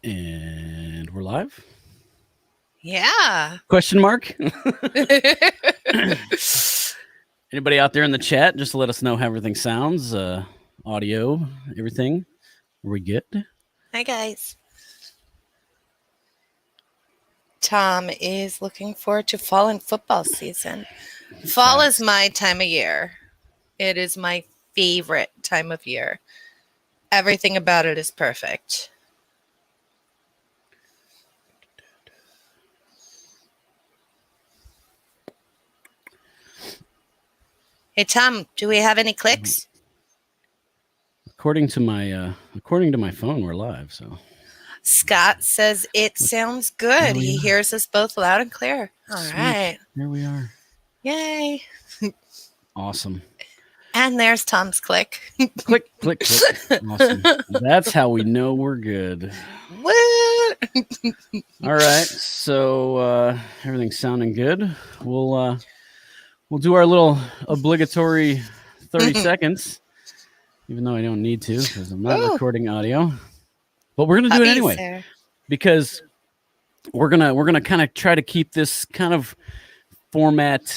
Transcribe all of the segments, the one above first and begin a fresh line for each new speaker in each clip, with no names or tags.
And we're live?
Yeah.
Question mark? Anybody out there in the chat, just let us know how everything sounds. Audio, everything. Are we good?
Hi, guys. Tom is looking forward to fall and football season. Fall is my time of year. It is my favorite time of year. Everything about it is perfect. Hey, Tom, do we have any clicks?
According to my phone, we're live. So
Scott says it sounds good. He hears us both loud and clear. All
Sweet.
right.
There we are.
Yay.
Awesome.
And there's Tom's click.
Click, click, click. Awesome. That's how we know we're good.
What?
All right. So everything's sounding good. We'll do our little obligatory 30 seconds, even though I don't need to because I'm not recording audio. But we're gonna do it anyway,
sir.
Because we're gonna kind of try to keep this kind of format,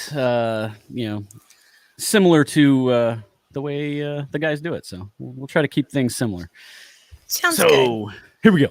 similar to the way the guys do it. So we'll try to keep things similar.
Sounds good.
Here we go.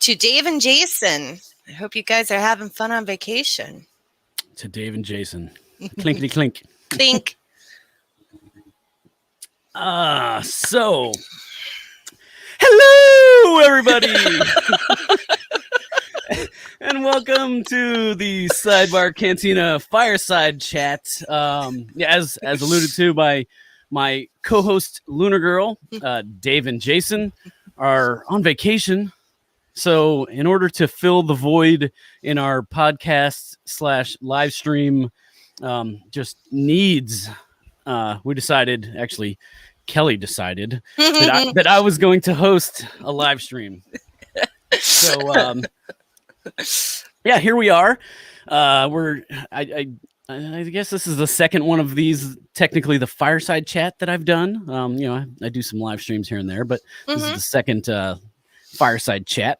To Dave and Jason, I hope you guys are having fun on vacation.
To Dave and Jason. Clinkety clink.
Clink.
So hello everybody. And welcome to the Sidebar Cantina Fireside chat. As alluded to by my co-host Lunar Girl, Dave and Jason are on vacation. So in order to fill the void in our podcast / live stream just needs, we decided, actually Kelly decided that I was going to host a live stream. So yeah, here we are. I guess this is the second one of these, technically the Fireside chat that I've done. I do some live streams here and there, but this is the second Fireside chat.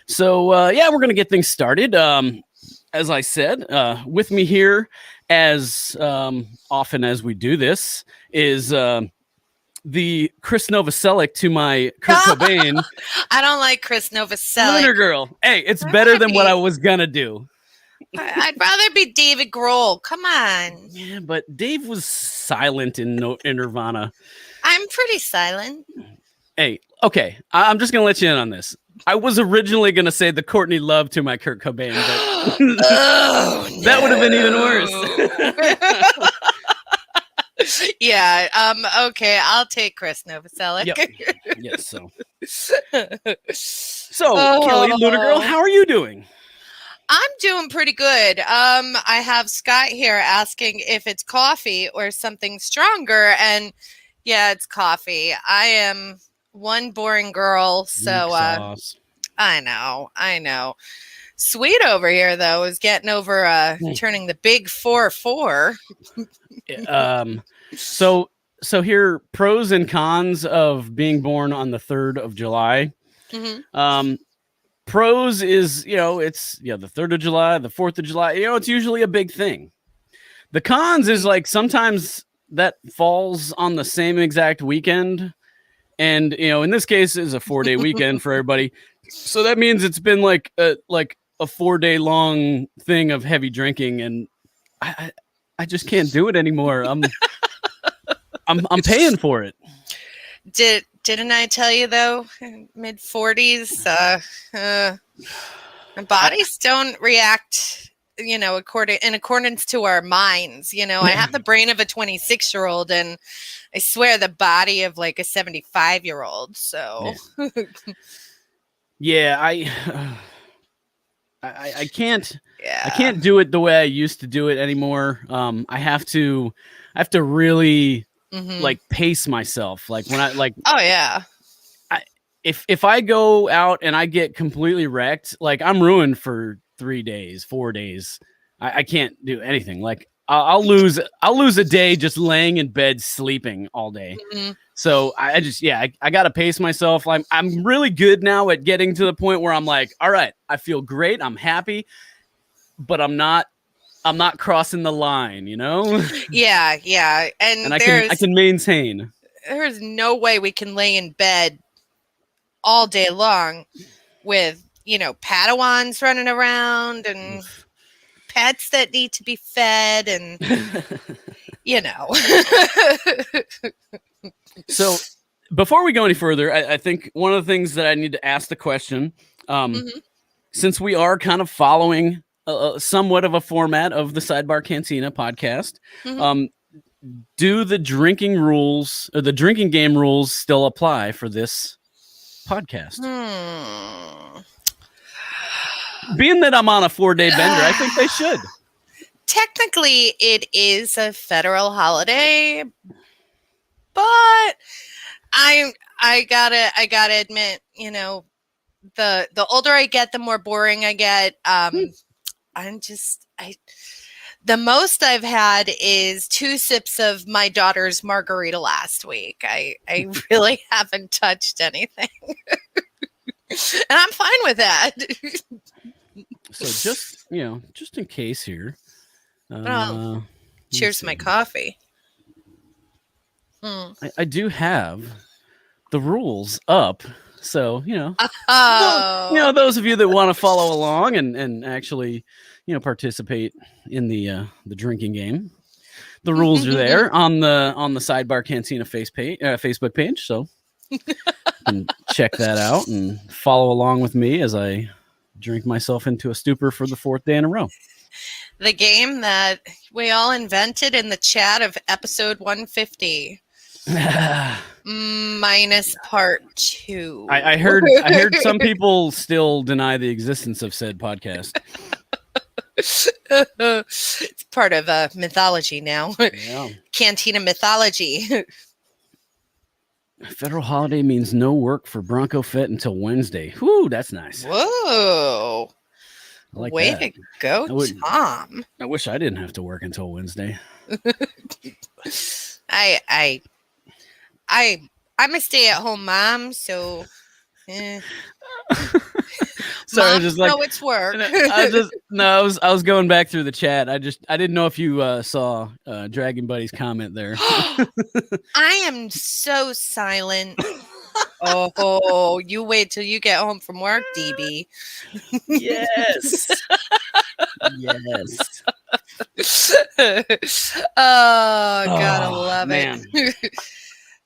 So we're going to get things started. As I said, with me here, as often as we do this, is the Chris Novoselic to my Kurt Cobain.
I don't like Chris Novoselic.
Lunar Girl. Hey, it's better than what I was going to do.
I'd rather be David Grohl. Come on.
Yeah, but Dave was silent in Nirvana.
I'm pretty silent.
Hey, okay. I'm just going to let you in on this. I was originally going to say the Courtney Love to my Kurt Cobain, but that would have been even worse.
Yeah. Okay. I'll take Chris Novoselic.
Yep. Yes. So Kelly, Lunar Girl, how are you doing?
I'm doing pretty good. I have Scott here asking if it's coffee or something stronger, and yeah, it's coffee. I am one boring girl, so I know. Sweet over here though is getting over turning the big 4-4.
So here, pros and cons of being born on the 3rd of July. Pros is, it's the 3rd of July, the 4th of July, it's usually a big thing. The cons is like sometimes that falls on the same exact weekend. And, in this case is a 4-day weekend for everybody. So that means it's been like a 4-day long thing of heavy drinking. And I just can't do it anymore. I'm paying for it.
Didn't I tell you though, mid 40s, bodies don't react, in accordance to our minds. I have the brain of a 26-year-old and I swear the body of like a 75-year-old. So
Yeah, I can't
Yeah.
do it the way I used to do it anymore. I have to really
Hmm.
like pace myself. Like when I like
Oh yeah.
I, if I go out and I get completely wrecked, like I'm ruined for 3 days, 4 days. I can't do anything. Like I'll lose a day just laying in bed sleeping all day.
Hmm.
So I just I gotta pace myself. I'm really good now at getting to the point where I'm like, all right, I feel great, I'm happy, but I'm not crossing the line, you know?
Yeah, yeah.
And
And
I can maintain.
there's no way we can lay in bed all day long with, Padawans running around and
Oof.
pets that need to be fed and you know.
So before we go any further, I think one of the things that I need to ask the question,
Mhm,
since we are kind of following somewhat of a format of the Sidebar Cantina podcast,
mhm.
um, do the drinking rules or the drinking game rules still apply for this podcast?
Hmm.
Being that I'm on a 4-day bender, I think they should.
Technically, it is a federal holiday, but I gotta admit, the older I get, the more boring I get. I'm just I the most I've had is 2 sips of my daughter's margarita last week. I really haven't touched anything. And I'm fine with that.
So just in case here,
Oh,
let me
cheers to
see.
my coffee. Hmm.
I do have the rules up, so
Oh.
those of you that want to follow along and actually participate in the drinking game, the rules are there on the Sidebar Cantina Facebook page, so you can check that out and follow along with me as I drink myself into a stupor for the 4th day in a row.
The game that we all invented in the chat of episode 150. Minus part 2.
I heard some people still deny the existence of said podcast.
It's part of mythology now.
Yeah.
Cantina mythology.
Federal holiday means no work for Bronco Fett until Wednesday. Whoo, that's nice.
Whoa.
I like
Way
that.
to go, Tom.
I wish I didn't have to work until Wednesday.
I I'm a stay-at-home mom, so
Sorry,
moms
just like
know it's work.
I was going back through the chat. I didn't know if you saw Dragon Buddy's comment there.
I am so silent. Oh, you wait till you get home from work, DB.
Yes. Yes.
Oh, gotta
Oh,
love
man.
it.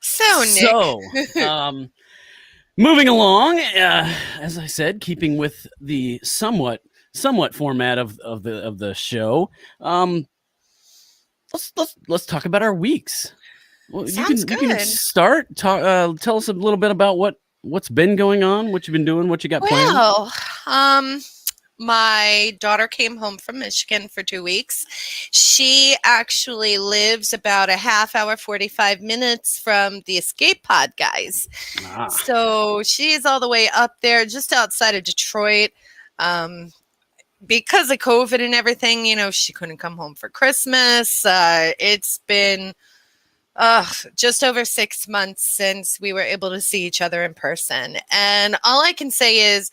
So, Nick.
So, moving along, as I said, keeping with the somewhat format of the show, let's talk about our weeks. Well,
Sounds
you can
good.
start. Tell us a little bit about what's been going on, what you've been doing, what you got planned.
Well, my daughter came home from Michigan for 2 weeks. She actually lives about a half hour, 45 minutes from the Escape Pod guys.
Ah.
So she's all the way up there, just outside of Detroit. Because of COVID and everything, she couldn't come home for Christmas. It's been just over 6 months since we were able to see each other in person. And all I can say is,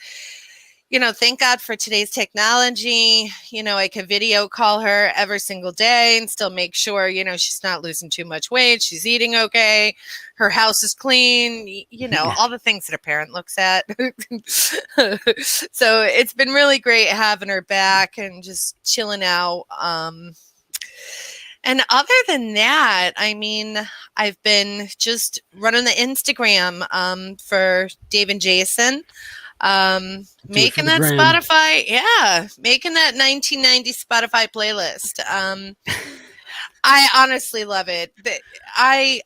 thank God for today's technology. I can video call her every single day and still make sure, she's not losing too much weight. She's eating okay. Her house is clean, all the things that a parent looks at. So it's been really great having her back and just chilling out. And other than that, I mean, I've been just running the Instagram for Dave and Jason. Making that
gram.
Spotify, making that 1990 Spotify playlist. I honestly love it. I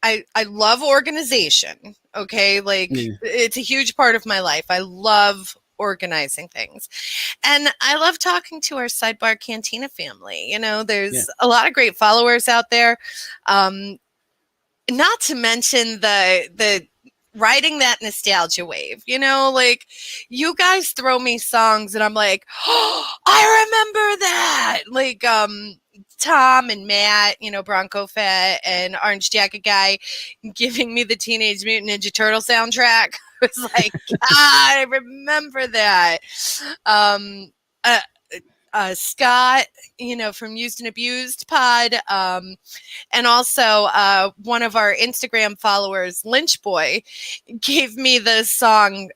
I love organization. Okay. Like it's a huge part of my life. I love organizing things. And I love talking to our Sidebar Cantina family. You know, there's a lot of great followers out there. Not to mention the riding that nostalgia wave, you know, like you guys throw me songs and I'm like, oh, I remember that. Like Tom and Matt, you know, Bronco Fett and Orange Jacket Guy giving me the Teenage Mutant Ninja Turtle soundtrack. I was like, God, I remember that. Scott, you know, from Used and Abused Pod, and also one of our Instagram followers, Lynch Boy, gave me the song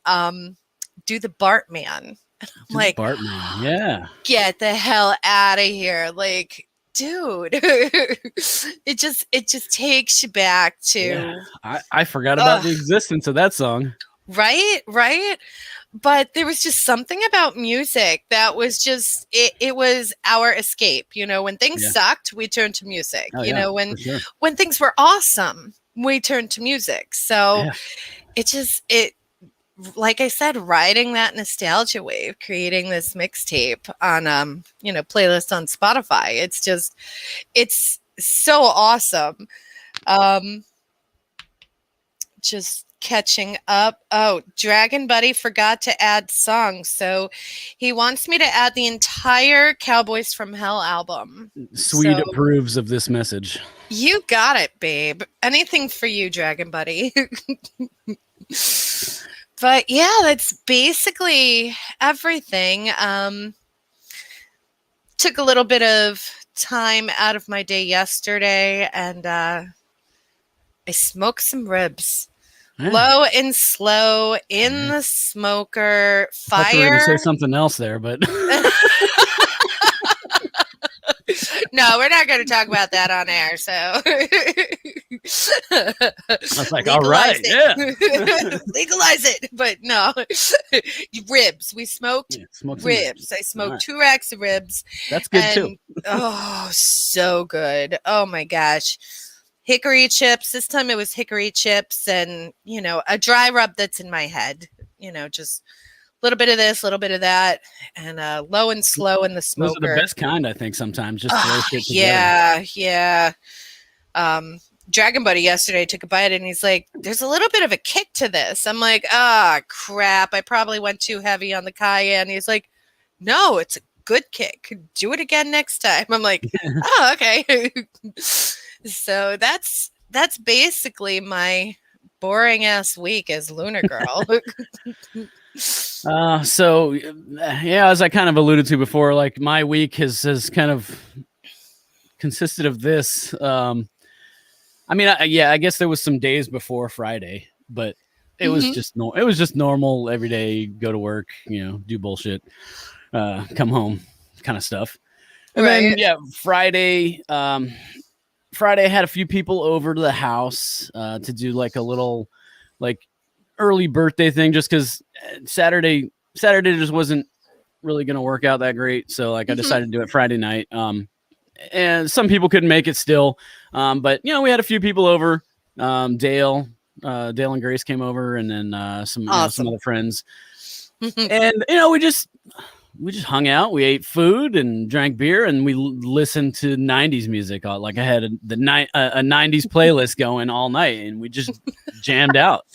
"Do the Bartman." I'm like,
Bartman, yeah,
get the hell out of here, like. Dude, it just takes you back to.
I forgot about the existence of that song.
Right. But there was just something about music that was just it was our escape. You know, when things sucked, we turned to music. You know, when things were awesome, we turned to music. So it like I said, riding that nostalgia wave, creating this mixtape on you know, playlist on Spotify. It's so awesome. Just catching up. Oh, Dragon Buddy forgot to add songs, so he wants me to add the entire Cowboys from Hell album.
Swede approves of this message. You
got it, babe. Anything for you, Dragon Buddy. But yeah, that's basically everything. Took a little bit of time out of my day yesterday, and I smoked some ribs. Low and slow in the smoker. Fire.
I thought you were going to say something else there, but
no, we're not going to talk about that on air. So
I was like, all right,
legalize it. But no, ribs. We smoked ribs. I smoked 2 racks of ribs.
That's good too.
Oh, so good. Oh my gosh. Hickory chips. This time it was hickory chips and, you know, a dry rub that's in my head, you know, just a little bit of this, a little bit of that, and low and slow in the smoker.
Those are the best kind, I think, sometimes. Just throw shit together.
Yeah. Dragon Buddy yesterday took a bite and he's like, there's a little bit of a kick to this. I'm like, crap. I probably went too heavy on the cayenne. He's like, no, it's a good kick. Do it again next time. I'm like, oh, okay. So that's basically my boring ass week as Lunar Girl.
So as I kind of alluded to before, like my week has kind of consisted of this. I mean, I guess there was some days before Friday, but it was just it was just normal every day, go to work, you know, do bullshit, come home kind of stuff. And then Friday I had a few people over to the house to do like a little like early birthday thing, just because Saturday just wasn't really going to work out that great. So like I decided to do it Friday night. And some people couldn't make it still. But you know, we had a few people over. Dale and Grace came over, and then some other friends. And you know, we just hung out. We ate food and drank beer, and we listened to 90s music. Like I had a 90s playlist going all night, and we just jammed out.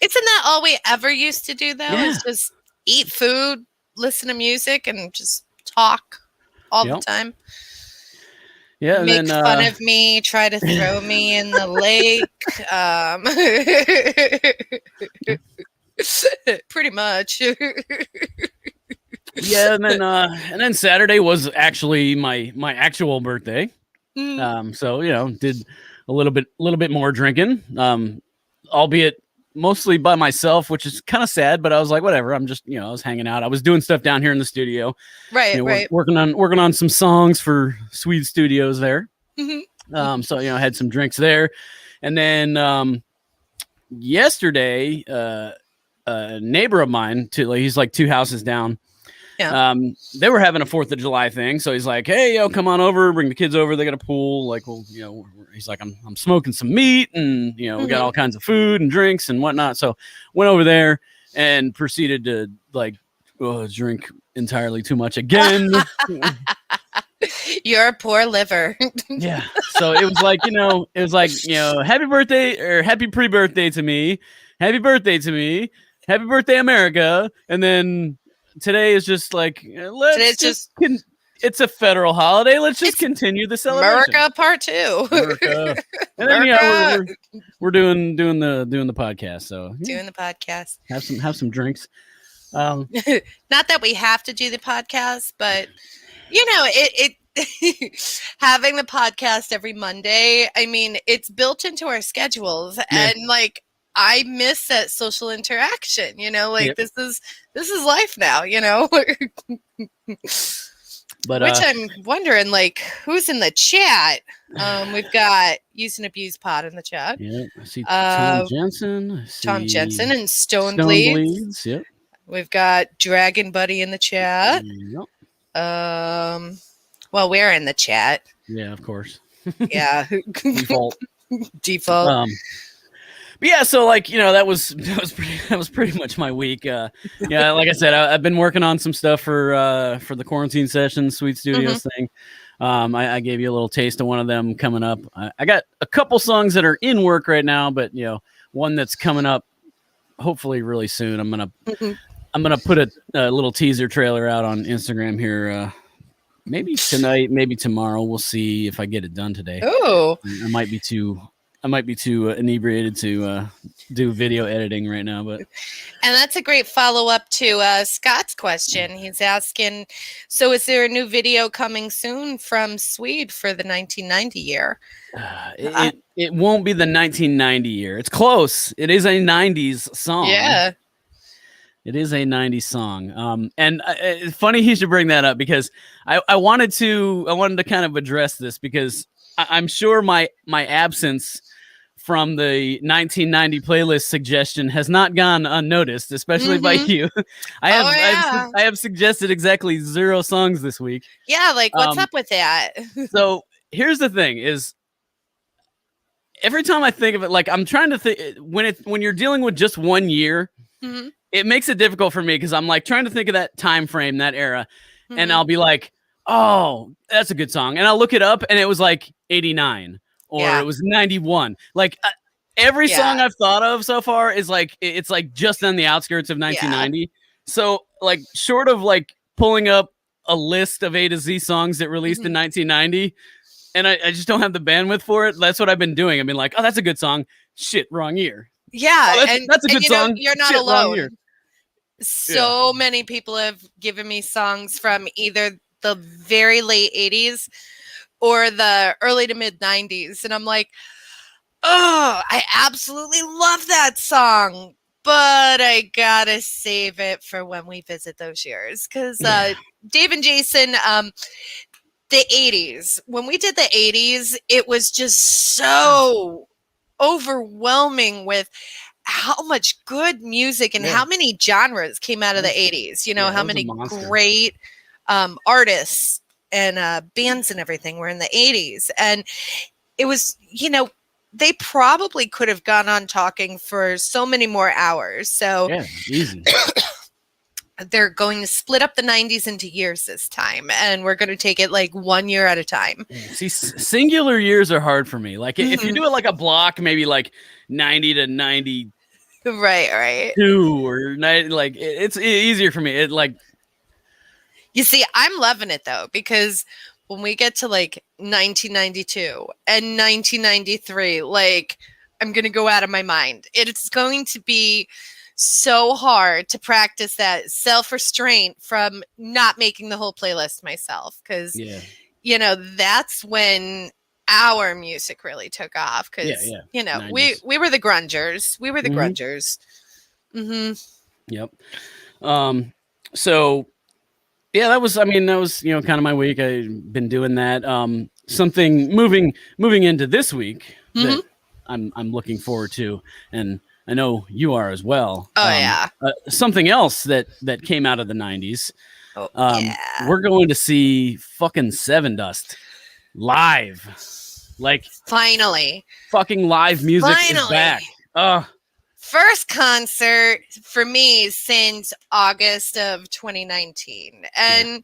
Isn't that all we ever used to do, though? Yeah. Is just eat food, listen to music, and just talk all the time.
Yeah, and
make fun of me, try to throw me in the lake. Pretty much.
Yeah, and then Saturday was actually my actual birthday. So you know, did a little bit more drinking, albeit mostly by myself, which is kind of sad. But I was like, whatever. I'm just, you know, I was hanging out. I was doing stuff down here in the studio,
right?
You know, working on some songs for Swede Studios there. So you know, I had some drinks there, and then yesterday, a neighbor of mine, he's like 2 houses down.
Yeah.
They were having a 4th of July thing. So he's like, hey, yo, come on over, bring the kids over. They got a pool. Like, well, he's like, I'm smoking some meat and, we got all kinds of food and drinks and whatnot. So went over there and proceeded to drink entirely too much again.
Your poor liver.
Yeah. So it was like, happy birthday or happy pre-birthday to me. Happy birthday to me. Happy birthday, America. And then today is just like, it's a federal holiday. Let's just continue the celebration.
America Part 2.
America. And then we're doing the podcast. So
doing the podcast.
Have some drinks.
Not that we have to do the podcast, but it having the podcast every Monday, I mean, it's built into our schedules, and like I miss that social interaction, this is life now, But which I'm wondering, like, who's in the chat? We've got Use and Abuse Pod in the chat.
Yeah, I see Tom Jensen.
Tom Jensen and Stone Bleeds.
Yep.
We've got Dragon Buddy in the chat.
Yep.
Well, we're in the chat.
Yeah, of course.
Yeah.
Default.
But
yeah, so like that was pretty much my week. Like I said, I've been working on some stuff for the quarantine session, Sweet Studios thing. I gave you a little taste of one of them coming up. I got a couple songs that are in work right now, but one that's coming up hopefully really soon. I'm gonna put a little teaser trailer out on Instagram here. Maybe tonight, maybe tomorrow. We'll see if I get it done today.
Oh,
I might be too inebriated to do video editing right now, but.
And that's a great follow-up to Scott's question. He's asking, so is there a new video coming soon from Swede for the 1990 year?
It won't be the 1990 year. It's close. It is a 90s song.
Yeah.
It is a 90s song. And it's funny he should bring that up because I wanted to kind of address this because I'm sure my absence from the 1990 playlist suggestion has not gone unnoticed, especially by you. I have suggested exactly 0 songs this week.
Yeah, like what's up with that?
So here's the thing: is every time I think of it, like I'm trying to think when you're dealing with just 1 year, it makes it difficult for me because I'm like trying to think of that time frame, that era, and I'll be like, oh, that's a good song, and I'll look it up, and it was like 89. Or it was 91. Like every song I've thought of so far is like it's like just on the outskirts of 1990. Yeah. So like short of like pulling up a list of A to Z songs that released in 1990, and I just don't have the bandwidth for it. That's what I've been doing. I've been like, oh, that's a good song. Shit, wrong year.
Yeah,
oh, that's a good song.
You're not alone. So many people have given me songs from either the very late 80s or the early to mid 90s. And I'm like, oh, I absolutely love that song, but I gotta save it for when we visit those years. Because Dave and Jason, the 80s, when we did the 80s, it was just so overwhelming with how much good music and how many genres came out of the 80s. How many great artists and bands and everything were in the 80s. And it was, they probably could have gone on talking for so many more hours. So
easy.
They're going to split up the 90s into years this time, and we're going to take it like 1 year at a time.
See, singular years are hard for me. Like if you do it like a block, maybe like 90 to 90.
Right.
2 or 90, like it's easier for me. It like.
You see, I'm loving it though, because when we get to like 1992 and 1993, like I'm going to go out of my mind. It's going to be so hard to practice that self-restraint from not making the whole playlist myself. Because, that's when our music really took off. Because, 90s. we were the grungers. We were the grungers.
Yep. So... yeah, that was kind of my week. I've been doing that. Something moving into this week that I'm looking forward to, and I know you are as well.
Oh yeah.
Something else that came out of the 90s.
Oh, yeah.
We're going to see fucking Seven Dust live. Like,
Finally.
fucking live music is back.
First concert for me since August of 2019. And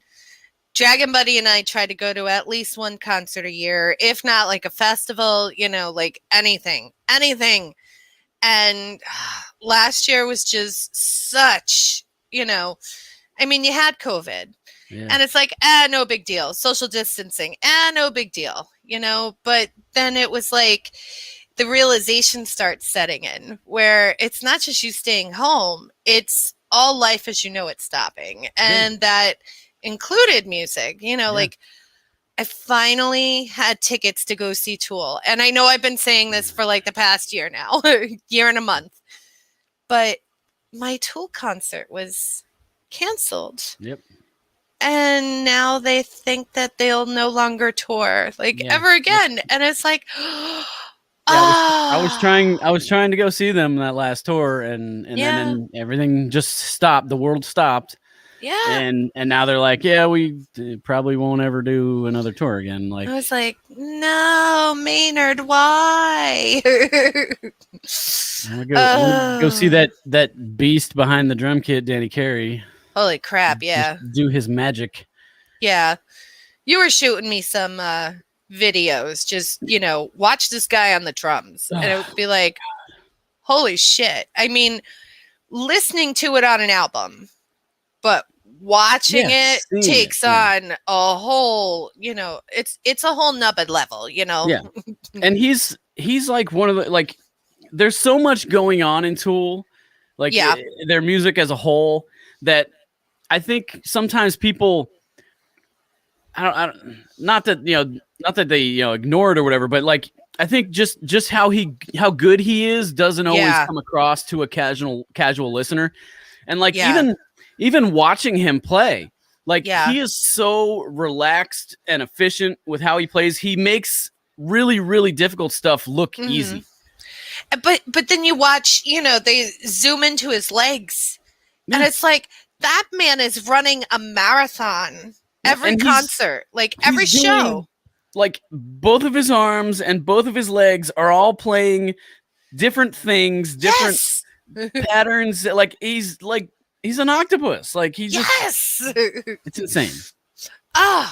Dragon Buddy and I try to go to at least one concert a year, if not like a festival, like anything. And last year was just such, you had COVID. Yeah. And it's like, no big deal. Social distancing, no big deal, But then it was like the realization starts setting in where it's not just you staying home, it's all life as you know it stopping. And that included music, like I finally had tickets to go see Tool. And I know I've been saying this for like the past year now, year and a month. But my Tool concert was canceled.
Yep.
And now they think that they'll no longer tour ever again. And it's like,
I was trying to go see them that last tour, and then everything just stopped. The world stopped.
Yeah.
And now they're like, yeah, we probably won't ever do another tour again. Like,
I was like, no, Maynard, why?
Go see that beast behind the drum kit, Danny Carey.
Holy crap, yeah.
Just do his magic.
Yeah. You were shooting me some videos, just, watch this guy on the drums. And it would be like, holy shit. I mean, listening to it on an album, but watching it takes on a whole, it's a whole nubby level, Yeah.
And he's like one of the, like, there's so much going on in Tool, like their music as a whole, that I think sometimes people, not that they ignore it or whatever, but like I think just how good he is doesn't always come across to a casual listener, and like even watching him play, like he is so relaxed and efficient with how he plays. He makes really, really difficult stuff look easy.
But then you watch, they zoom into his legs, and it's like that man is running a marathon every concert, like every show.
Like both of his arms and both of his legs are all playing different things, different patterns. Like he's an octopus. Like he just it's insane.
My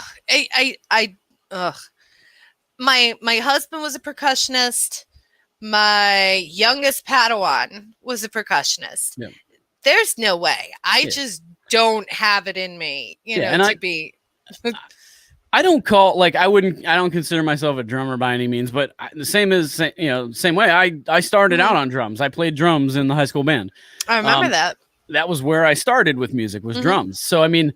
husband was a percussionist. My youngest Padawan was a perconist. Yeah. There's no way. I just don't have it in me, to be.
I don't consider myself a drummer by any means, but same way. I started out on drums. I played drums in the high school band.
I remember that.
That was where I started with music, was drums. So I mean,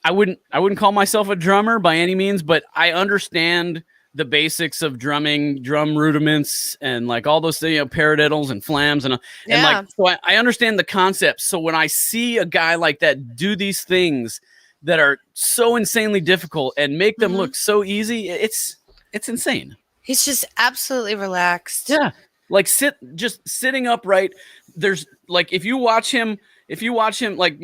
I wouldn't call myself a drummer by any means, but I understand the basics of drumming, drum rudiments, and like all those things, paradiddles and flams, and like, so I understand the concepts. So when I see a guy like that do these things that are so insanely difficult and make them look so easy, it's insane. He's
just absolutely relaxed.
Yeah, like sitting upright. There's like if you watch him, like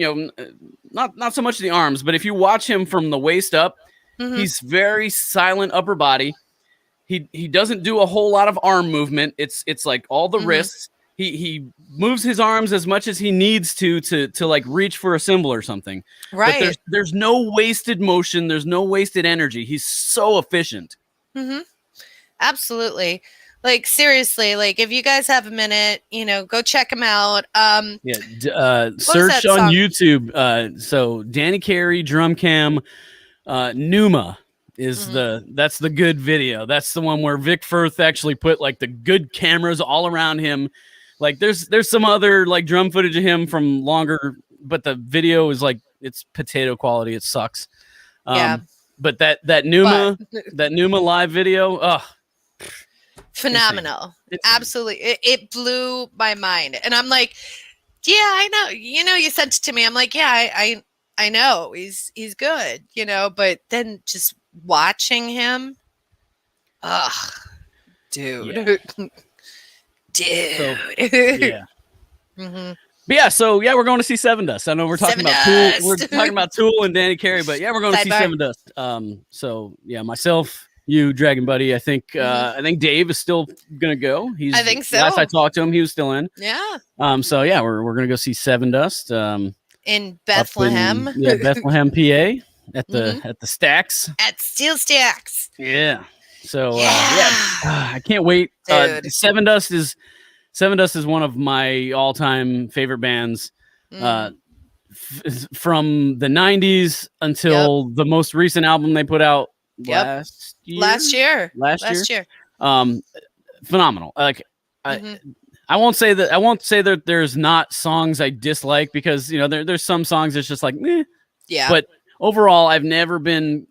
not so much the arms, but if you watch him from the waist up. He's very silent upper body. He doesn't do a whole lot of arm movement. It's like all the wrists. He moves his arms as much as he needs to like reach for a cymbal or something.
Right.
But there's no wasted motion. There's no wasted energy. He's so efficient.
Absolutely. Like seriously, like if you guys have a minute, go check him out.
Search on YouTube. So Danny Carey drum cam. Numa is that's the good video. That's the one where Vic Firth actually put like the good cameras all around him. Like there's some other like drum footage of him from longer, but the video is like it's potato quality. It sucks. But that Numa live video,
phenomenal. Absolutely. It blew my mind. And I'm like, yeah, I know. You sent it to me. I'm like, yeah, I know he's good, but then just watching him, dude.
So, yeah. But yeah, so yeah, we're going to see Seven Dust. I know we're talking about Tool. We're talking about Tool and Danny Carey, but yeah, we're going to see
Sidebar.
Seven Dust. So yeah, myself, you, Dragon Buddy. I think Dave is still gonna go.
I think so.
Last I talked to him, he was still in.
Yeah.
So yeah, we're gonna go see Seven Dust.
In Bethlehem.
Bethlehem, PA, at the Stacks.
At Steel Stacks.
Yeah. So
yeah.
I can't wait.
Dude.
Seven Dust is one of my all-time favorite bands. From the 90s until the most recent album they put out last year. Phenomenal. Like I won't say that there's not songs I dislike, because there's some songs that's just like meh.
Yeah.
But overall, I've never been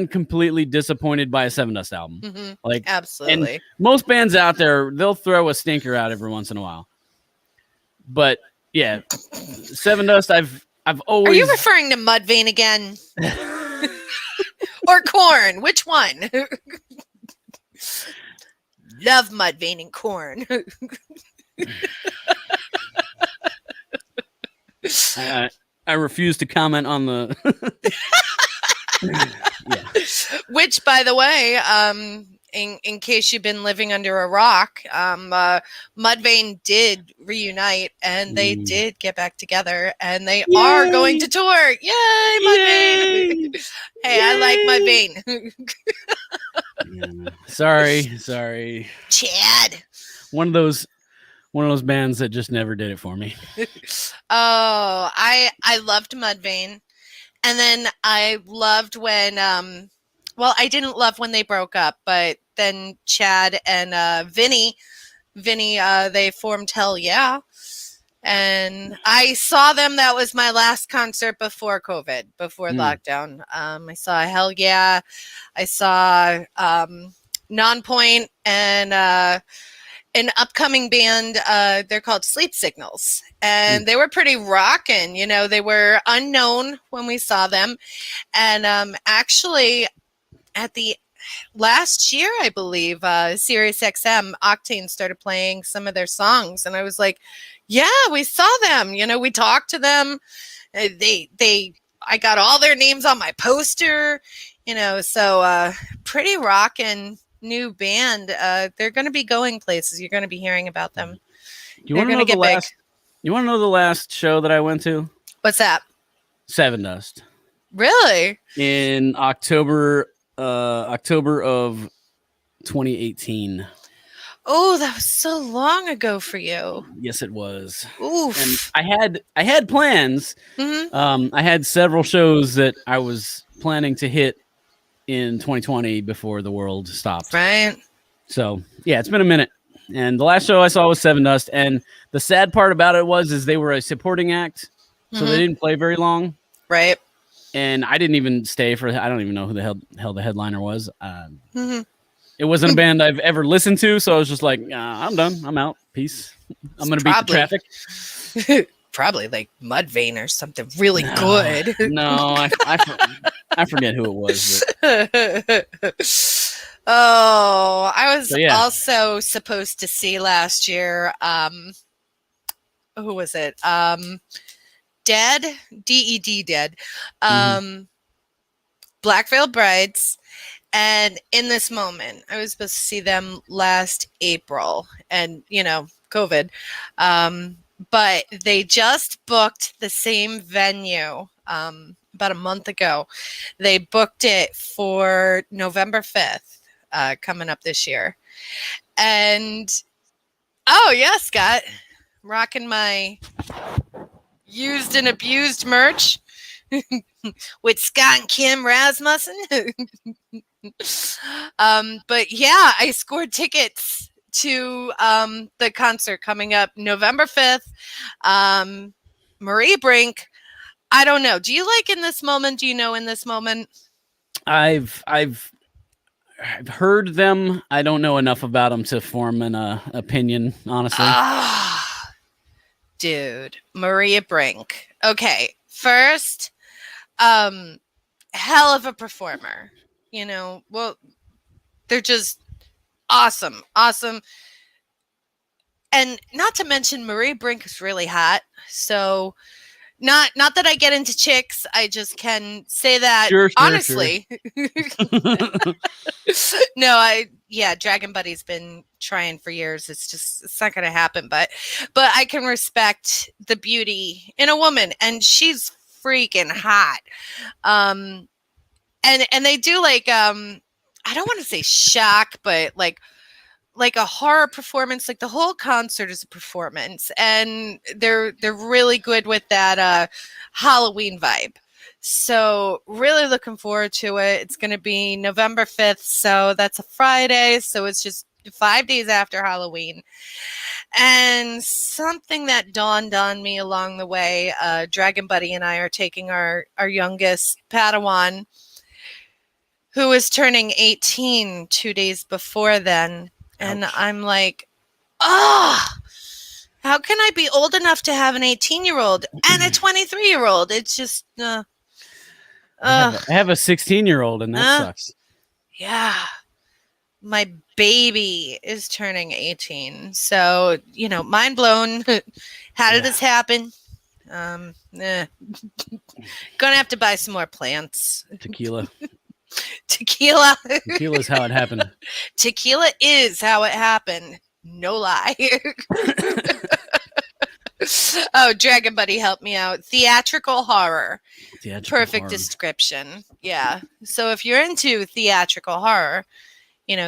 completely disappointed by a Seven Dust album. Like,
absolutely.
And most bands out there, they'll throw a stinker out every once in a while. But yeah, Seven Dust, I've always.
Are you referring to Mudvayne again? Or Korn? Which one? Love Mudvayne and Korn.
I refuse to comment on the.
Yeah. Which, by the way, in case you've been living under a rock, Mudvayne did reunite, and they did get back together, and they are going to tour. Yay, Mudvayne! Hey, yay. I like Mudvayne.
Sorry,
Chad.
One of those bands that just never did it for me.
Oh, I loved Mudvayne, and then I loved when well, I didn't love when they broke up, but then Chad and Vinny, they formed Hell Yeah. And I saw them. That was my last concert before COVID, before lockdown. I saw Hell Yeah. I saw Nonpoint and an upcoming band. They're called Sleep Signals. And they were pretty rockin'. They were unknown when we saw them. And actually, at the last year, I believe, Sirius XM Octane started playing some of their songs, and I was like, "Yeah, we saw them. We talked to them. I got all their names on my poster. So pretty rockin' new band. They're going to be going places. You're going to be hearing about them.
They're going to get big. You want to know the last show that I went to?
What's that?
Seven Dust.
Really?
In October of 2018.
Oh, that was so long ago for you.
Yes, it was.
Oof.
And I had plans. I had several shows that I was planning to hit in 2020 before the world stopped.
Right.
So yeah, it's been a minute. And the last show I saw was Seven Dust. And the sad part about it is they were a supporting act, so they didn't play very long.
Right.
And I didn't even stay for. I don't even know who the hell the headliner was. It wasn't a band I've ever listened to, so I was just like, I'm done. I'm out. Peace. I'm gonna beat the traffic.
Probably like Mudvayne or something really good.
No, I forget who it was.
Oh, I was also supposed to see last year. Who was it? Dead, DED, Dead. Black Veil Brides. And In This Moment, I was supposed to see them last April, and COVID. But they just booked the same venue about a month ago. They booked it for November 5th, coming up this year. And oh yeah, Scott, rocking my used and abused merch with Scott and Kim Rasmussen. But yeah, I scored tickets to the concert coming up November 5th. Marie Brink. I don't know. Do you like In This Moment? Do you know In This Moment?
I've heard them. I don't know enough about them to form an opinion, honestly.
Dude, Maria Brink. Okay, first, hell of a performer. Well, they're just awesome. And And not to mention Marie Brink is really hot. So not that I get into chicks. I just can say that honestly. No, Dragon Buddy's been trying for years. It's not going to happen, but I can respect the beauty in a woman, and she's freaking hot. And they do like I don't want to say shock, but like a horror performance. Like the whole concert is a performance, and they're really good with that Halloween vibe. So really looking forward to it. It's going to be November 5th. So that's a Friday. So it's just 5 days after Halloween. And something that dawned on me along the way, Dragon Buddy and I are taking our youngest Padawan, who is turning 18 2 days before then. And ouch. I'm like, how can I be old enough to have an 18-year-old and a 23-year-old? It's just,
I have a 16-year-old, and that sucks.
Yeah. My baby is turning 18. So, mind blown. How did this happen? Gonna have to buy some more plants.
Tequila.
Tequila
is how it happened.
Tequila is how it happened. No lie. Oh, Dragon Buddy, help me out. Theatrical horror. Perfect horror. Description. Yeah. So if you're into theatrical horror,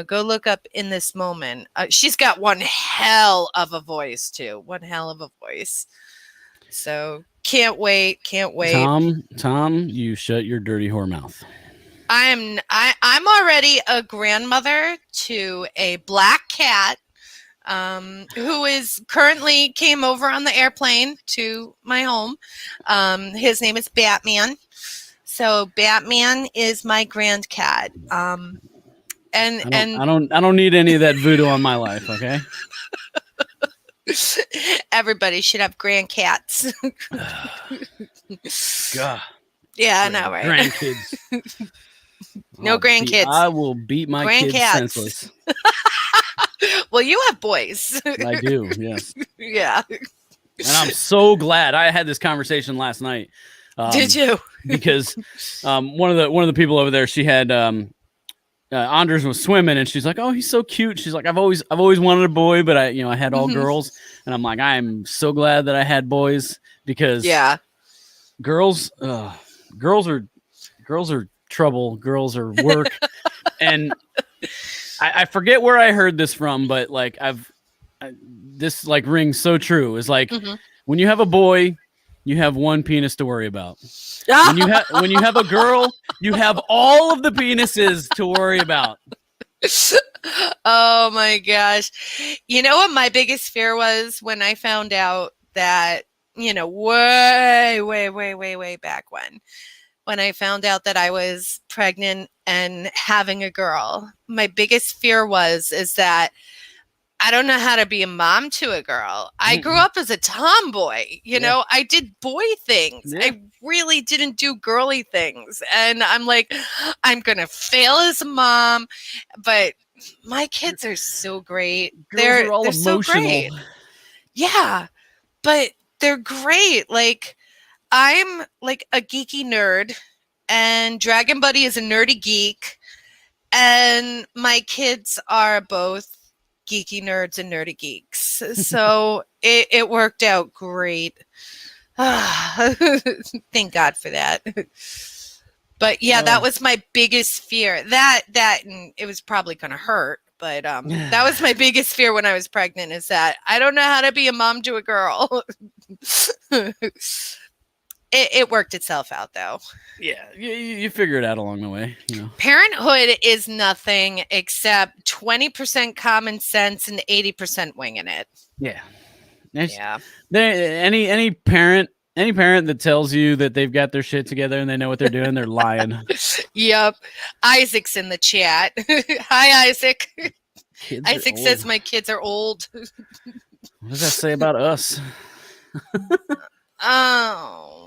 go look up In This Moment. She's got one hell of a voice too. One hell of a voice. So can't wait.
Tom, you shut your dirty whore mouth.
I'm already a grandmother to a black cat who is currently came over on the airplane to my home. His name is Batman. So Batman is my grand cat. And
I don't need any of that voodoo on my life, okay?
Everybody should have grand cats.
God.
Yeah, I know, right?
Grandkids.
No grandkids.
I will beat my kids senseless.
Well, you have boys.
I do, yes.
Yeah.
And I'm so glad. I had this conversation last night.
Did you?
Because one of the people over there, she had Anders was swimming, and she's like, "Oh, he's so cute." She's like, "I've always wanted a boy, but I had all girls." And I'm like, "I'm so glad that I had boys, because girls are trouble. Girls are work." And I forget where I heard this from, but like this like rings so true. Is like when you have a boy, you have one penis to worry about. When you have a girl, you have all of the penises to worry about.
Oh my gosh. You know what my biggest fear was when I found out that, way back when I found out that I was pregnant and having a girl, my biggest fear is that I don't know how to be a mom to a girl. I grew up as a tomboy, I did boy things. Yeah. I really didn't do girly things. And I'm like, I'm going to fail as a mom, but my kids are so great. They're all emotional. So great. Yeah, but they're great. Like, I'm like a geeky nerd, and Dragon Buddy is a nerdy geek, and my kids are both geeky nerds and nerdy geeks. So it worked out great. Thank God for that. But yeah, that was my biggest fear. That and it was probably going to hurt, but that was my biggest fear when I was pregnant, is that I don't know how to be a mom to a girl. It worked itself out, though.
Yeah, you figure it out along the way.
Parenthood is nothing except 20% common sense and 80% winging it.
Yeah. Any parent that tells you that they've got their shit together and they know what they're doing, they're lying.
Yep. Isaac's in the chat. Hi, Isaac. Isaac says my kids are old.
What does that say about us?
Oh.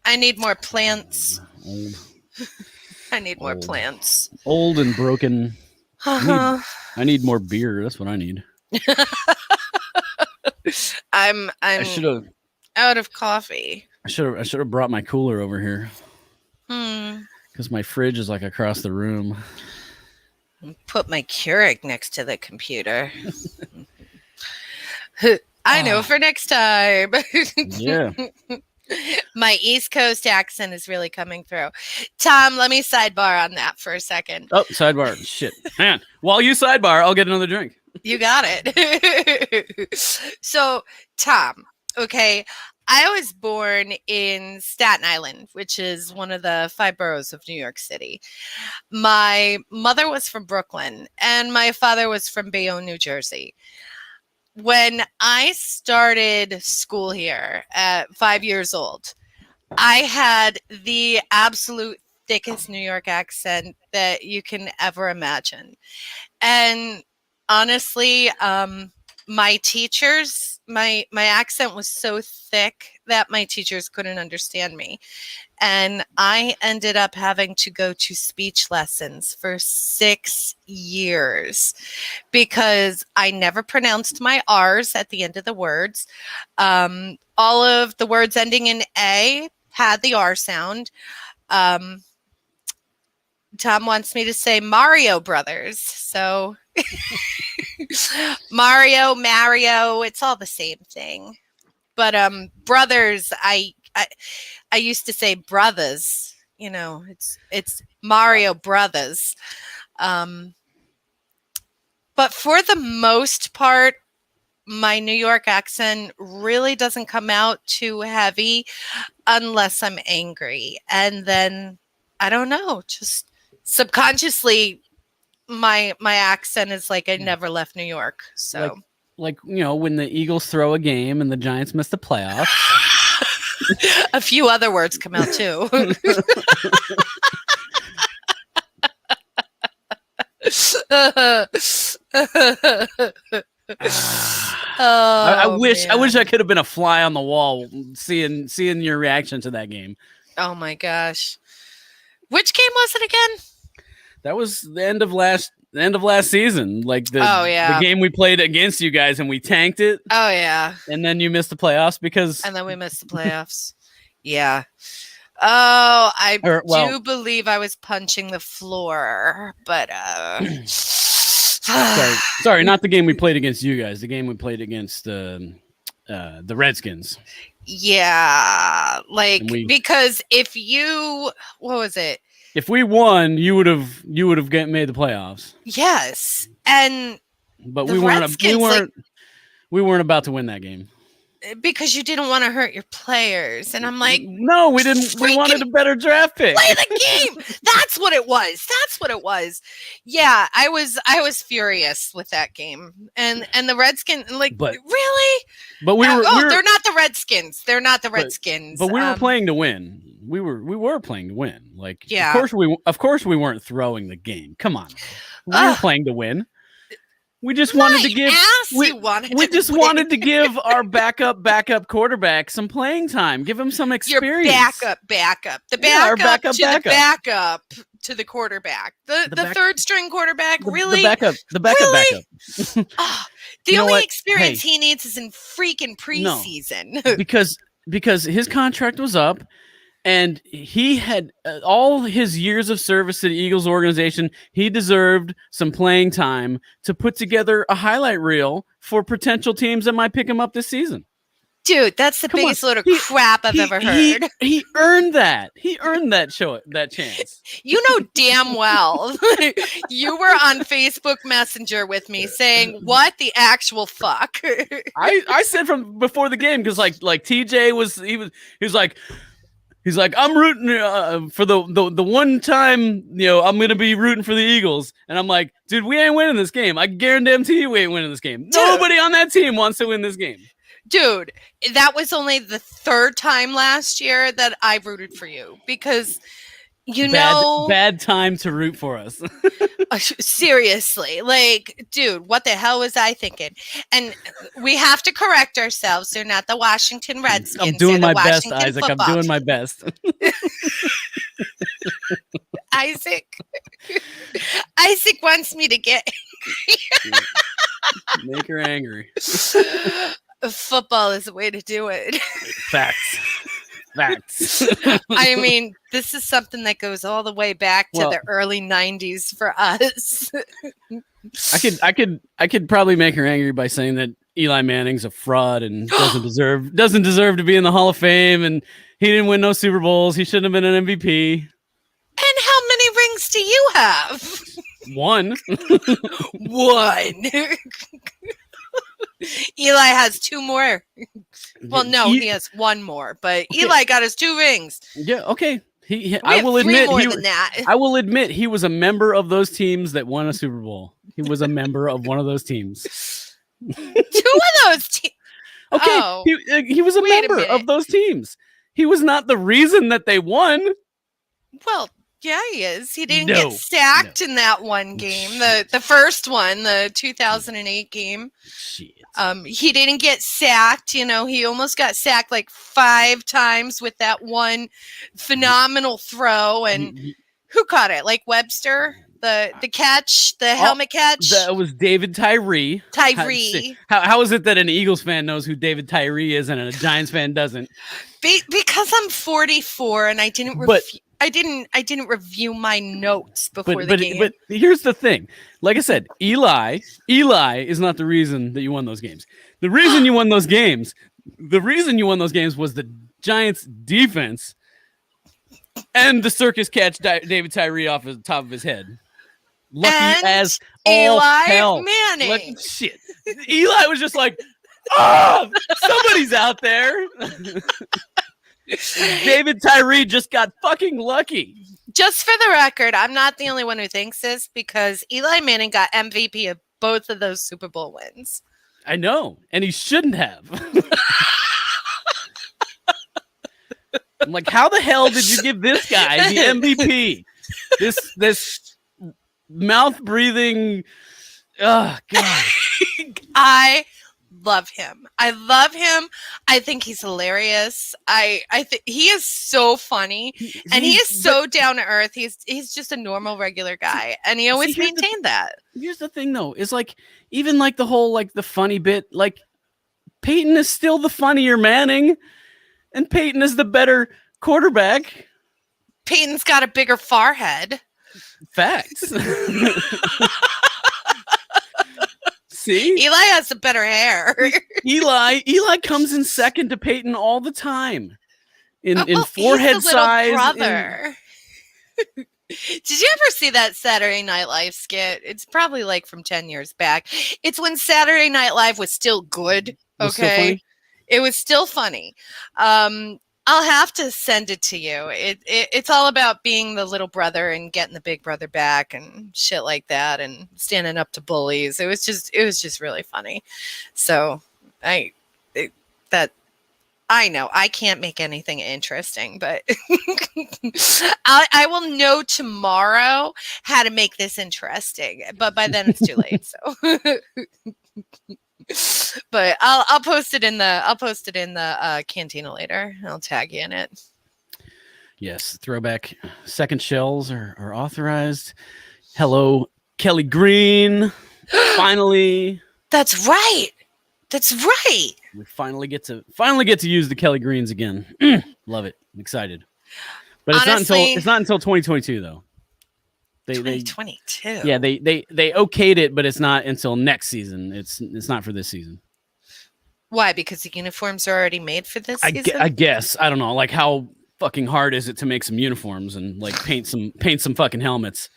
I need more plants.
Old.
I need more plants.
Old and broken. I need more beer. That's what I need. I should have.
out of coffee.
I should have brought my cooler over here
Hmm.
because my fridge is like across the room.
Put my Keurig next to the computer. I know for next time.
Yeah.
My East Coast accent is really coming through. Tom, let me sidebar on that for a second.
Oh, sidebar. Shit. Man, while you sidebar, I'll get another drink.
You got it. So, Tom, okay, I was born in Staten Island, which is one of the 5 boroughs of New York City. My mother was from Brooklyn, and my father was from Bayonne, New Jersey. When I started school here at 5 years old, I had the absolute thickest New York accent that you can ever imagine. And honestly, my teachers, my accent was so thick that my teachers couldn't understand me. And I ended up having to go to speech lessons for 6 years because I never pronounced my R's at the end of the words. All of the words ending in A had the R sound. Tom wants me to say Mario Brothers. So Mario, it's all the same thing. But brothers, I used to say brothers. You know, it's Mario Brothers. But for the most part, my New York accent really doesn't come out too heavy unless I'm angry. And then I don't know, just subconsciously my accent is like I never left New York. So
like when the Eagles throw a game and the Giants miss the playoffs.
A few other words come out too.
I wish I could have been a fly on the wall seeing your reaction to that game.
Oh my gosh. Which game was it again?
That was the end of last season. Like the game we played against you guys and we tanked it.
Oh yeah.
And then you missed the playoffs
And then we missed the playoffs. Yeah. Oh, I do believe I was punching the floor, but
sorry, not the game we played against you guys. The game we played against the Redskins.
Yeah, because what was it?
If we won, you would have made the playoffs.
Yes,
but we weren't about to win that game
because you didn't want to hurt your players, and I'm like,
no, we didn't. We wanted a better draft pick.
Play the game. That's what it was. Yeah, I was furious with that game, and the Redskins, really.
But they're
not the Redskins. They're not the Redskins.
But we were playing to win. We were playing to win. Like,
yeah.
Of course we weren't throwing the game. Come on, we were playing to win. We just wanted to give. Wanted to give our backup quarterback some playing time. Give him some experience.
Your backup. The backup to the quarterback. The third string quarterback. Really?
The backup.
The only experience he needs is in freaking preseason.
No, because his contract was up. And he had all his years of service to the Eagles organization. He deserved some playing time to put together a highlight reel for potential teams that might pick him up this season.
Dude, that's the biggest load of crap I've ever heard.
He earned that. He earned that chance.
You know damn well you were on Facebook Messenger with me saying, "What the actual fuck?"
I said from before the game because like TJ was like. He's like, I'm rooting for the one time, I'm going to be rooting for the Eagles. And I'm like, dude, we ain't winning this game. I guarantee you we ain't winning this game. Dude, nobody on that team wants to win this game.
Dude, that was only the 3rd time last year that I rooted for you because,
bad time to root for us.
Seriously, dude, what the hell was I thinking? And we have to correct ourselves. They're not the Washington Redskins.
I'm doing my best, Isaac. I'm doing my best.
Isaac wants me to get
Make her angry.
Football is the way to do it.
Facts.
I mean, this is something that goes all the way back to the early 90s for us.
I could probably make her angry by saying that Eli Manning's a fraud and doesn't deserve to be in the Hall of Fame, and he didn't win no Super Bowls. He shouldn't have been an MVP.
And how many rings do you have?
One.
One. Eli has 2 more. Well, no, he has 1 more, but okay. Eli got his 2 rings.
Yeah, okay. I will admit he was a member of those teams that won a Super Bowl. He was a member of one of those teams.
2 of those teams.
Okay, oh, he was a member of those teams. He was not the reason that they won.
Well, yeah, he is. He didn't get sacked in that one game, the first one, the 2008 game.
Shit.
He didn't get sacked. You know, he almost got sacked like 5 times with that one phenomenal throw. And who caught it? Like Webster, the catch, the helmet catch.
That was David Tyree. How is it that an Eagles fan knows who David Tyree is and a Giants fan doesn't?
Because I'm 44 and I didn't review my notes before the game.
But here's the thing. Like I said, Eli is not the reason that you won those games. The reason you won those games was the Giants defense and the circus catch David Tyree off the top of his head. Lucky and as all
Eli
hell.
Manning.
Shit. Eli was just like, oh, somebody's out there. David Tyree just got fucking lucky.
Just for the record, I'm not the only one who thinks this because Eli Manning got MVP of both of those Super Bowl wins.
I know, and he shouldn't have. I'm like, how the hell did you give this guy the MVP? This mouth-breathing, oh, God.
I love him. I think he's hilarious. I think he is so funny and he is so down to earth. He's just a normal, regular guy, and he always maintained that.
Here's the thing, though, is like even like the whole like the funny bit. Like Peyton is still the funnier Manning, and Peyton is the better quarterback.
Peyton's got a bigger forehead.
Facts. See?
Eli has the better hair.
Eli comes in second to Peyton all the time. In forehead size.
Brother. Did you ever see that Saturday Night Live skit? It's probably like from 10 years back. It's when Saturday Night Live was still good. Okay. It was still funny. I'll have to send it to you. It's all about being the little brother and getting the big brother back and shit like that and standing up to bullies. It was just really funny. So I know I can't make anything interesting, but I will know tomorrow how to make this interesting. But by then it's too late. So. But I'll post it in the Cantina later. I'll tag you in it.
Yes, throwback second shells are authorized. Hello, Kelly Green. Finally.
That's right.
We finally get to use the Kelly Greens again. Love it. I'm excited. But honestly, it's not until 2022 though.
2022.
Yeah, they okayed it, but it's not until next season. It's not for this season.
Why? Because the uniforms are already made for this season?
I guess. I don't know. Like, how fucking hard is it to make some uniforms and like paint some fucking helmets?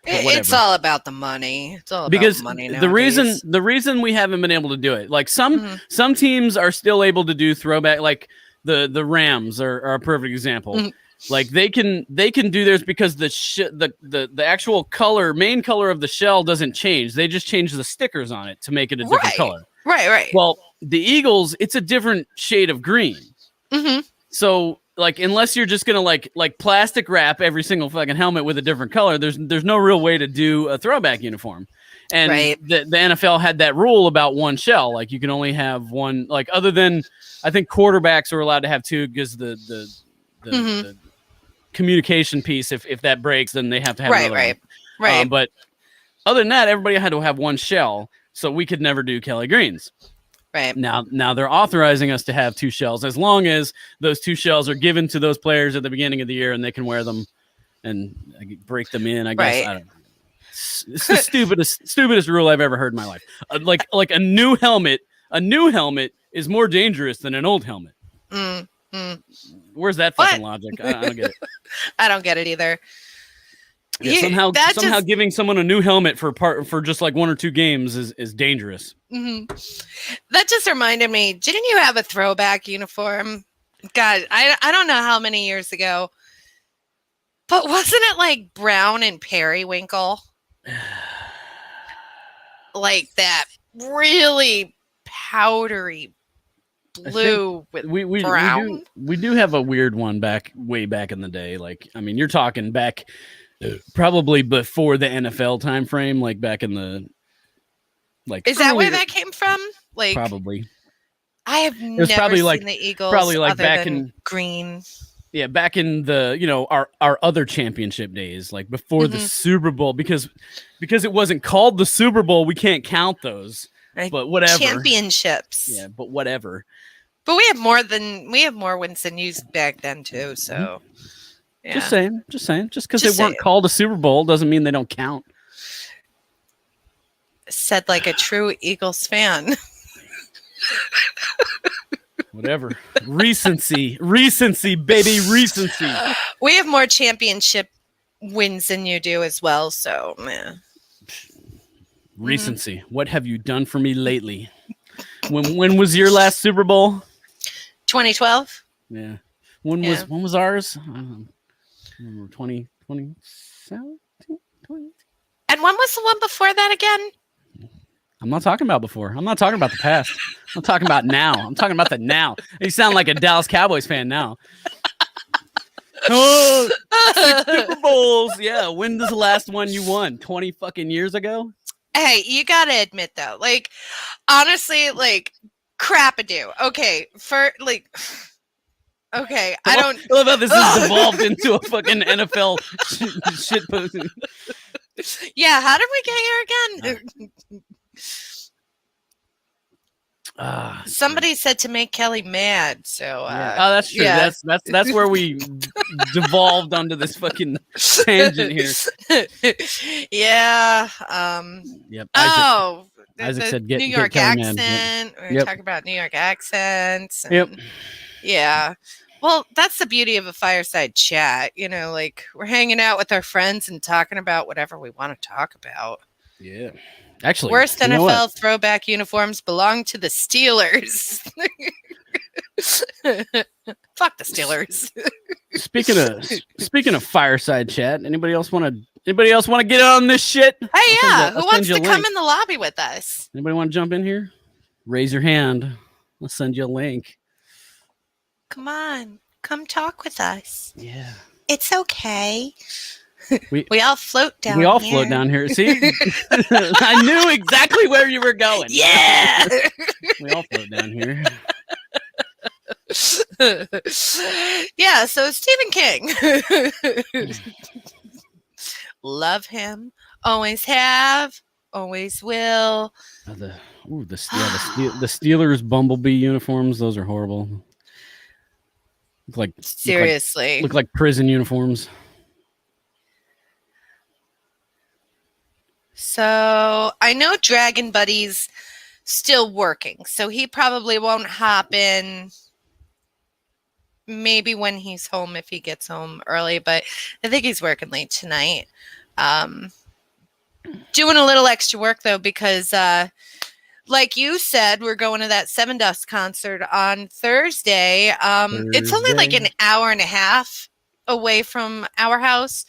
It's all about the money. It's all about the money nowadays.
The reason we haven't been able to do it, like some teams are still able to do throwback, like the Rams are a perfect example. Mm-hmm. Like they can do theirs because the actual main color of the shell doesn't change. They just change the stickers on it to make it a different color.
Right.
Well, the Eagles, it's a different shade of green. Mm-hmm. So like, unless you're just gonna like plastic wrap every single fucking helmet with a different color, there's no real way to do a throwback uniform. And the NFL had that rule about one shell. Like you can only have one. Like other than I think quarterbacks are allowed to have two because the communication piece, if that breaks, then they have to have another one. But other than that, everybody had to have one shell, so we could never do Kelly Greens.
Right.
Now they're authorizing us to have 2 shells as long as those 2 shells are given to those players at the beginning of the year and they can wear them and break them in. I guess
Right.
I don't know. It's the stupidest rule I've ever heard in my life. Like a new helmet is more dangerous than an old helmet. Where's that fucking logic? I don't get it.
I don't get it either.
Yeah, somehow giving someone a new helmet for just like 1 or 2 games is dangerous.
That just reminded me. Didn't you have a throwback uniform? God, I don't know how many years ago, but wasn't it like brown and periwinkle? Like that really powdery blue with brown.
We do have a weird one way back in the day. Like, I mean, you're talking back probably before the NFL time frame, like back in the
Is that where that came from? Like,
probably.
I have never seen the Eagles
probably like
other
back
than
in
green.
Yeah, back in the our other championship days, like before the Super Bowl, because it wasn't called the Super Bowl, we can't count those.
Right.
But whatever.
Championships.
Yeah, but whatever.
But we have more wins than you back then too. So yeah.
Just saying. Just because they weren't called a Super Bowl doesn't mean they don't count.
Said like a true Eagles fan.
Whatever. Recency, baby, recency.
We have more championship wins than you do as well. So, man.
Recency. What have you done for me lately? When was your last Super Bowl?
2012.
Yeah. When was ours? 2017.
And when was the one before that again?
I'm not talking about before. I'm not talking about the past. I'm talking about now. I'm talking about the now. You sound like a Dallas Cowboys fan now. Oh, 6 Super Bowls. Yeah. When was the last one you won? 20 fucking years ago?
Hey, you gotta admit though, like, honestly, like, crap-a-do. Okay, okay, I don't.
I love how this has devolved into a fucking NFL shit posting.
Yeah, how did we get here again? Somebody said to make Kelly mad, so
oh, that's true. Yeah. That's where we devolved onto this fucking tangent here.
Yeah.
Yep.
Isaac
said
New York accent. We were talking about New York accents.
Yep.
Yeah. Well, that's the beauty of a fireside chat. You know, like we're hanging out with our friends and talking about whatever we want to talk about.
Yeah. Actually,
worst NFL throwback uniforms belong to the Steelers. Fuck the Steelers.
Speaking of fireside chat, anybody else want to get on this shit?
Hey, yeah, who wants to come in the lobby with us?
Anybody want to jump in here? Raise your hand. I'll send you a link.
Come on, come talk with us.
Yeah,
it's okay. We all float down.
We all float down here. See, I knew exactly where you were going.
Yeah,
we all float down here.
Yeah. So Stephen King, love him. Always have. Always will.
The Steelers Bumblebee uniforms. Those are horrible.
Seriously,
look like prison uniforms.
So I know Dragon Buddy's still working, so he probably won't hop in maybe when he's home, if he gets home early, but I think he's working late tonight. Doing a little extra work though, because like you said, we're going to that Seven Dust concert on Thursday. It's only like an hour and a half away from our house.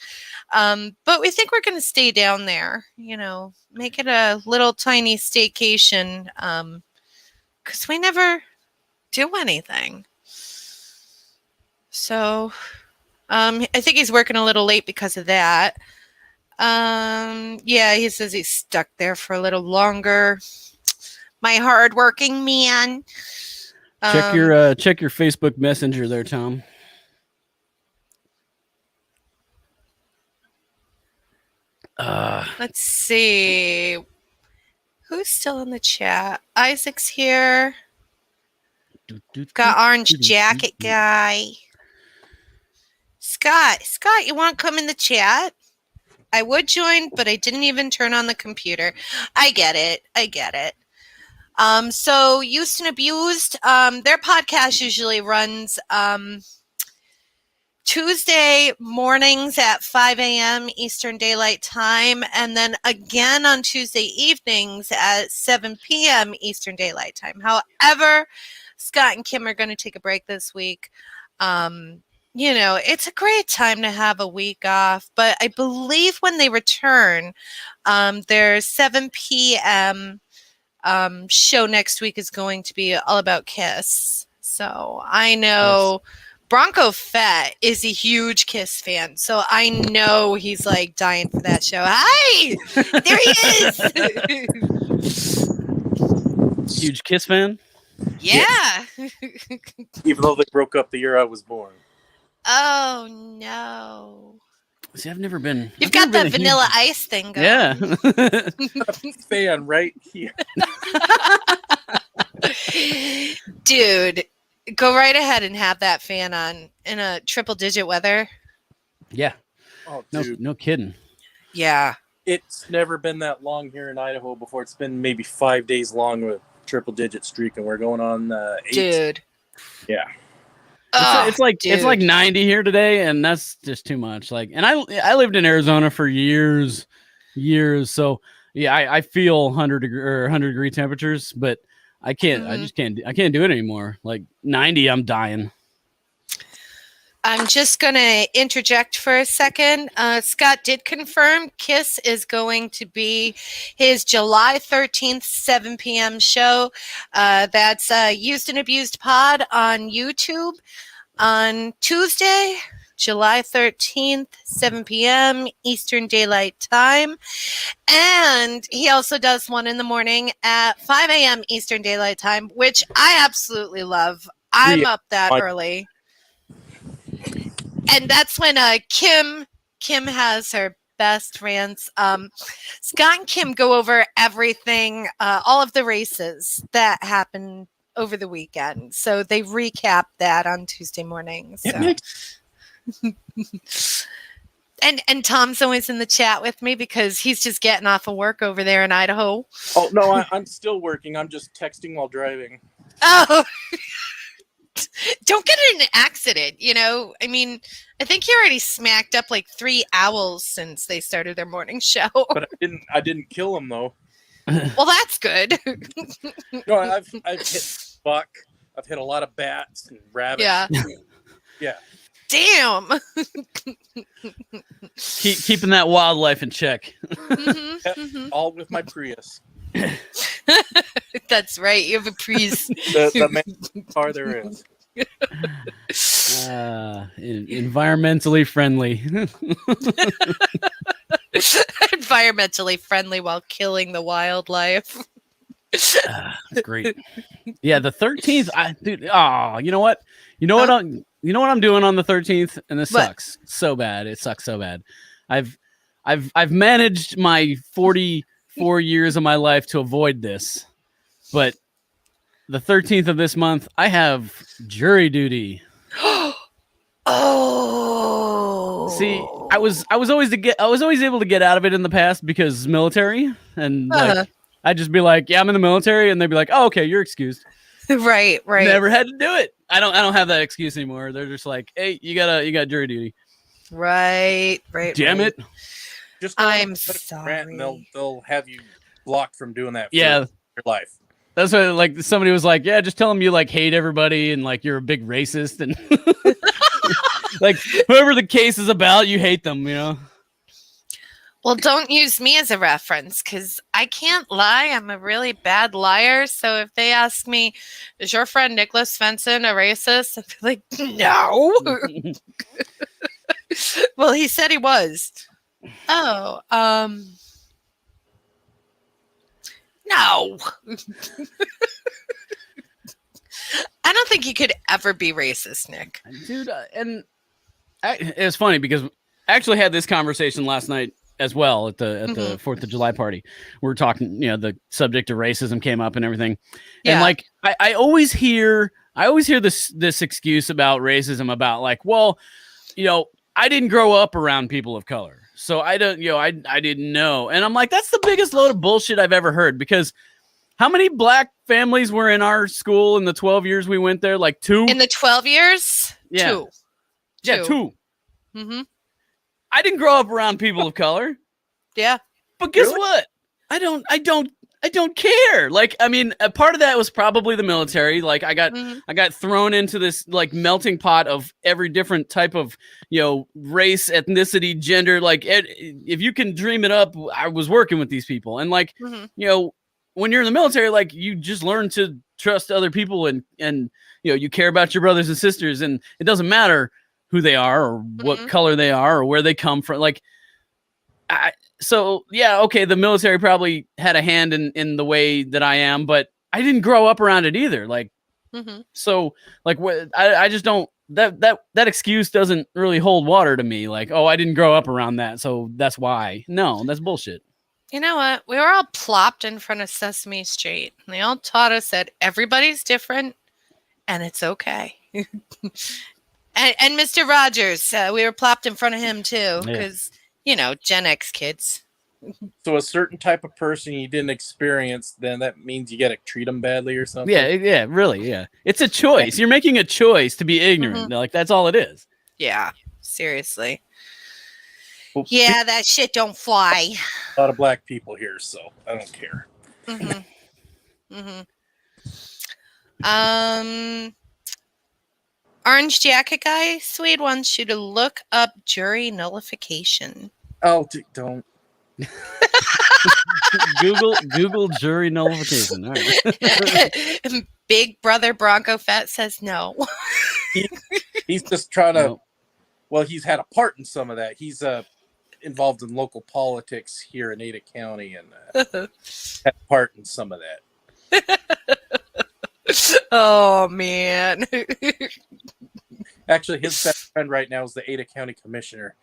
But we think we're going to stay down there, you know, make it a little tiny staycation, because we never do anything. So I think he's working a little late because of that. Yeah, he says he's stuck there for a little longer. My hardworking man.
Check your Facebook Messenger there, Tom.
Let's see. Who's still in the chat? Isaac's here. Got orange jacket guy. Scott, you want to come in the chat? I would join, but I didn't even turn on the computer. I get it. So Used and Abused, their podcast usually runs Tuesday mornings at 5 a.m. Eastern Daylight Time, and then again on Tuesday evenings at 7 p.m. Eastern Daylight Time. However, Scott and Kim are going to take a break this week. It's a great time to have a week off, but I believe when they return, their 7 p.m. Show next week is going to be all about Kiss. So I know Bronco Fett is a huge Kiss fan, so I know he's like dying for that show. Hi, there he is.
Huge Kiss fan.
Yeah.
Even though they broke up the year I was born.
Oh no.
See, I've never been.
You've got that Vanilla Ice thing going.
Yeah.
Fan right here.
Dude, go right ahead and have that fan on in a triple digit weather.
Yeah.
Oh, dude.
No kidding.
Yeah.
It's never been that long here in Idaho before. It's been maybe 5 days long with triple digit streak, and we're going on 8.
Dude.
Yeah.
It's like 90 here today, and that's just too much. Like, and I lived in Arizona for years. So yeah, I feel 100 degree temperatures, but I can't. I can't do it anymore. Like 90, I'm dying.
I'm just going to interject for a second. Scott did confirm Kiss is going to be his July 13th, 7 p.m. show. That's Used and Abused Pod on YouTube on Tuesday, July 13th, 7 p.m. Eastern Daylight Time. And he also does one in the morning at 5 a.m. Eastern Daylight Time, which I absolutely love. I'm up that early. And that's when Kim has her best rants. Scott and Kim go over everything, all of the races that happened over the weekend. So they recap that on Tuesday mornings. So. And Tom's always in the chat with me because he's just getting off of work over there in Idaho.
Oh, no, I'm still working. I'm just texting while driving.
Oh, don't get in an accident, I mean, I think he already smacked up like 3 owls since they started their morning show.
But I didn't kill him though.
Well, that's good.
No, I've hit buck. I've hit a lot of bats and rabbits.
Yeah.
Yeah.
Damn.
Keeping that wildlife in check.
All with my Prius.
That's right. You have a Prius.
the main car there is.
Environmentally friendly.
Environmentally friendly while killing the wildlife.
That's great. Yeah, the 13th. Dude. Oh, you know what? You know what I'm doing on the 13th, and this sucks so bad. It sucks so bad. I've managed my 44 years of my life to avoid this, but the 13th of this month, I have jury duty.
Oh.
See, I was always able to get out of it in the past because military, and like I'd just be like, yeah, I'm in the military, and they'd be like, oh, okay, you're excused.
Right.
Never had to do it. I don't have that excuse anymore. They're just like, hey, you got jury duty.
Right.
Damn it.
Just
I'm sorry.
And they'll have you blocked from doing that for
your
life.
That's what, like, somebody was like, yeah, just tell them you like hate everybody and like you're a big racist and like whoever the case is about, you hate them,
Well, don't use me as a reference because I can't lie. I'm a really bad liar. So if they ask me, is your friend Nicholas Svensson a racist? I'd be like, no. Well, he said he was. Oh, no. I don't think you could ever be racist, Nick.
Dude, and it was funny because I actually had this conversation last night as well at the 4th of July party. We were talking, the subject of racism came up and everything. And like, I always hear this excuse about racism about like, well, I didn't grow up around people of color, so I don't, I didn't know. And I'm like, that's the biggest load of bullshit I've ever heard, because how many black families were in our school in the 12 years we went there? Like 2?
In the 12 years?
Yeah.
2.
Yeah, 2.
Mm-hmm.
I didn't grow up around people of color.
Yeah.
But guess what? I don't care. Like, I mean, a part of that was probably the military. Like, I got thrown into this like melting pot of every different type of, race, ethnicity, gender. Like, if you can dream it up, I was working with these people. And like, when you're in the military, like, you just learn to trust other people and you care about your brothers and sisters, and it doesn't matter who they are or what color they are or where they come from. Like, so yeah, okay, the military probably had a hand in the way that I am, but I didn't grow up around it either. Like, so like, I just don't, that excuse doesn't really hold water to me. Like, oh, I didn't grow up around that, so that's why. No, that's bullshit.
You know what? We were all plopped in front of Sesame Street, and they all taught us that everybody's different, and it's okay. and Mr. Rogers, we were plopped in front of him too, because Gen X kids.
So a certain type of person you didn't experience, then that means you got to treat them badly or something.
Yeah, really, yeah. It's a choice. You're making a choice to be ignorant. Like, that's all it is.
Yeah, seriously.
Well,
yeah, that shit don't fly.
A lot of black people here, so I don't care.
Orange Jacket Guy, Swede wants you to look up jury nullification.
Oh, don't.
Google jury nullification. All right.
Big Brother Bronco Fett says no.
He's just trying to. Well, he's had a part in some of that. He's involved in local politics here in Ada County and had a part in some of that.
Oh man.
Actually, his best friend right now is the Ada County Commissioner.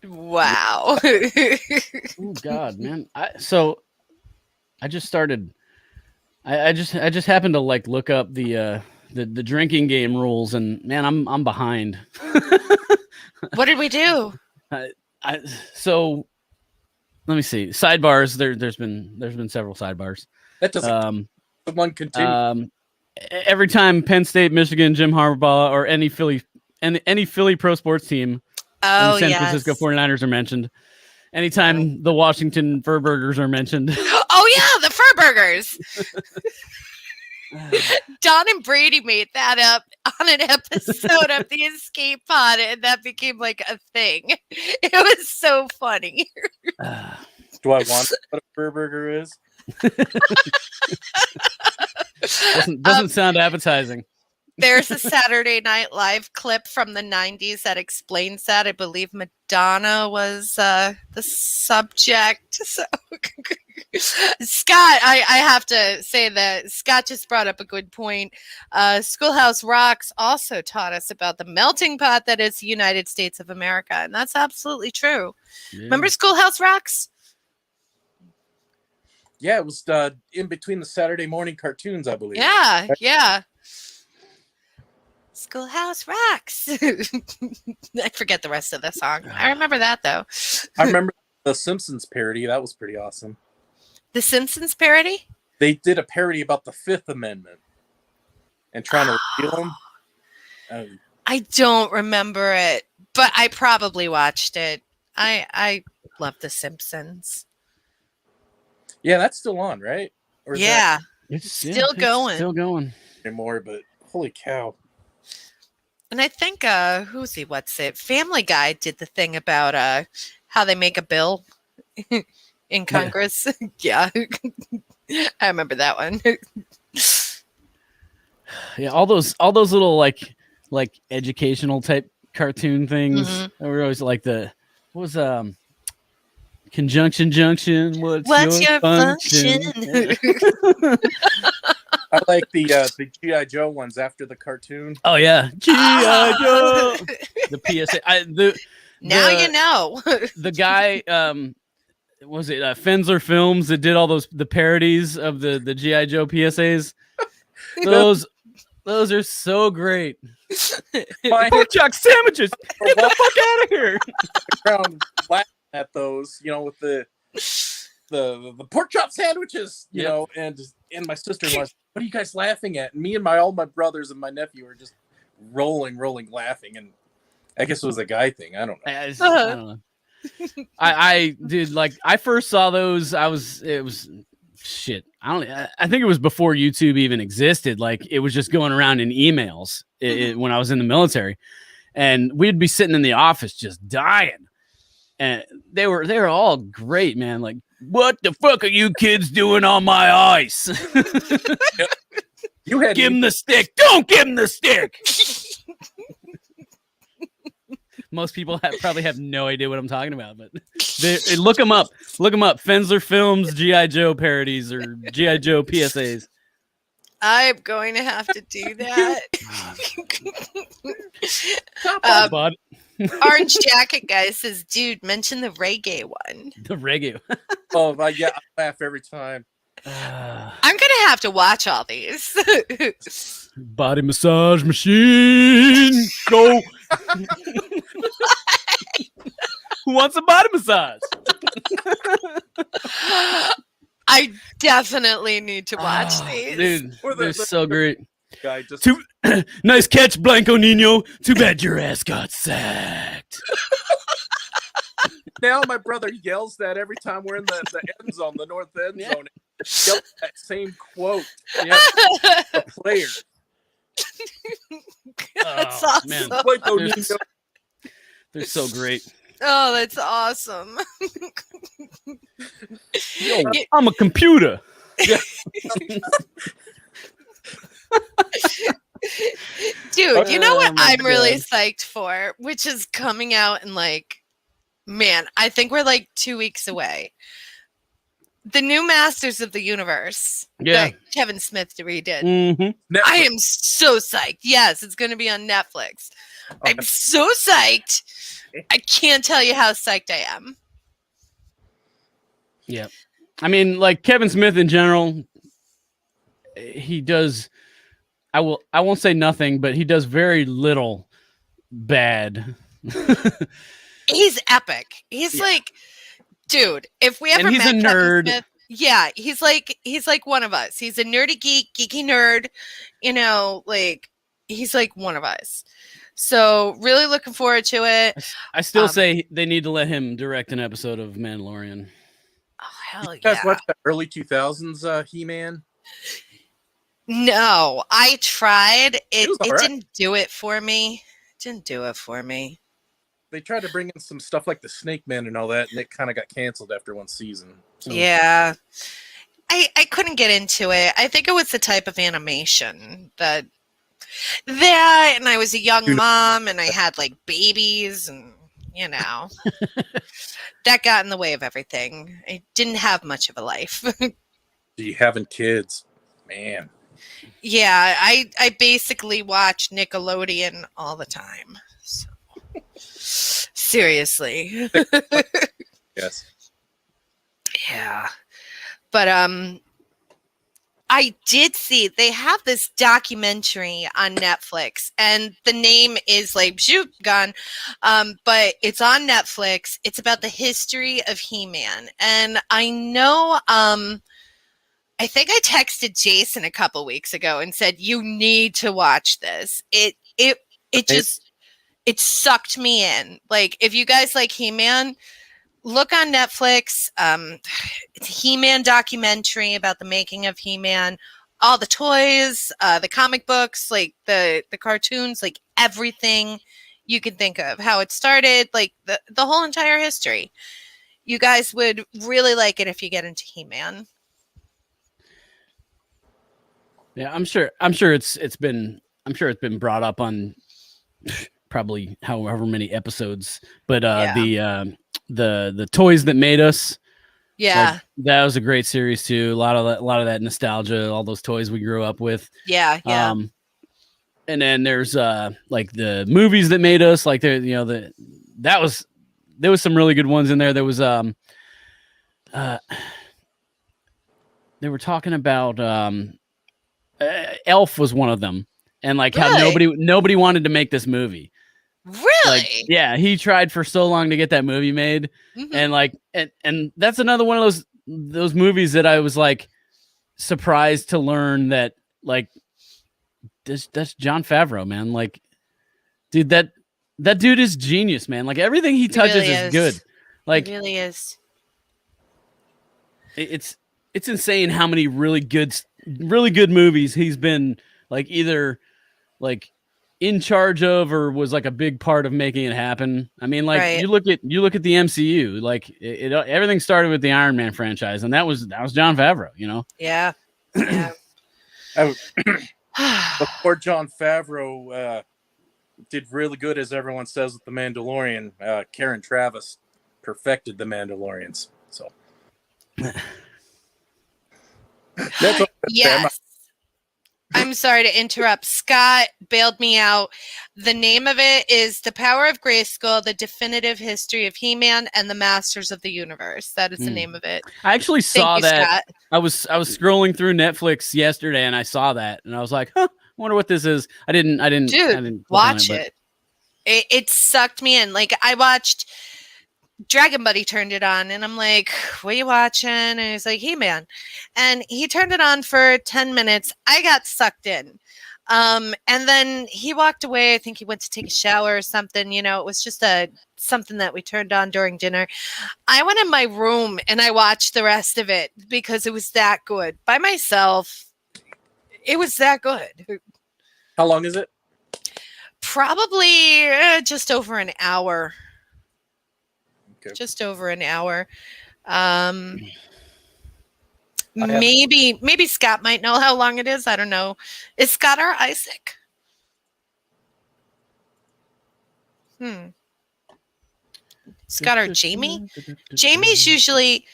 Wow.
Oh God, man. I just started. I just happened to like look up the drinking game rules, and man, I'm behind.
What did we do?
So let me see. Sidebars. There's been several sidebars.
That doesn't. One continue.
Every time Penn State, Michigan, Jim Harbaugh, or any Philly pro sports team, and San Francisco 49ers are mentioned. Anytime the Washington Fur Burgers are mentioned.
Oh yeah, the Fur Burgers. Don and Brady made that up on an episode of the Escape Pod, and that became like a thing. It was so funny.
Do I want to know what a Fur Burger is?
Doesn't sound appetizing.
There's a Saturday Night Live clip from the 90s that explains that. I believe Madonna was the subject. So, Scott, I have to say that Scott just brought up a good point. Schoolhouse Rocks also taught us about the melting pot that is the United States of America, and that's absolutely true. Yeah. Remember Schoolhouse Rocks?
Yeah, it was in between the Saturday morning cartoons, I believe.
Yeah, yeah. Schoolhouse Rocks. I forget the rest of the song. I remember that, though.
I remember the Simpsons parody. That was pretty awesome.
The Simpsons parody?
They did a parody about the Fifth Amendment and trying to repeal them.
I don't remember it, but I probably watched it. I love The Simpsons.
Yeah, that's still on, right? Or
yeah.
It's
still going.
Still going.
Anymore, but holy cow.
And I think Family Guy did the thing about how they make a bill in Congress. Yeah. I remember that one.
Yeah, all those little like educational type cartoon things. Mm-hmm. That were always like what was Conjunction Junction. What's your function?
I like the G.I. Joe ones after the cartoon.
Oh yeah, G.I. Joe. The PSA.
Now you know.
The guy, was it Fensler Films that did all the parodies of the G.I. Joe PSAs? Those are so great. Pork chop sandwiches. Get the fuck out of here.
Around laughing at those, with the pork chop sandwiches, you know, and my sister-in-law, what are you guys laughing at? And me and all my brothers and my nephew were just rolling laughing, and I guess it was a guy thing. I don't know.
I don't know. I did, like, I first saw those. It was shit. I think it was before YouTube even existed. Like, it was just going around in emails when I was in the military, and we'd be sitting in the office just dying. And they were all great, man. Like, what the fuck are you kids doing on my ice?
Yep. You had
give him the stick. Don't give him the stick. Most people probably have no idea what I'm talking about, but look them up. Look them up. Fensler Films, G.I. Joe parodies, or G.I. Joe PSAs.
I'm going to have to do that. Orange Jacket guy says, dude, mention the reggae one.
The reggae.
Oh, yeah, I laugh every time.
I'm going to have to watch all these.
Body massage machine. Go. Who wants a body massage?
I definitely need to watch these.
Dude, they're so great.
Guy just
nice catch, Blanco Nino. Too bad your ass got sacked.
Now my brother yells that every time we're in the end zone, the north end zone. He yells that same quote. Yeah, the player.
That's awesome.
Man. They're so great.
Oh, that's awesome.
Yo, I'm a computer.
Dude, you know what I'm really psyched for? Which is coming out in I think we're 2 weeks away. The new Masters of the Universe that Kevin Smith redid.
Mm-hmm.
I am so psyched. Yes, it's going to be on Netflix. Okay. I'm so psyched. I can't tell you how psyched I am.
Yeah. I mean, Kevin Smith in general, he does, I won't say nothing, but he does very little bad.
He's epic. He's dude, if we ever
and he's
met
a nerd.
Kevin Smith, he's like one of us. He's a nerdy geeky nerd, he's like one of us. So really looking forward to it.
I still say they need to let him direct an episode of Mandalorian.
Oh, hell
you guys watch the early 2000s He-Man?
No, I tried. It
right.
didn't do it for me.
They tried to bring in some stuff like the Snake Man and all that, and it kind of got canceled after one season. So.
Yeah. I couldn't get into it. I think it was the type of animation that and I was a young mom and I had babies and that got in the way of everything. I didn't have much of a life.
You having kids, man.
Yeah, I basically watch Nickelodeon all the time. So. Seriously.
Yes.
Yeah. But I did see they have this documentary on Netflix, and the name is gone. But it's on Netflix. It's about the history of He-Man. And I know I think I texted Jason a couple weeks ago and said, you need to watch this. It sucked me in. If you guys like He-Man, look on Netflix. It's a He-Man documentary about the making of He-Man, all the toys, the comic books, the cartoons, everything you can think of, how it started, the whole entire history. You guys would really like it if you get into He-Man.
Yeah, I'm sure it's been brought up on probably however many episodes, but the toys that made us,
Yeah.
Like, that was a great series too. A lot of that nostalgia, all those toys we grew up with.
Yeah. Yeah.
And then there's like the movies that made us, like there was some really good ones in there. There was they were talking about Elf was one of them, and like how
Really?
nobody wanted to make this movie.
Really?
Like, yeah, he tried for so long to get that movie made, and like, and that's another one of those movies that I was like surprised to learn that like that's Jon Favreau, man. Like, dude, that dude is genius, man. Like everything he touches
really
is good. Like,
it really is.
It's insane how many really good movies he's been like either like in charge of or was like a big part of making it happen. I mean, like
Right.
you look at the MCU, like everything started with the Iron Man franchise, and that was Jon Favreau, you know?
Yeah. Yeah.
Before Jon Favreau did really good, as everyone says, with The Mandalorian, Karen Travis perfected The Mandalorians. So that's what
Yes. I'm sorry to interrupt. Scott bailed me out. The name of it is The Power of Grayskull, The Definitive History of He-Man and the Masters of the Universe. That is the name of it.
I actually saw
Thank you,
that.
Scott.
I was scrolling through Netflix yesterday and I saw that and I was like, huh, I wonder what this is. I didn't
Dude, watch it. It sucked me in. Like, I watched Dragon Buddy turned it on and I'm like, what are you watching? And he's like, He-Man. And he turned it on for 10 minutes. I got sucked in. And then he walked away. I think he went to take a shower or something. You know, it was just something that we turned on during dinner. I went in my room and I watched the rest of it because it was that good. By myself, it was that good.
How long is it?
Probably just over an hour.
Okay.
Just over an hour. Maybe Scott might know how long it is. I don't know. Is Scott our Isaac? Scott or Jamie? Jamie's usually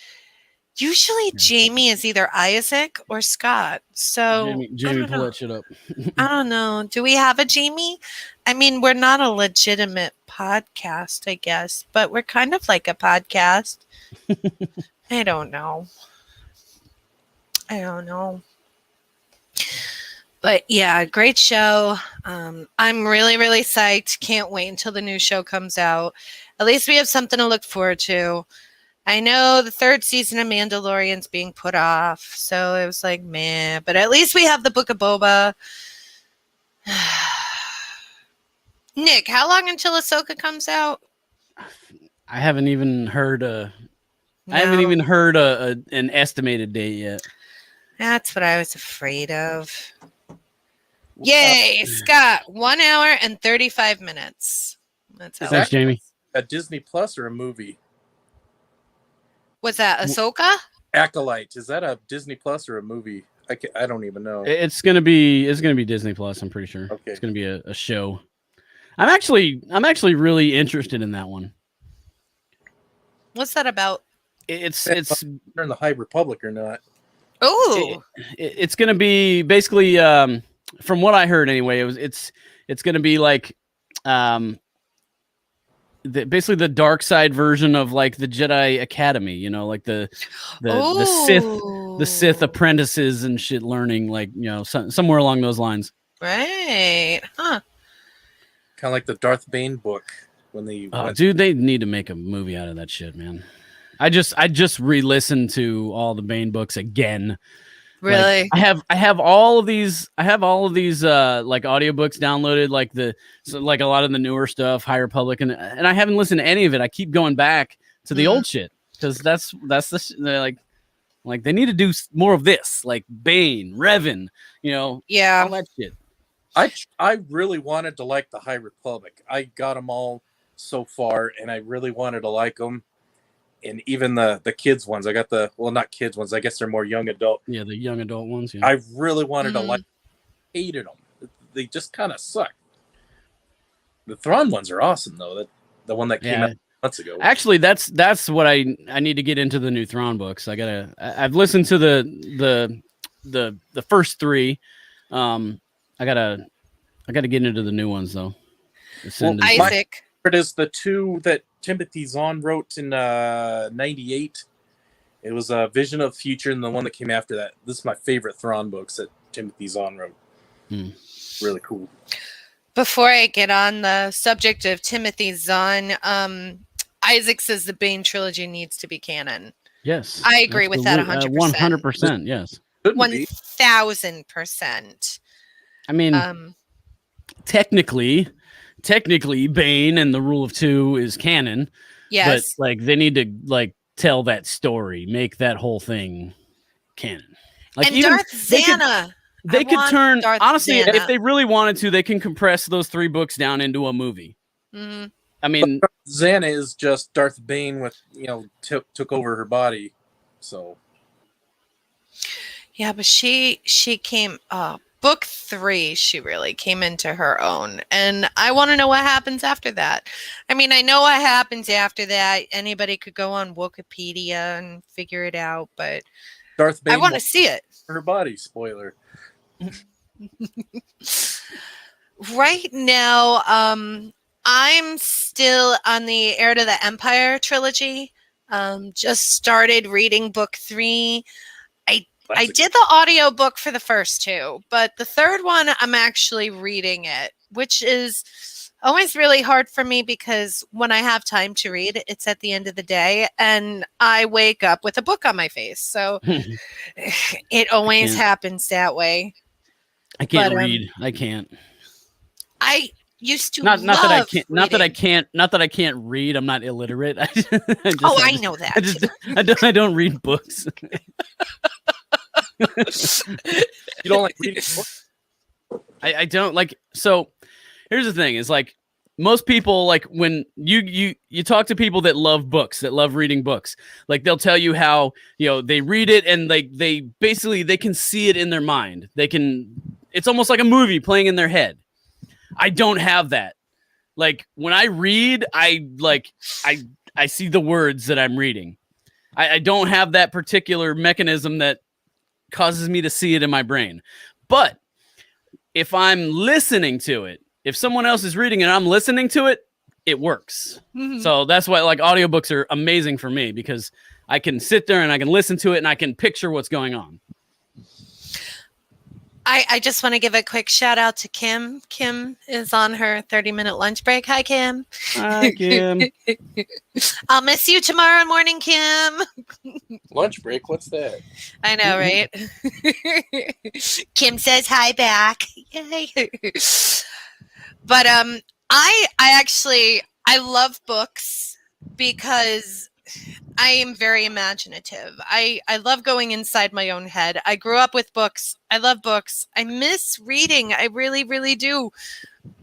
Jamie is either Isaac or Scott. So
Jamie, pull that shit up.
I don't know. Do we have a Jamie? I mean, we're not a legitimate podcast, I guess, but we're kind of like a podcast. I don't know. But yeah, great show. I'm really, really psyched. Can't wait until the new show comes out. At least we have something to look forward to. I know the third season of Mandalorian's being put off, so it was like, meh. But at least we have the Book of Boba. Nick, how long until Ahsoka comes out?
I haven't even heard an estimated date yet.
That's what I was afraid of. Yay, Scott! 1 hour and 35 minutes. That's how.
Thanks, Jamie.
A Disney Plus or a movie?
Was that Ahsoka?
Acolyte. Is that a Disney Plus or a movie? I don't even know.
It's gonna be Disney Plus. I'm pretty sure.
Okay.
It's gonna be a show. I'm actually really interested in that one.
What's that about?
It's in the High Republic or not?
Oh,
it's gonna be basically from what I heard anyway. It's gonna be like basically the dark side version of like the Jedi Academy, you know, like the Sith apprentices and shit learning, like, you know, somewhere along those lines.
Right. Huh.
Kind of like the Darth Bane book when they
dude, they need to make a movie out of that shit, man. I just re-listened to all the Bane books again.
Really?
Like, I have all of these like audiobooks downloaded, like like a lot of the newer stuff, High Republic, and I haven't listened to any of it. I keep going back to the old shit because that's the like they need to do more of this, like Bane, Revan, you know,
yeah,
all that shit.
I really wanted to like the High Republic. I got them all so far, and I really wanted to like them. And even the kids ones, I got not kids ones. I guess they're more young adult.
Yeah, the young adult ones. Yeah.
I really wanted to like. Hated them. They just kind of suck. The Thrawn ones are awesome though. The one that came out months ago.
Actually, that's what I need to get into the new Thrawn books. I've listened to the first three. I gotta get into the new ones though.
Isaac.
It is the two that Timothy Zahn wrote in '98. It was a Vision of the Future, and the one that came after that. This is my favorite Thrawn books that Timothy Zahn wrote. Really cool.
Before I get on the subject of Timothy Zahn, Isaac says the Bane trilogy needs to be canon.
Yes,
I agree with that 100%.
100%. Yes,
1000%.
I mean, technically, Bane and the Rule of Two is canon.
Yes,
but like they need to like tell that story, make that whole thing canon. Like
and Darth Zana.
They could turn
Darth
honestly
Zana.
if they really wanted to. They can compress those 3 books down into a movie.
Mm-hmm.
I mean,
Zana is just Darth Bane with took over her body. So
yeah, but she came. Book 3, she really came into her own, and I want to know what happens after that. I mean, I know what happens after that. Anybody could go on Wikipedia and figure it out, but
Darth Bane
I want to see it.
Her body. Spoiler.
Right now, I'm still on the Heir to the Empire trilogy. Just started reading book 3. I did the audio book for the first 2, but the third one, I'm actually reading it, which is always really hard for me because when I have time to read, it's at the end of the day and I wake up with a book on my face. So it always happens that way.
I can't read. I can't.
I used to
not that I can't.
reading.
Not that I can't read. I'm not illiterate. I
know that.
I don't read books.
You don't like reading books?
I don't like. So here's the thing: is like most people, like when you talk to people that love books, that love reading books, like they'll tell you how they read it and they basically they can see it in their mind. It's almost like a movie playing in their head. I don't have that. Like when I read, I see the words that I'm reading. I don't have that particular mechanism that causes me to see it in my brain. But if I'm listening to it, if someone else is reading it and I'm listening to it, it works. Mm-hmm. So that's why like audiobooks are amazing for me because I can sit there and I can listen to it and I can picture what's going on.
I just want to give a quick shout out to Kim. Kim is on her 30-minute lunch break. Hi, Kim.
Hi, Kim.
I'll miss you tomorrow morning, Kim.
Lunch break? What's that?
I know, right? Kim says hi back. Yay. But I love books because I am very imaginative. I love going inside my own head. I grew up with books. I love books. I miss reading. I really, really do.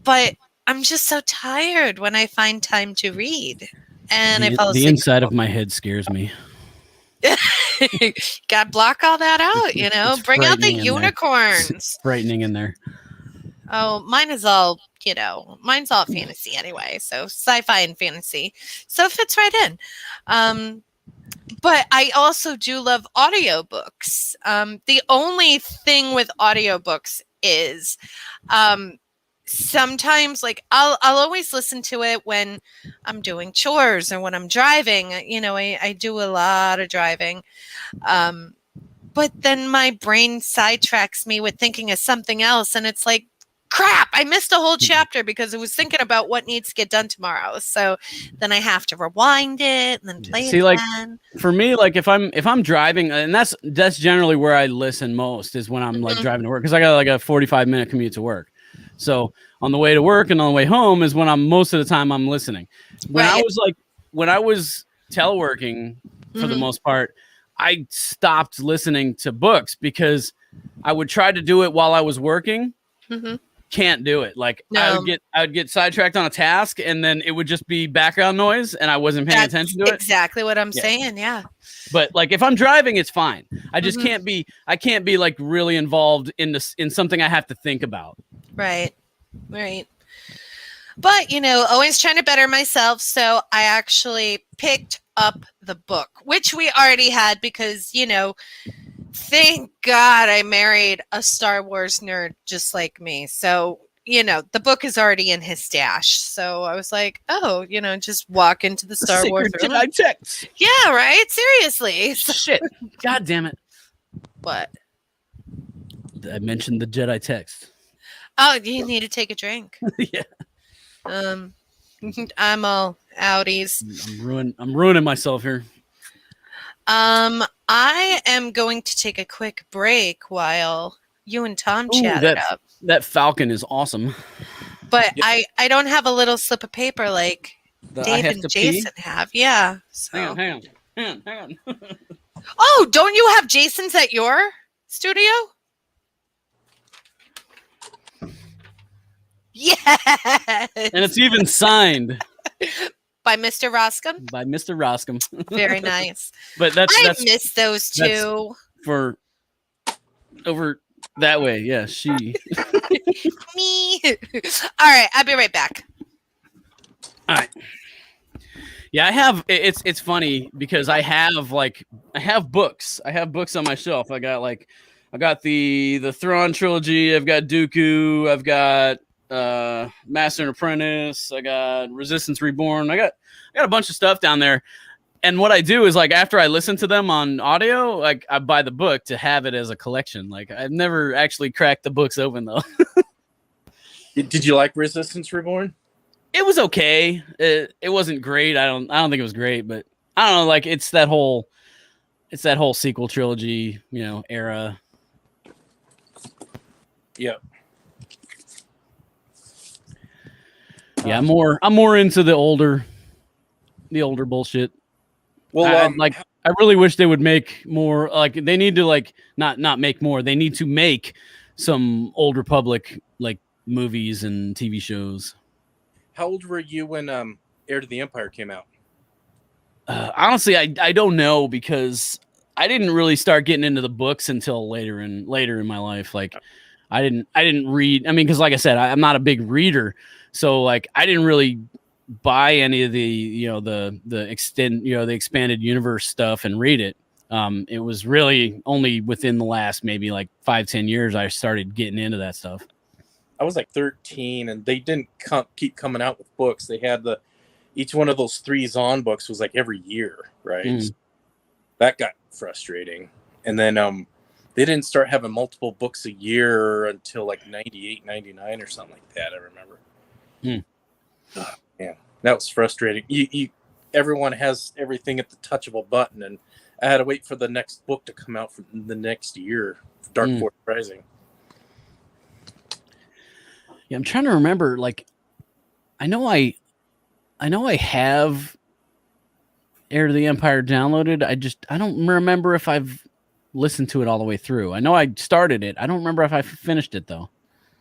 But I'm just so tired when I find time to read. And I fall asleep.
The inside of my head scares me.
Got to block all that out, Bring out the unicorns.
It's frightening in there.
Oh, mine's all fantasy anyway. So sci-fi and fantasy. So it fits right in. But I also do love audiobooks. The only thing with audiobooks is sometimes like I'll always listen to it when I'm doing chores or when I'm driving. I do a lot of driving. But then my brain sidetracks me with thinking of something else. And it's like, crap, I missed a whole chapter because I was thinking about what needs to get done tomorrow. So then I have to rewind it and then play it again.
Like for me, like if I'm driving, and that's generally where I listen most is when I'm like driving to work because I got like a 45-minute commute to work. So on the way to work and on the way home is when most of the time I'm listening. When I was teleworking for the most part, I stopped listening to books because I would try to do it while I was working. Mm-hmm. Can't do it. Like I would get sidetracked on a task and then it would just be background noise and I wasn't paying attention to it.
Exactly what I'm saying. Yeah.
But like if I'm driving, it's fine. I just can't be like really involved in something I have to think about.
Right. Right. But, always trying to better myself. So I actually picked up the book, which we already had because, thank God I married a Star Wars nerd just like me. So, the book is already in his stash. So I was like, oh, just walk into the Star Wars room.
Jedi text.
Yeah, right? Seriously.
Shit. God damn it.
What?
I mentioned the Jedi text.
Oh, you need to take a drink.
Yeah.
I'm all outies.
I'm ruining myself here.
I am going to take a quick break while you and Tom chat it up.
That Falcon is awesome.
But yep. I don't have a little slip of paper like Dave and Jason have. Yeah. So.
Hang on.
Oh, don't you have Jason's at your studio? Yes.
And it's even signed.
By Mr. Roscom?
By Mr. Roscom.
Very nice.
But
I miss those two.
For over that way, yeah, she.
Me. All right, I'll be right back.
All right. Yeah, I have. It's funny because I have books. I have books on my shelf. I got the Thrawn trilogy. I've got Dooku. I've got Master and Apprentice. I got Resistance Reborn. I got a bunch of stuff down there. And what I do is after I listen to them on audio, I buy the book to have it as a collection. I've never actually cracked the books open though.
Did you like Resistance Reborn?
It was okay. It wasn't great. I don't think it was great, but I don't know. It's that whole sequel trilogy, era.
Yeah.
Yeah, I'm more into the older bullshit. Well, I really wish they would make more. They need to not make more. They need to make some Old Republic movies and TV shows.
How old were you when Heir to the Empire came out?
Honestly, I don't know because I didn't really start getting into the books until later in my life. I didn't read. I mean, because like I said, I'm not a big reader, so I didn't really buy any of the the expanded universe stuff and read it. It was really only within the last maybe 5-10 years I started getting into that stuff.
I was 13, and they didn't keep coming out with books. They had each one of those 3 Zahn books was every year, right? So that got frustrating. And then they didn't start having multiple books a year until 98, 99 or something like that, I remember. Oh, man, that was frustrating. Everyone has everything at the touch of a button, and I had to wait for the next book to come out for the next year, Dark Force Rising.
Yeah, I'm trying to remember. I know I have Heir to the Empire downloaded. I don't remember if I've listened to it all the way through. I know I started it. I don't remember if I finished it though.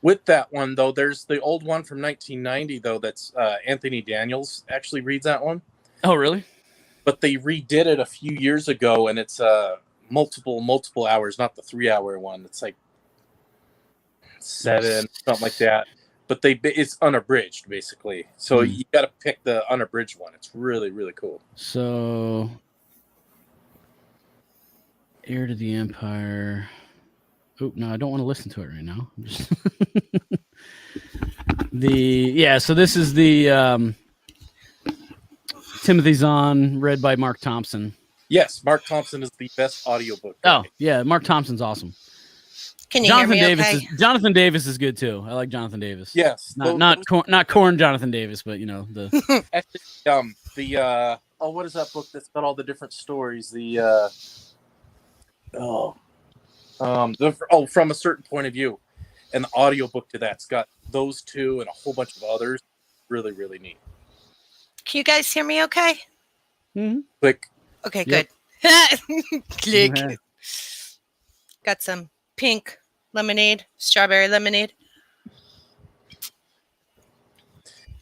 With that one though, there's the old one from 1990 though. That's Anthony Daniels actually reads that one.
Oh, really?
But they redid it a few years ago, and it's multiple hours, not the 3-hour one. It's 7, something like that. But it's unabridged basically. So you got to pick the unabridged one. It's really, really cool.
So Heir to the Empire. Oh, no, I don't want to listen to it right now. So this is the Timothy Zahn, read by Mark Thompson.
Yes, Mark Thompson is the best audiobook.
Oh, yeah, Mark Thompson's awesome.
Can you hear me okay?
Jonathan Davis is good too. I like Jonathan Davis.
Yes,
not Corn Jonathan Davis, but the
actually, what is that book that's got all the different stories? From a certain point of view, and the audiobook to that's got those two and a whole bunch of others. Really, really neat.
Can you guys hear me okay?
Mm-hmm.
Click.
Okay,
Yep.
good. Click.
Yeah.
Got some pink lemonade, strawberry lemonade.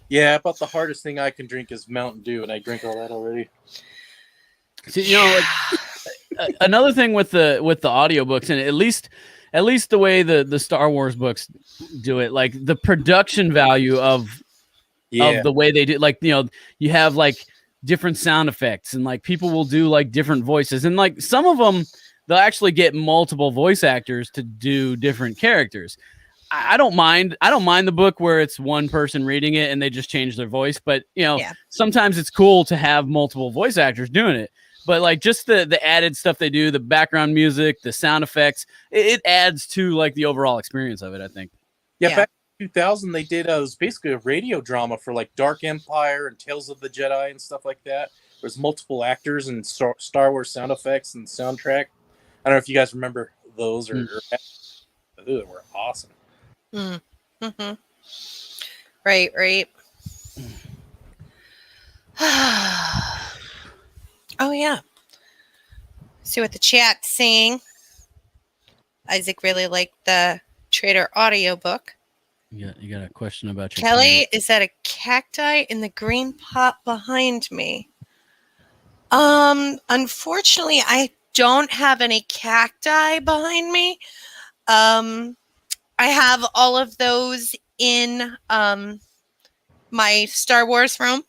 Yeah, about the hardest thing I can drink is Mountain Dew, and I drink all that already.
See, another thing with the audiobooks, and at least the way the Star Wars books do it, the production value of of the way they do. Like, you have like different sound effects, and like people will do like different voices, and like some of them they'll actually get multiple voice actors to do different characters. I don't mind the book where it's one person reading it and they just change their voice, but sometimes it's cool to have multiple voice actors doing it. But like just the added stuff they do, the background music, the sound effects, it adds to like the overall experience of it, I think.
Yeah, back in 2000 they did it was basically a radio drama for like Dark Empire and Tales of the Jedi and stuff like that. There's multiple actors and Star Wars sound effects and soundtrack. I don't know if you guys remember those or they were awesome.
Mm-hmm. Right. Oh yeah. See what the chat's saying. Isaac really liked the Trader audiobook.
You got a question about your
Kelly, is that a cacti in the green pot behind me? Unfortunately, I don't have any cacti behind me. I have all of those in my Star Wars room.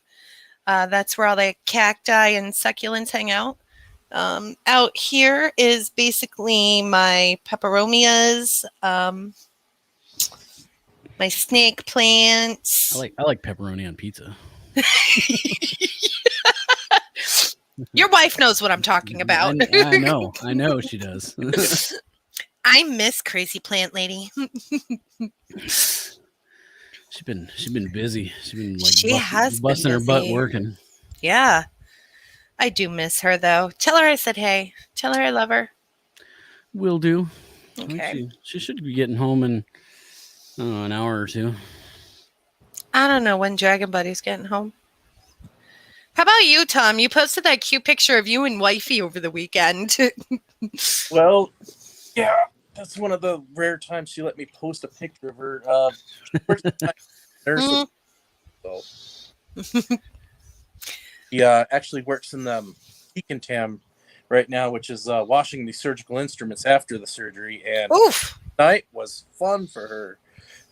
That's where all the cacti and succulents hang out. Out here is basically my peperomias, my snake plants.
I like pepperoni on pizza.
Your wife knows what I'm talking about.
I know she does.
I miss Crazy Plant Lady.
She's been busy. She's been
busting
her butt working.
Yeah. I do miss her though. Tell her I said hey. Tell her I love her.
Will do.
Okay.
She should be getting home in an hour or two.
I don't know when Dragon Buddy's getting home. How about you, Tom? You posted that cute picture of you and wifey over the weekend.
Well, yeah, that's one of the rare times she let me post a picture of her. He actually works in the Decontam right now, which is washing the surgical instruments after the surgery. And night was fun for her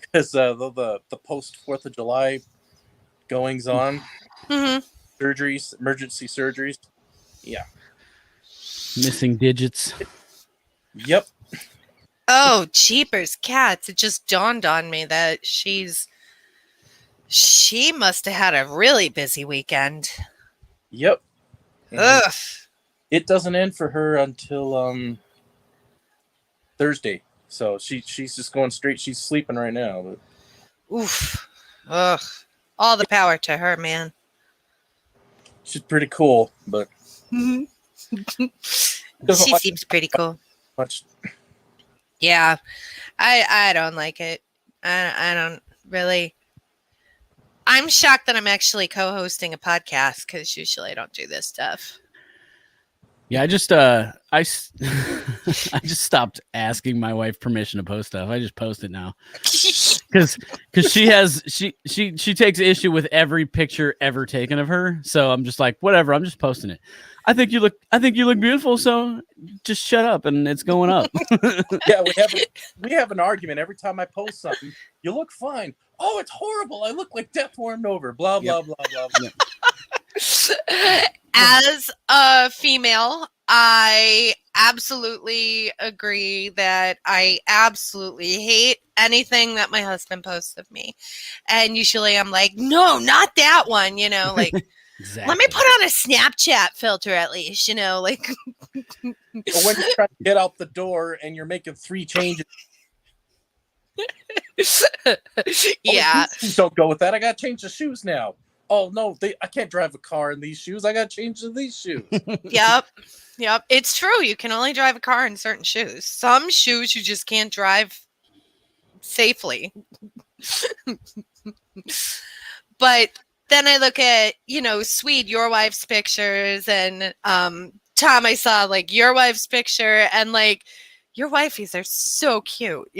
because the post 4th of July goings on, surgeries, emergency surgeries. Yeah.
Missing digits.
Yep.
Oh, jeepers cats. It just dawned on me that she must have had a really busy weekend.
Yep.
Ugh.
It doesn't end for her until Thursday. So she's just going straight. She's sleeping right now. But...
Oof. Ugh. All the power to her, man.
She's pretty cool, but
she seems pretty cool.
Much.
Yeah. I don't like it. I don't really. I'm shocked that I'm actually co-hosting a podcast because usually I don't do this stuff.
Yeah, I just I just stopped asking my wife permission to post stuff. I just post it now because she takes issue with every picture ever taken of her. So I'm just like, whatever. I'm just posting it. I think you look beautiful. So just shut up and it's going up.
Yeah, we have an argument every time I post something. You look fine. Oh, it's horrible. I look like death warmed over. Blah blah blah blah blah.
As a female, I absolutely agree that I absolutely hate anything that my husband posts of me. And usually I'm like, no, not that one, like
exactly.
Let me put on a Snapchat filter at least, like.
But when you're trying to get out the door and you're making 3 changes.
Yeah.
Shoes don't go with that. I got to change the shoes now. Oh no, I can't drive a car in these shoes. I got to change to these shoes.
Yep. It's true. You can only drive a car in certain shoes. Some shoes you just can't drive safely. But then I look at, Swede, your wife's pictures, and Tom, I saw like your wife's picture, and like your wifeys are so cute,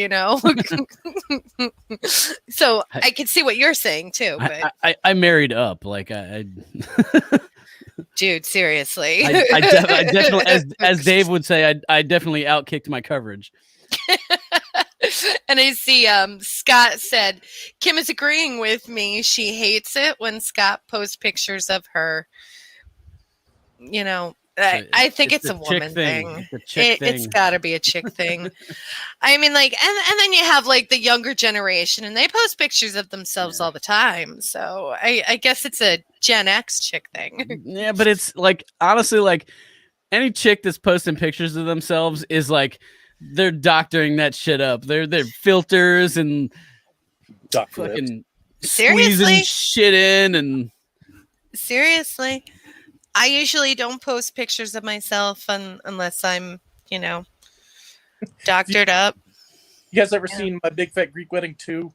So I can see what you're saying too. But
I married up, like I
dude, seriously.
I definitely, as Dave would say, I definitely outkicked my coverage.
And I see Scott said, Kim is agreeing with me. She hates it when Scott posts pictures of her. You know, I think it's a woman thing. It's got to be a chick thing. I mean, like, and then you have like the younger generation, and they post pictures of themselves all the time. So I guess it's a Gen X chick thing.
Yeah, but it's like, honestly, like any chick that's posting pictures of themselves is like, they're doctoring that shit up. They're filters and fucking squeezing shit in and.
Seriously. I usually don't post pictures of myself unless I'm, doctored up.
You guys ever seen My Big Fat Greek Wedding 2?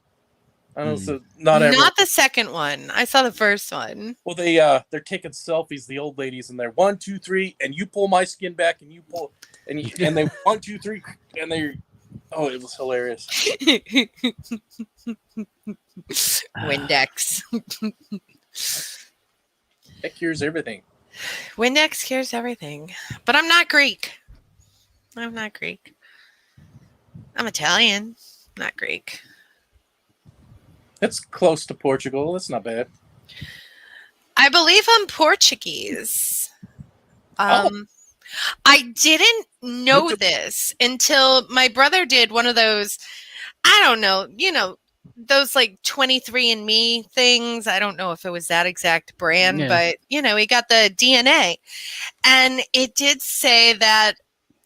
I don't know, so
not the second one. I saw the first one.
Well, they're taking selfies, the old ladies, and they're 1, 2, 3, and you pull my skin back, and you pull, and they 1, 2, 3, and they. Oh, it was hilarious.
Windex.
That cures everything.
Windex cures everything. But I'm not Greek. I'm Italian, not Greek.
That's close to Portugal. That's not bad.
I believe I'm Portuguese. I didn't know this until my brother did one of those, I don't know, those like 23andMe things. I don't know if it was that exact brand, but he got the DNA, and it did say that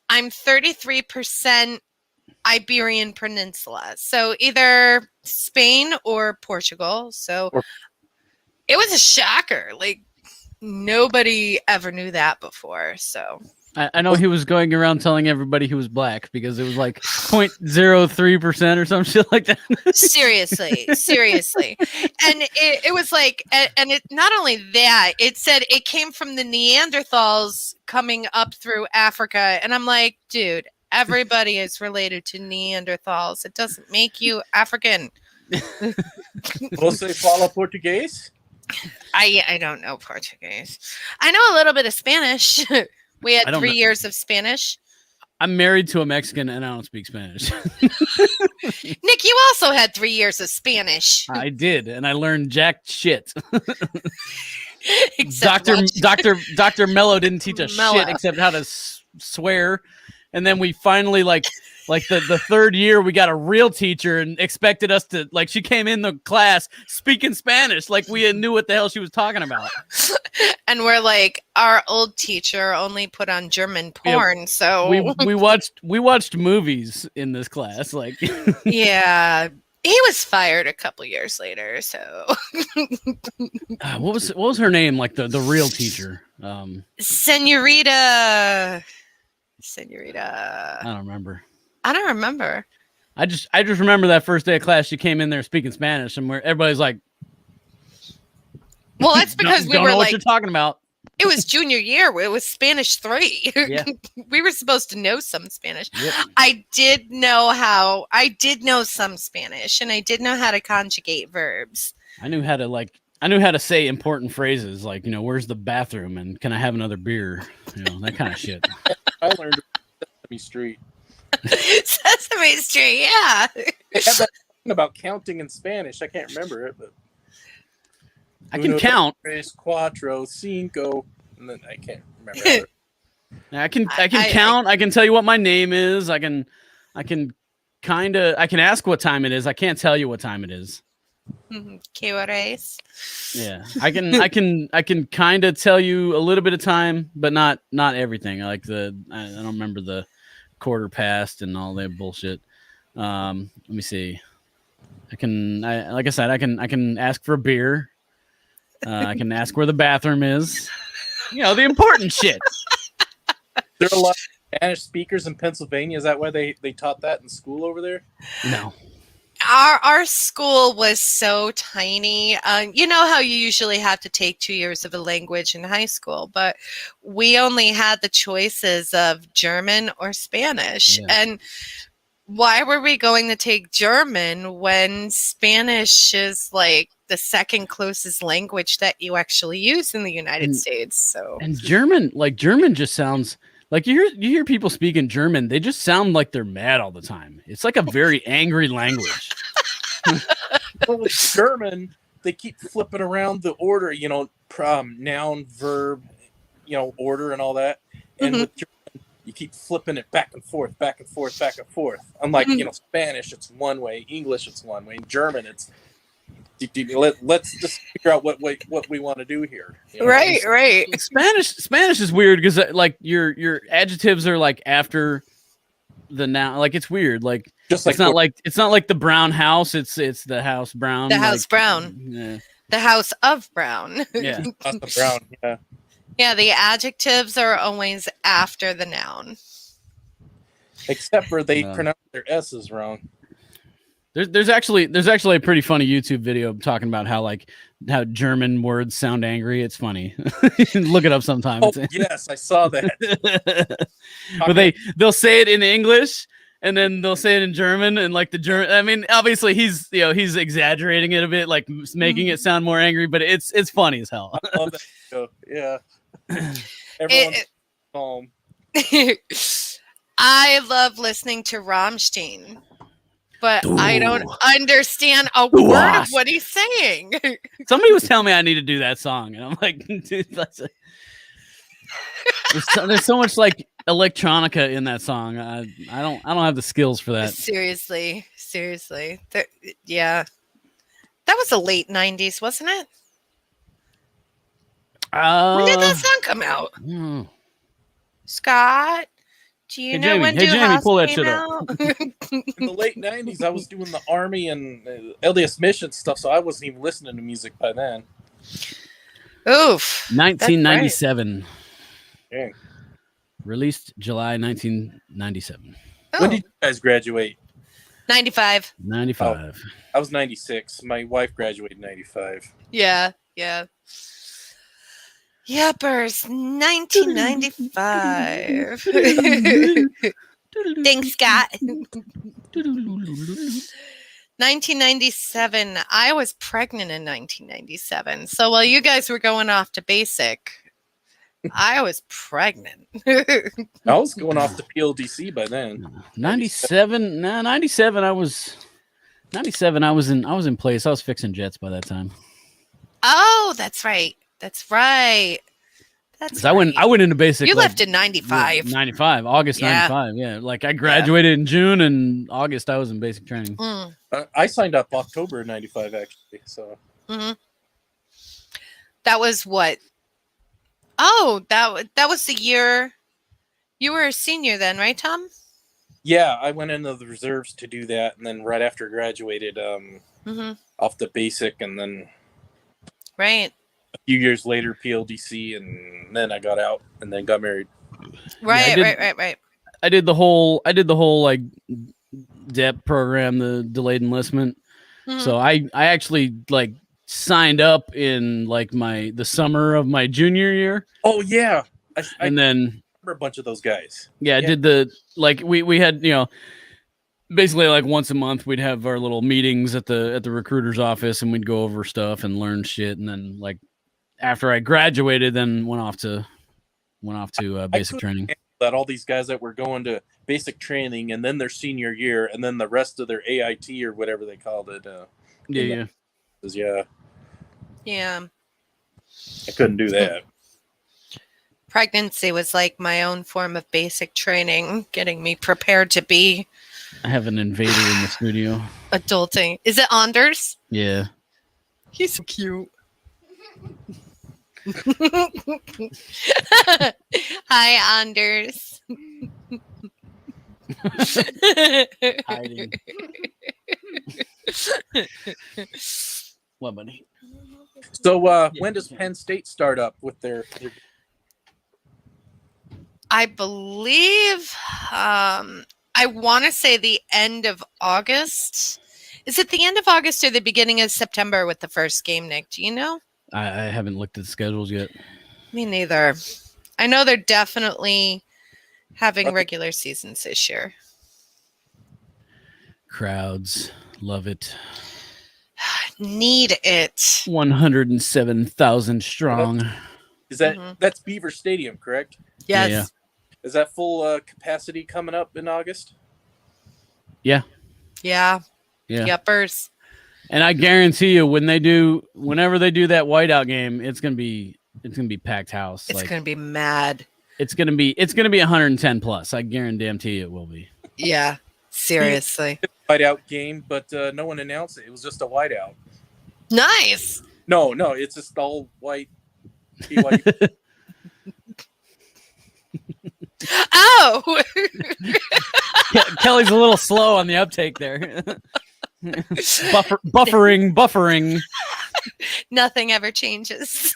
I'm 33% Iberian Peninsula, so either Spain or Portugal. So it was a shocker. Like nobody ever knew that before. So
I know he was going around telling everybody he was black because it was like 0.03% or some shit like that.
Seriously. And it was like, and it not only that, it said it came from the Neanderthals coming up through Africa. And I'm like, dude, everybody is related to Neanderthals. It doesn't make you African.
Você fala português?
I don't know Portuguese. I know a little bit of Spanish. We had 3 years of Spanish.
I'm married to a Mexican and I don't speak Spanish.
Nick, you also had 3 years of Spanish.
I did, and I learned jack shit. Dr. Mello didn't teach us shit except how to swear. And then we finally like the third year we got a real teacher and expected us to, like, she came in the class speaking Spanish like we knew what the hell she was talking about.
And we're like, our old teacher only put on German porn, so
we watched movies in this class, like.
Yeah, he was fired a couple years later. So
what was her name? Like the real teacher,
Senorita.
I don't remember.
I
just remember that first day of class, she came in there speaking Spanish, and everybody's like,
"Well, that's because we were
know
like,
what you're talking about."
It was junior year. It was Spanish 3.
Yeah.
We were supposed to know some Spanish.
Yep.
I did know some Spanish, and I did know how to conjugate verbs.
I knew how to say important phrases like, where's the bathroom and can I have another beer? That kind of shit.
I learned Sesame Street.
Sesame Street, yeah.
I have that about counting in Spanish. I can't remember it, but
I can count.
Tres, cuatro, cinco, and then I can't remember it.
I can count. I can tell you what my name is. I can ask what time it is. I can't tell you what time it is.
¿Qué hora es?
Yeah, I can kind of tell you a little bit of time, but not everything. I don't remember the quarter past and all that bullshit. Let me see. I can ask for a beer. I can ask where the bathroom is. The important shit.
There are a lot of Spanish speakers in Pennsylvania. Is that why they taught that in school over there?
No.
Our school was so tiny. You know how you usually have to take 2 years of a language in high school, but we only had the choices of German or Spanish. Yeah. And why were we going to take German when Spanish is like the second closest language that you actually use in the United States? So,
and German just sounds Like you hear people speak in German, they just sound like they're mad all the time. It's like a very angry language.
Well, with German, they keep flipping around the order, noun, verb, order and all that. And with German, you keep flipping it back and forth, back and forth, back and forth. Unlike, Spanish, it's one way. English, it's one way. In German, it's let's just figure out what we want to do here.
Right.
Spanish is weird because like your adjectives are like after the noun. Like it's weird. Like
just
it's not like the brown house. It's the house brown.
The house brown.
Yeah.
The house of brown.
Yeah.
House of brown. Yeah.
Yeah. The adjectives are always after the noun.
Except for they pronounce their S's wrong.
There's actually a pretty funny YouTube video talking about how German words sound angry. It's funny. Look it up sometime.
Oh, yes, I saw that.
But they'll say it in English and then they'll say it in German, and like the German. I mean, obviously he's exaggerating it a bit, like making it sound more angry. But it's funny as hell.
I love that show. Yeah. Everyone's home.
I love listening to Rammstein. But I don't understand a word of what he's saying.
Somebody was telling me I need to do that song, and I'm like, dude, there's so much like electronica in that song. I don't have the skills for that.
Seriously. Yeah, that was the late '90s, wasn't it? When did that song come out? Scott? Do you know when
Jamie, pull that shit up.
In the late 90s, I was doing the Army and LDS mission stuff, so I wasn't even listening to music by then.
Oof.
1997.
Right.
Released July 1997.
Oh.
When did you guys graduate?
95.
95.
Oh, I was 96. My wife graduated in 95.
Yeah. Yuppers, 1995. Thanks, Scott. 1997. I was pregnant in 1997. So while you guys were going off to basic, I was pregnant.
I was going off to PLDC by then.
97. Nah, 97. I was 97. I was in place. I was fixing jets by that time.
Oh, that's right. I
went into basic.
You left in 95.
95, August 95. Yeah, like I graduated in June, and August I was in basic training.
I signed up October 95 actually. So.
That was what? Oh, that was the year you were a senior then, right, Tom?
Yeah, I went into the reserves to do that, and then right after I graduated, off the basic, and then.
Right.
A few years later, PLDC, and then I got out and then got married.
Right.
I did the whole like DEP program, the delayed enlistment. So I actually like signed up in like the summer of my junior year.
Oh yeah,
and then
remember a bunch of those guys.
Yeah, I did we had basically like once a month we'd have our little meetings at the recruiter's office, and we'd go over stuff and learn shit, and then like after I graduated, then went off to basic training.
That all these guys that were going to basic training and then their senior year and then the rest of their AIT or whatever they called it.
Yeah.
I couldn't do that.
Pregnancy was like my own form of basic training, getting me prepared to be.
I have an invader in the studio.
Adulting. Is it Anders?
Yeah.
He's so cute. Hi, Anders.
Hiding. What, buddy?
So when does Penn State start up with their
I believe I want to say the end of August. Is it the end of August or the beginning of September with the first game, Nick? Do you know?
I haven't looked at the schedules yet.
Me neither. I know they're definitely having regular seasons this year.
Crowds love it.
Need it.
107,000 strong.
Is that that's Beaver Stadium, correct?
Yes.
Yeah.
Is that full capacity coming up in August?
Yeah.
Yuppers.
And I guarantee you, whenever they do that whiteout game, it's gonna be packed house.
It's gonna be mad.
It's gonna be 110 plus. I guarantee it will be.
Yeah, seriously.
Whiteout game, but no one announced it. It was just a whiteout.
Nice.
No, it's just all white. BYU.
Oh.
Kelly's a little slow on the uptake there. Buffering.
Nothing ever changes.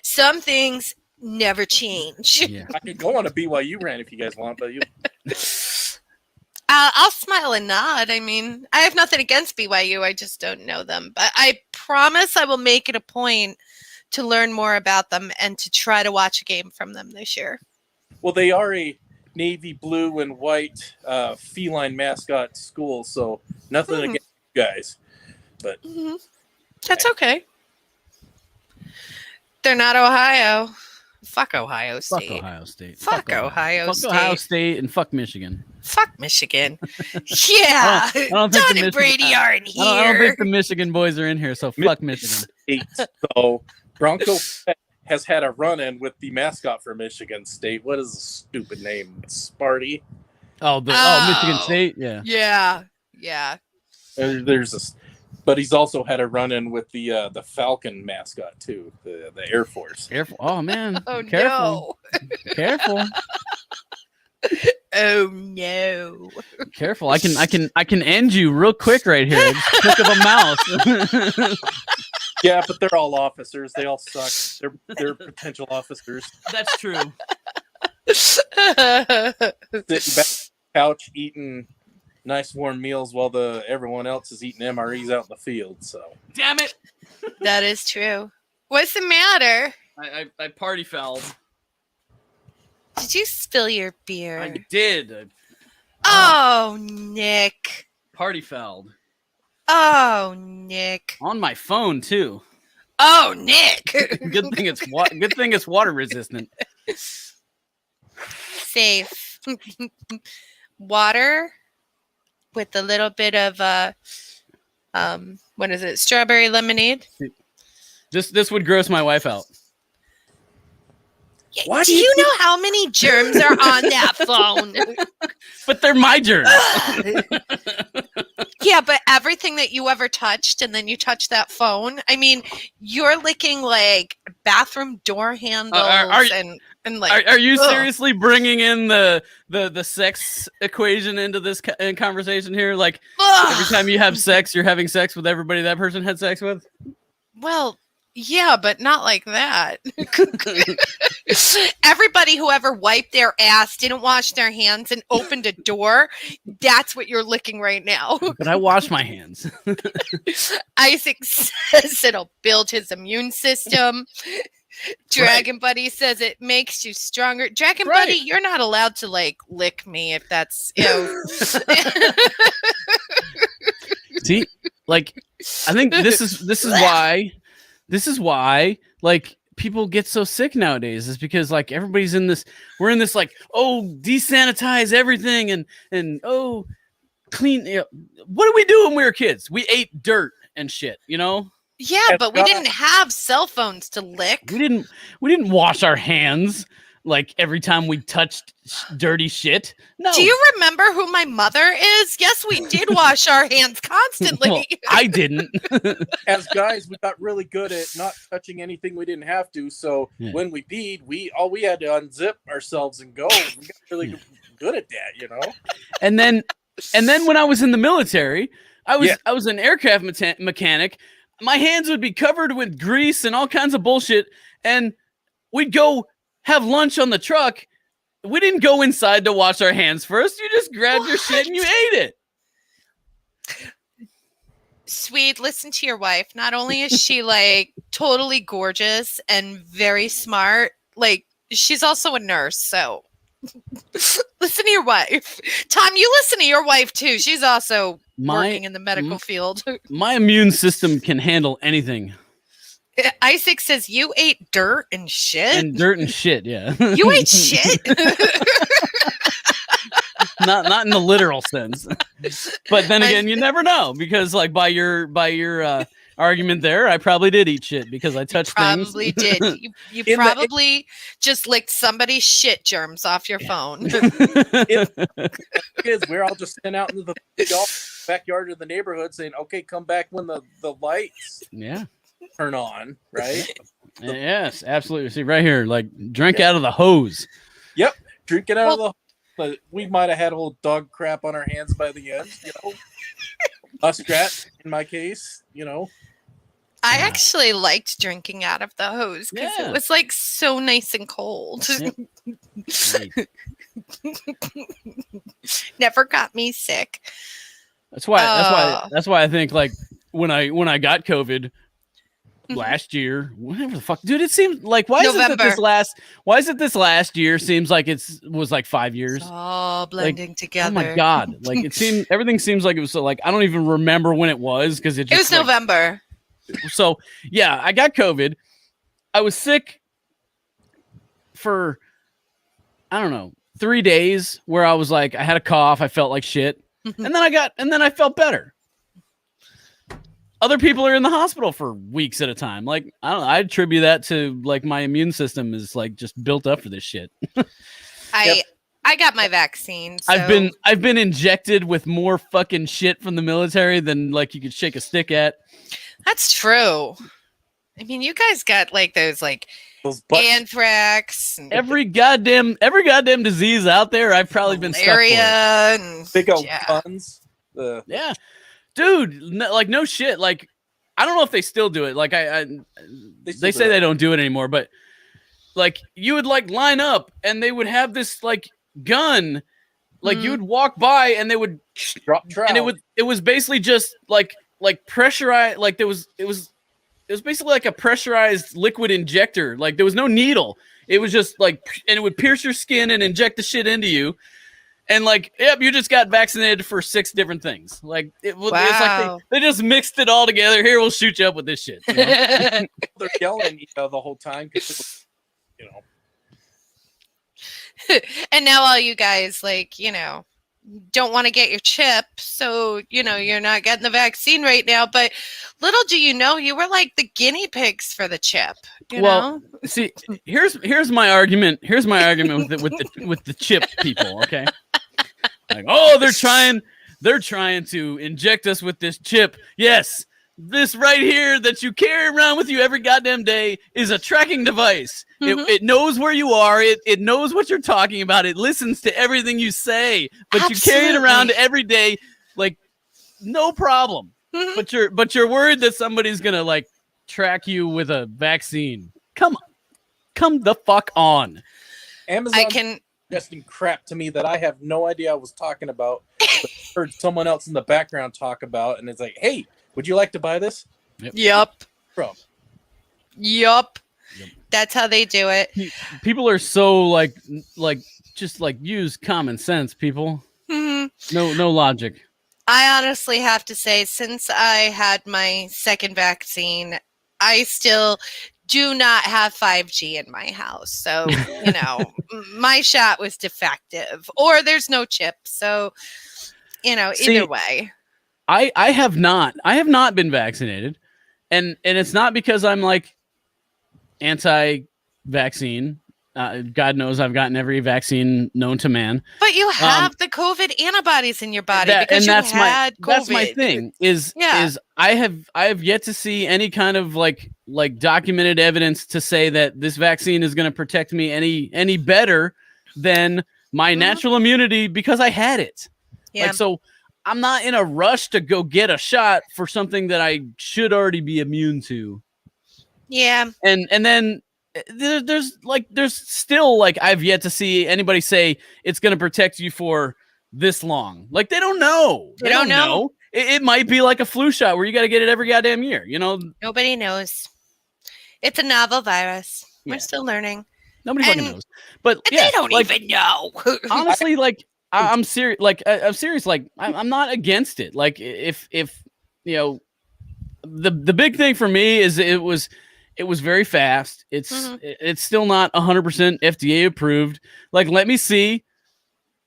Some things never change.
Yeah.
I could go on a BYU rant if you guys want, but
I'll smile and nod. I mean, I have nothing against BYU. I just don't know them. But I promise I will make it a point to learn more about them and to try to watch a game from them this year.
Well, they are a navy blue and white feline mascot school, so nothing against you guys. But
that's okay. They're not Ohio. Fuck Ohio State.
Fuck Ohio State.
Fuck Ohio State.
Fuck Ohio State and fuck Michigan.
Fuck Michigan. Yeah.
I don't think
Don
the
and Brady aren't here.
I don't think the Michigan boys are in here, so fuck Michigan.
So Bronco has had a run-in with the mascot for Michigan State. What is the stupid name? Sparty.
Michigan State. Yeah.
Yeah.
But he's also had a run-in with the Falcon mascot too, the Air Force.
Oh man.
Oh
Careful.
no.
Careful.
Oh no.
Careful. I can end you real quick right here. Just click of a mouse.
Yeah, but they're all officers. They all suck. They're potential officers.
That's true.
Sitting back on the couch eating nice warm meals while everyone else is eating MREs out in the field. So
Damn it.
That is true. What's the matter?
I party fouled.
Did you spill your beer?
I did.
Oh, Nick.
Party fouled.
Oh, Nick.
On my phone too.
Oh, Nick.
Good thing it's water resistant.
Safe. Water with a little bit of what is it? Strawberry lemonade.
This would gross my wife out.
Why
do you know how many germs are on that phone?
But they're my germs.
Yeah, but everything that you ever touched, and then you touch that phone. I mean, you're licking like bathroom door handles and like.
Are you seriously bringing in the sex equation into this conversation here? Like every time you have sex, you're having sex with everybody that person had sex with.
Well, yeah, but not like that. Everybody who ever wiped their ass, didn't wash their hands, and opened a door, that's what you're licking right now.
But I wash my hands.
Isaac says it'll build his immune system. Dragon Buddy says it makes you stronger. Dragon Buddy, you're not allowed to like lick me if that's
See, like I think this is why like people get so sick nowadays is because like we're in this like, oh, desanitize everything and oh, clean. What did we do when we were kids? We ate dirt and shit, you know?
Yeah, but we didn't have cell phones to lick.
We didn't wash our hands like every time we touched dirty shit. No.
Do you remember who my mother is? Yes, we did wash our hands constantly.
Well, I didn't.
As guys, we got really good at not touching anything we didn't have to. So when we peed, we had to unzip ourselves and go. We got really good at that, you know.
And then when I was in the military, I was an aircraft mechanic. My hands would be covered with grease and all kinds of bullshit, and we'd go have lunch on the truck. We didn't go inside to wash our hands first. You just grabbed your shit and you ate it.
Swede, listen to your wife. Not only is she like totally gorgeous and very smart, like she's also a nurse. So listen to your wife. Tom, you listen to your wife too. She's also working in the medical field.
My immune system can handle anything.
Isaac says you ate dirt and shit.
And dirt and shit, yeah.
You ate shit.
not in the literal sense. But then again, you never know, because like by your argument there, I probably did eat shit because I touched things.
Probably did. You probably just licked somebody's shit germs off your phone.
Kids, we're all just sitting out in the backyard of the neighborhood saying, "Okay, come back when the lights turn on." Right?
Yes, absolutely. See right here, like drink out of the hose.
Yep, drink it out of the. But we might have had a little dog crap on our hands by the end, Muskrat, in my case,
I actually liked drinking out of the hose because it was like so nice and cold.
Yep.
Never got me sick.
That's why I think like when I got COVID last year, whatever the fuck, dude, it seems like why is it this last year seems like was like 5 years,
all blending together.
Oh my god, like everything seems like it was so, like I don't even remember when it was because it was
November.
So yeah, I got COVID. I was sick for I don't know 3 days where I was like I had a cough, I felt like shit, and then I felt better. Other people are in the hospital for weeks at a time. Like, I don't know. I attribute that to like my immune system is like just built up for this shit.
I got my vaccine. So.
I've been injected with more fucking shit from the military than like you could shake a stick at.
That's true. I mean, you guys got like those anthrax. And
every goddamn disease out there. I've probably been stuck for.
And
big old guns.
Yeah. Dude, no shit. Like, I don't know if they still do it. Like, they say they don't do it anymore. But like, you would like line up, and they would have this like gun. Like, you would walk by, and they would
drop trout.
And it was basically just like pressurized. Like it was basically like a pressurized liquid injector. Like there was no needle. It was just like, and it would pierce your skin and inject the shit into you. And like, yep, you just got vaccinated for 6 different things. Like it's like they just mixed it all together. Here, we'll shoot you up with this shit.
They're yelling the whole time,
And now all you guys don't want to get your chip, so you're not getting the vaccine right now. But little do you know, you were like the guinea pigs for the chip.
See, here's my argument. Here's my argument with the chip people. Okay. Like, oh, they're trying to inject us with this chip. Yes, this right here that you carry around with you every goddamn day is a tracking device. Mm-hmm. It knows where you are. It knows what you're talking about. It listens to everything you say, but
Absolutely.
You carry it around every day, like no problem. Mm-hmm. But you're worried that somebody's gonna like track you with a vaccine. Come the fuck on.
Amazon suggesting crap to me that I have no idea I was talking about. But heard someone else in the background talk about, and it's like, hey, would you like to buy this?
Yep.
Bro.
Yep. That's how they do it.
People are so like just like use common sense, people. Mm-hmm. No logic.
I honestly have to say, since I had my second vaccine, I still do not have 5G in my house. So, my shot was defective, or there's no chip. So, either way.
I have not been vaccinated, and it's not because I'm like anti-vaccine. God knows I've gotten every vaccine known to man.
But you have the COVID antibodies in your body because you had COVID.
That's my thing. Is I have yet to see any kind of like documented evidence to say that this vaccine is going to protect me any better than my natural immunity because I had it. Yeah. Like, so I'm not in a rush to go get a shot for something that I should already be immune to.
Yeah.
And then there's still like I've yet to see anybody say it's going to protect you for this long. Like they don't know. They don't know. It might be like a flu shot where you got to get it every goddamn year.
Nobody knows. It's a novel virus. Yeah. We're still learning.
Nobody fucking knows. But
they don't even know.
Honestly, like I'm serious. Like I'm serious. Like I'm not against it. Like if the big thing for me is It was very fast.
Mhm.
It's still not 100% FDA approved. Like, let me see,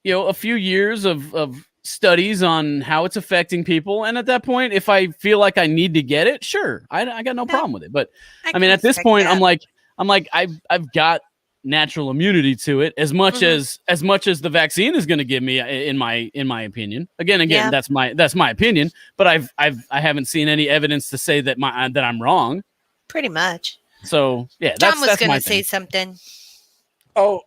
a few years of studies on how it's affecting people, and at that point, if I feel like I need to get it, sure, I got no
Yeah,
problem with it. But
I
I mean,
can
at this
respect
point,
that.
I'm like I've got natural immunity to it as much
Mhm.
as much as the vaccine is going to give me, in my opinion. Again,
Yeah,
that's my opinion, but I haven't seen any evidence to say that I'm wrong.
pretty much.
So yeah,
John was
that's
going
my
to say
thing.
something.
Oh,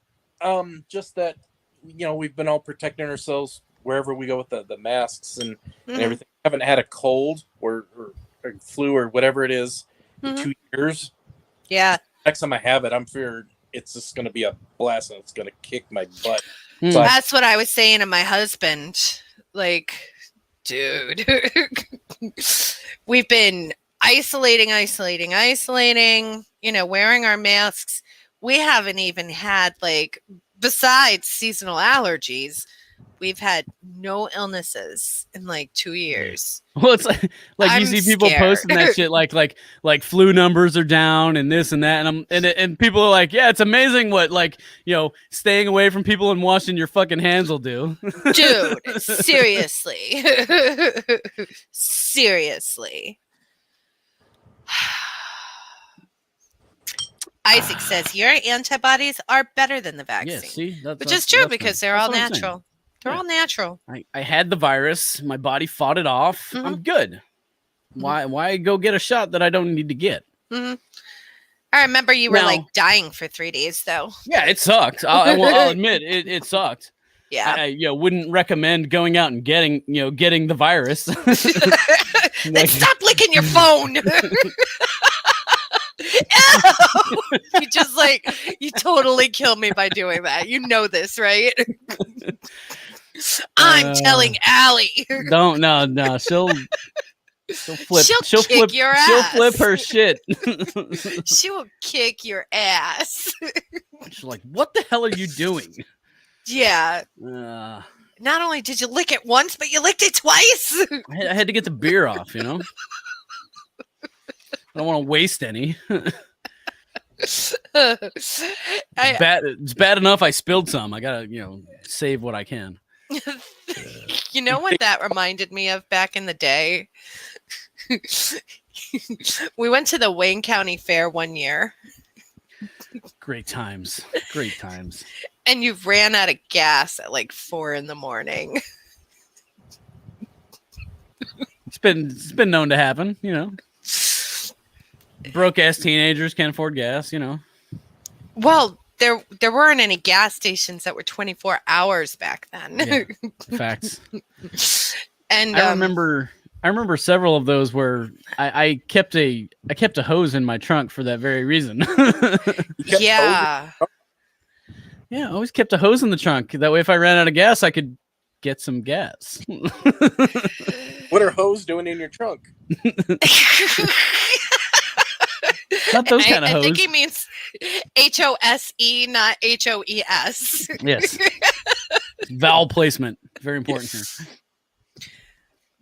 just that, we've been all protecting ourselves wherever we go with the masks and
Mhm.
everything. I haven't had a cold or flu or whatever it is in
Mhm.
2 years.
Yeah.
Next time I have it, I'm feared it's just going to be a blast and it's going to kick my butt.
Hmm.
So
That's what I was saying to my husband. Like, dude, we've been isolating, wearing our masks. We haven't even had, like, besides seasonal allergies, we've had no illnesses in like 2 years.
Well, it's like you
I'm
see people
scared.
posting that shit, like flu numbers are down and this and that, and people are like, yeah, it's amazing what, like, staying away from people and washing your fucking hands will do.
Dude, seriously. Seriously. Isaac says your antibodies are better than the vaccine.
Yeah, see,
which is true because they're all natural. They're all natural.
I had the virus, my body fought it off.
Mhm.
I'm good. Why go get a shot that I don't need to get?
Mm-hmm. I remember you were
Now-
like dying for 3 days, though.
Yeah, it sucked. I'll admit it sucked.
Yeah.
I wouldn't recommend going out and getting the virus.
Then stop licking your phone. Ew! You totally kill me by doing that. You know this, right? I'm telling Allie.
Don't no. She'll flip.
She'll kick your
She'll
ass.
flip her shit.
She will kick your ass.
She's like, "What the hell are you doing?"
Yeah. Not only did you lick it once, but you licked it twice.
I had to get the beer off. I don't want to waste any. It's bad enough I spilled some. I gotta save what I can.
You know what that reminded me of back in the day? We went to the Wayne County Fair one year.
Great times.
And you ran out of gas at like 4 a.m.
It's been known to happen, Broke ass teenagers can't afford gas,
Well, there weren't any gas stations that were 24 hours back then.
Yeah, facts.
And
I remember several of those where I kept a hose in my trunk for that very reason.
Yeah.
Yeah, I always kept a hose in the trunk. That way, if I ran out of gas, I could get some gas.
What are hoes doing in your trunk?
Not those kind of hose.
I think he means HOSE, not HOES.
Yes. Vowel placement. Very important here.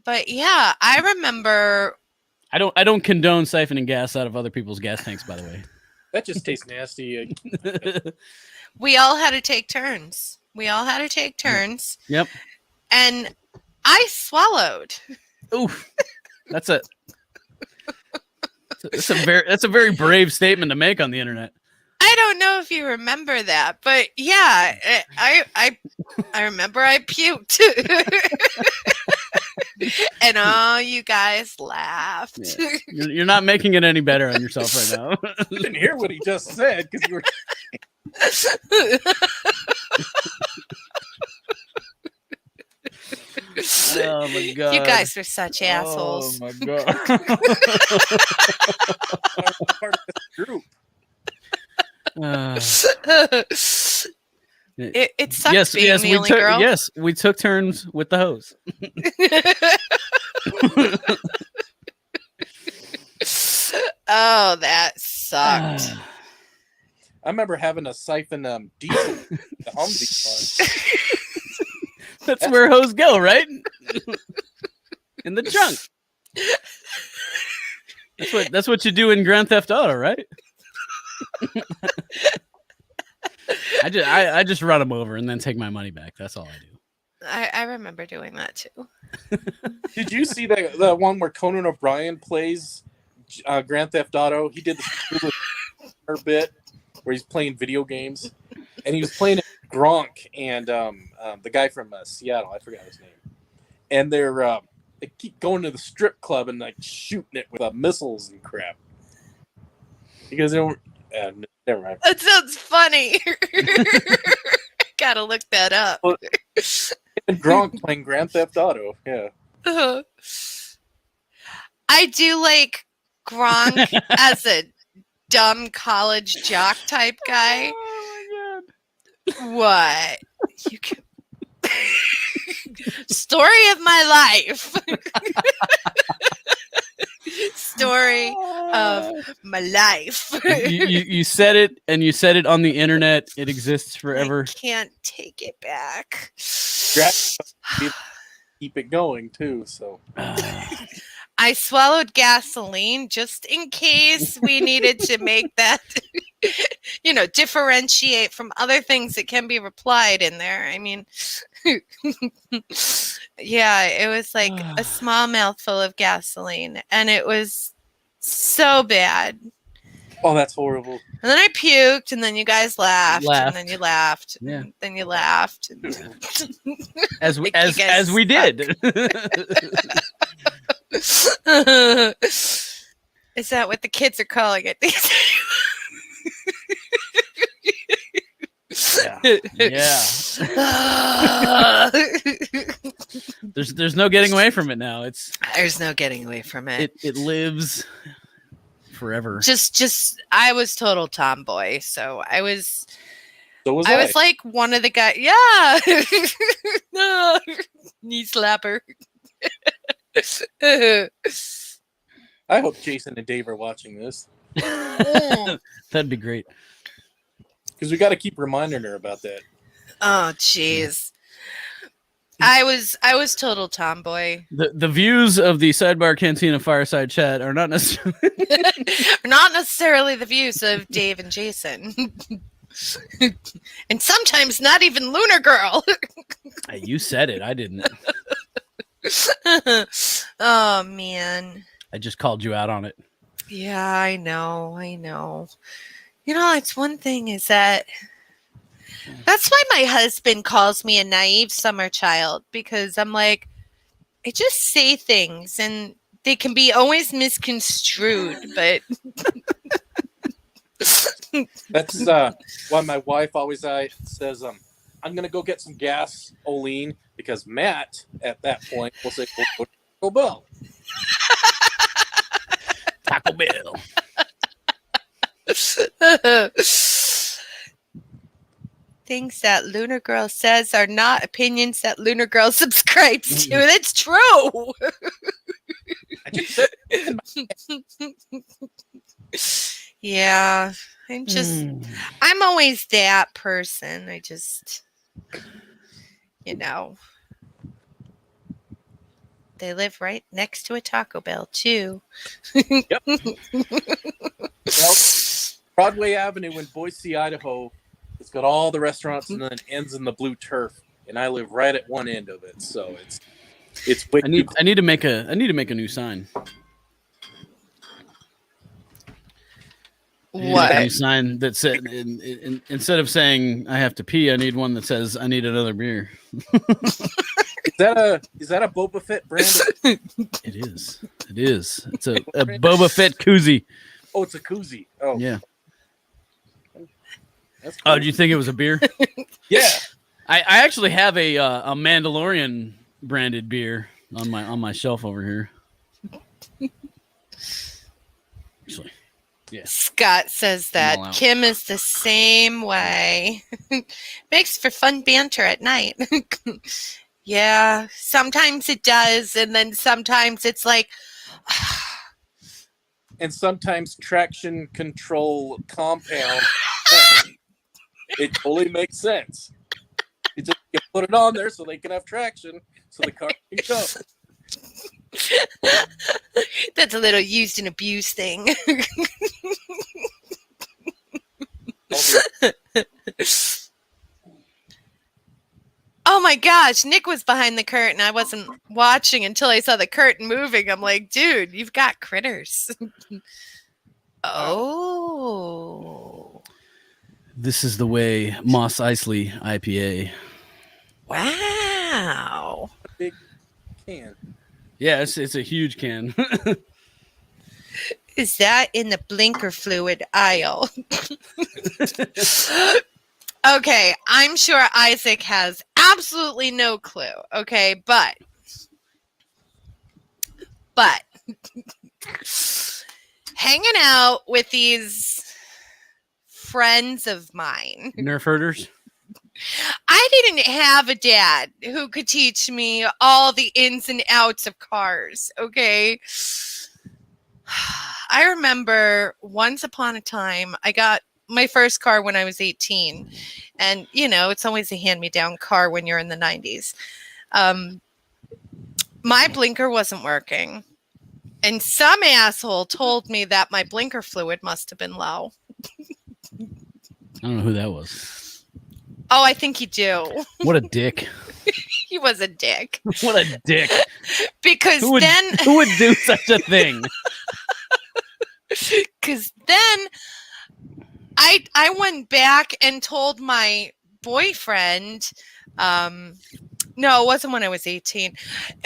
But yeah, I remember.
I don't condone siphoning gas out of other people's gas tanks, by the way.
That just tastes nasty.
We all had to take turns.
Yep.
And I swallowed.
Oof. That's a very brave statement to make on the internet.
I don't know if you remember that, but yeah, I remember I puked. And all you guys laughed.
Yeah. You're not making it any better on yourself right now.
You didn't hear what he just said because you were.
Oh my god!
You guys are such assholes.
Oh my god!
Part of this group.
It sucks being the only girl.
Yes, we took turns with the hose.
Oh, that sucked.
I remember having a siphon diesel. The Humvee car.
That's where hose go, right? In the trunk. That's what you do in Grand Theft Auto, right? I just run them over and then take my money back. That's all I do.
I remember doing that too.
Did you see the one where Conan O'Brien plays Grand Theft Auto? He did the bit where he's playing video games, and he was playing Gronk and the guy from Seattle. I forgot his name. And they keep going to the strip club and like shooting it with missiles and crap. Because they don't. Never mind.
That sounds funny. Gotta look that up.
Well, and Gronk playing Grand Theft Auto. Yeah.
I do like Gronk as a dumb college jock type guy.
Oh my
What? You can... Story of my life. Story of my life.
You said it, and you said it on the internet. It exists forever.
I can't take it back.
Keep it going too. So
I swallowed gasoline just in case we needed to make that, differentiate from other things that can be replied in there. I mean, yeah, it was like a small mouthful of gasoline, and it was so bad.
Oh, that's horrible.
And then I puked, and then you guys laughed. And then you laughed,
yeah.
And then you laughed. And
as we did.
Is that what the kids are calling it these
days? Yeah. There's no getting away from it now.
There's no getting away from it.
It lives forever.
Just I was total tomboy, so I was
I
was like one of the guys. Yeah. No. Knee slapper.
I hope Jason and Dave are watching this.
That'd be great.
Because we got to keep reminding her about that.
Oh, jeez. I was total tomboy.
The views of the Sidebar Cantina Fireside chat are not necessarily
the views of Dave and Jason. And sometimes not even Lunar Girl.
You said it. I didn't.
Oh, man.
I just called you out on it.
Yeah, I know. It's one thing is that's why my husband calls me a naive summer child, because I'm like, I just say things and they can be always misconstrued, but
that's why my wife always says, I'm going to go get some gasoline, because Matt at that point will say, go to Taco Bell.
Taco Bell.
Things that Lunar Girl says are not opinions that Lunar Girl subscribes to. That's true. Yeah, I'm always that person. I just, they live right next to a Taco Bell too.
Yep. Well, Broadway Avenue in Boise, Idaho, it's got all the restaurants and then it ends in the blue turf, and I live right at one end of it, so it's.
I need to make a new sign.
What?
A new sign that said instead of saying I have to pee, I need one that says I need another beer.
Is that a Boba Fett brand?
It is. It's a Boba Fett koozie.
Oh, it's a koozie. Oh,
yeah.
That's cool.
Oh, do you think it was a beer?
Yeah.
I actually have a Mandalorian branded beer on my shelf over here. Actually, yeah.
Scott says that Kim is the same way. Makes for fun banter at night. Yeah, sometimes it does, and then sometimes it's like.
And sometimes traction control compound. It totally makes sense. You put it on there so they can have traction, so the car can go.
That's a little used and abused thing. Oh my gosh, Nick was behind the curtain. I wasn't watching until I saw the curtain moving. I'm like, dude, you've got critters. Oh.
This is the way Moss Eisley IPA.
Wow.
A big can.
Yeah, it's a huge can.
Is that in the blinker fluid aisle? Okay, I'm sure Isaac has absolutely no clue. Okay, but hanging out with these friends of mine.
Nerf herders.
I didn't have a dad who could teach me all the ins and outs of cars, okay? I remember once upon a time, I got my first car when I was 18. And, you know, it's always a hand-me-down car when you're in the 90s. My blinker wasn't working. And some asshole told me that my blinker fluid must have been low.
I don't know who that was.
Oh, I think you do.
What a dick.
He was a dick.
What a dick.
Because
who would do such a thing?
Because then I went back and told my boyfriend, no, it wasn't when I was 18.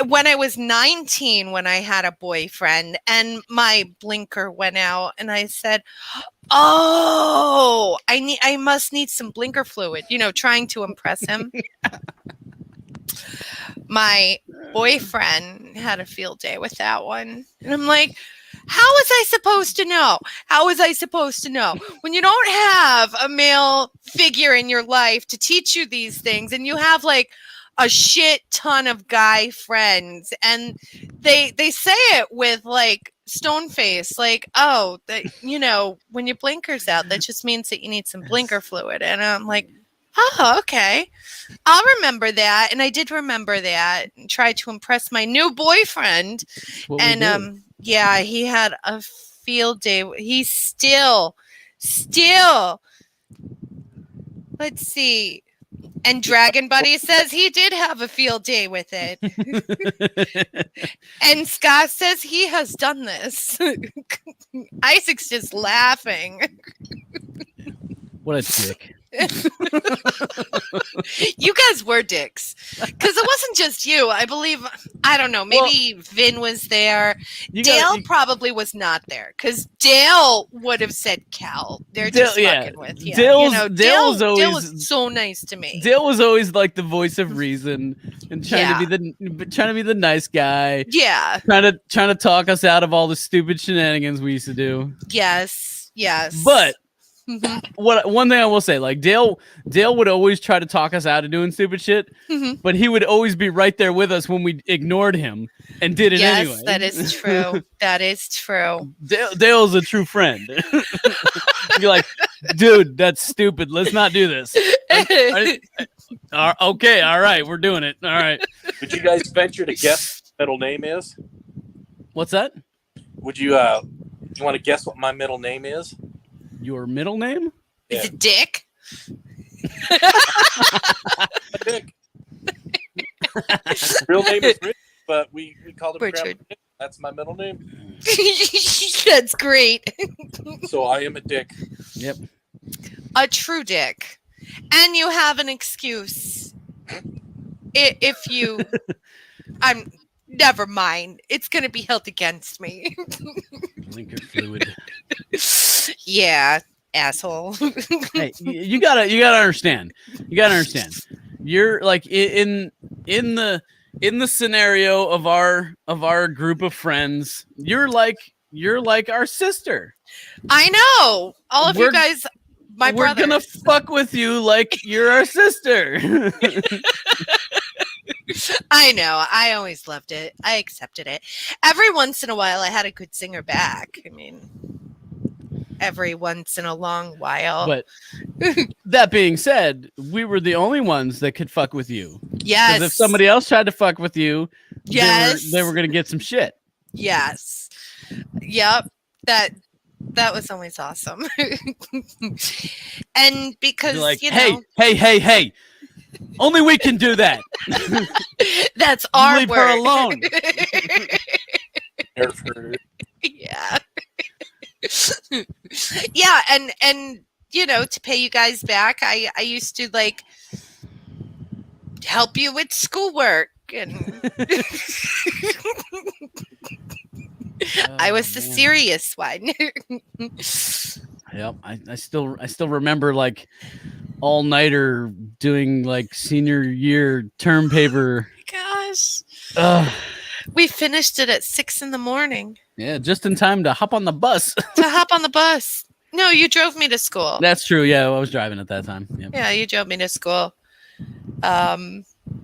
When I was 19, when I had a boyfriend and my blinker went out and I said, oh, I must need some blinker fluid, you know, trying to impress him. My boyfriend had a field day with that one. And I'm like, how was I supposed to know? How was I supposed to know? When you don't have a male figure in your life to teach you these things and you have like a shit ton of guy friends and they say it with like stone face, like, oh, you know, when your blinker's out, that just means that you need some blinker fluid. And I'm like, oh, okay. I'll remember that. And I did remember that and tried to impress my new boyfriend. And yeah, he had a field day. He still, let's see. And Dragon Buddy says he did have a field day with it. And Scott says he has done this. Isaac's just laughing.
What a dick.
You guys were dicks. Because it wasn't just you. I believe, I don't know, maybe Vin was there. Dale probably was not there. Because Dale would have said Cal. They're just fucking with you. Dale was so nice to me.
Dale was always like the voice of reason and trying to be the nice guy.
Yeah.
Trying to talk us out of all the stupid shenanigans we used to do.
Yes.
But one thing I will say, like Dale would always try to talk us out of doing stupid shit, but he would always be right there with us when we ignored him and did it anyway.
Yes, that is true. That is true.
Dale's a true friend. You're like, dude, that's stupid. Let's not do this. Okay, all right, we're doing it. All right.
Would you guys venture to guess what my middle name is?
What's that?
Would you want to guess what my middle name is?
Your middle name?
Is it Dick?
Dick. Real name is Rich, but we called him
Richard.
Dick. That's my middle name.
That's great.
So I am a dick.
Yep.
A true dick. And you have an excuse. If you... Never mind. It's going to be held against me.
Blinker fluid.
Yeah, asshole.
Hey, you gotta understand. You're like in the scenario of our group of friends. You're like our sister.
I know. All of you guys, my brothers.
We're gonna fuck with you like you're our sister.
I know. I always loved it. I accepted it. Every once in a while, I had a good singer back. I mean, every once in a long while.
But that being said, we were the only ones that could fuck with you.
Yes.
Because if somebody else tried to fuck with you,
yes,
they were going to get some shit.
Yes. Yep. That was always awesome. And because
You're like,
you
hey,
know,
hey, only we can do that.
that's our
Leave
word.
her alone.
Nerf herder.
Yeah. Yeah, and you know, to pay you guys back, I used to like help you with schoolwork and I was the serious one.
Yep, I still remember like all nighter doing like senior year term paper.
Gosh.
Ugh.
We finished it at 6 a.m.
Yeah, just in time to hop on the bus.
to hop on the bus. No, you drove me to school.
That's true. Yeah, I was driving at that time. Yep.
Yeah, you drove me to school.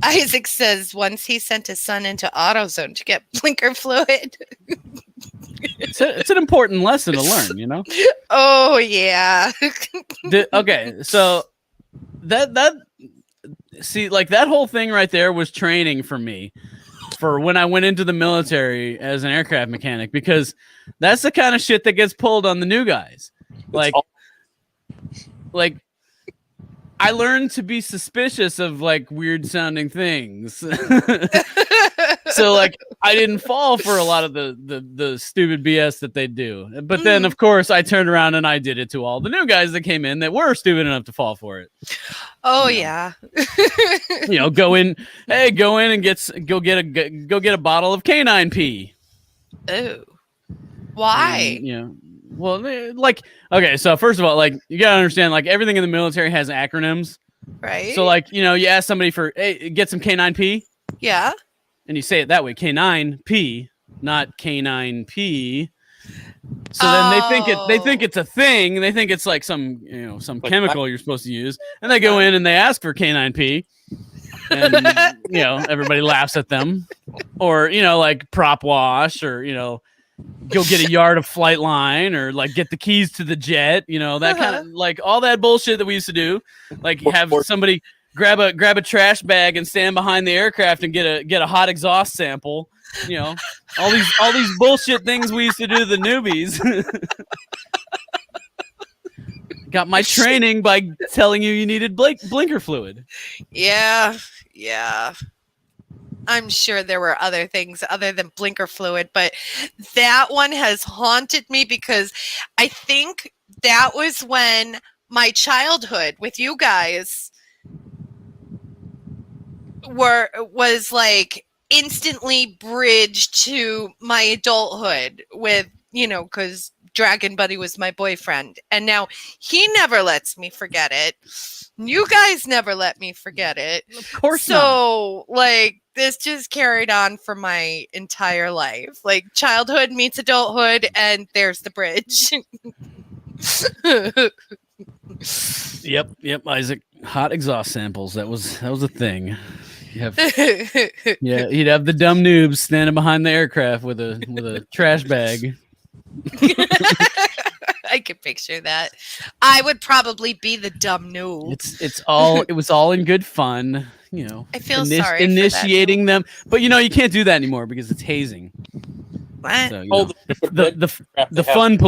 Isaac says once he sent his son into AutoZone to get blinker fluid.
It's an important lesson to learn, you know?
Oh, yeah.
Okay, so see, like that whole thing right there was training for me for when I went into the military as an aircraft mechanic, because that's the kind of shit that gets pulled on the new guys. Like I learned to be suspicious of like weird sounding things. So like I didn't fall for a lot of the stupid BS that they do. But then of course I turned around and I did it to all the new guys that came in that were stupid enough to fall for it.
Oh,
you know.
yeah.
You know, go in and go get a bottle of K9P.
Oh. Why?
And, you know, well, like, okay, so first of all, like, you gotta understand, like, everything in the military has acronyms.
Right.
So, like, you know, you ask somebody for, hey, get some K9P.
Yeah.
And you say it that way, K9P, not K9P. So then they think it's a thing. They think it's like some chemical you're supposed to use, and they go in and they ask for K9P, and you know, everybody laughs at them, or you know, like prop wash, or you know, go get a yard of flight line, or like get the keys to the jet, you know, that kind of like all that bullshit that we used to do, like have somebody grab a trash bag and stand behind the aircraft and get a hot exhaust sample. You know, all these bullshit things we used to do to the newbies. Got my training by telling you needed blinker fluid.
Yeah. I'm sure there were other things other than blinker fluid, but that one has haunted me because I think that was when my childhood with you guys was like instantly bridged to my adulthood with, you know, because Dragon Buddy was my boyfriend, and now he never lets me forget it. You guys never let me forget it.
Of course
so not. Like this just carried on for my entire life. Like childhood meets adulthood, and there's the bridge.
Yep, Isaac. Hot exhaust samples. That was a thing. Yeah, you'd have the dumb noobs standing behind the aircraft with a trash bag.
I could picture that. I would probably be the dumb noob.
It was all in good fun, you know.
I feel sorry
initiating them, but you know you can't do that anymore because it's hazing.
What?
So, you know, the fun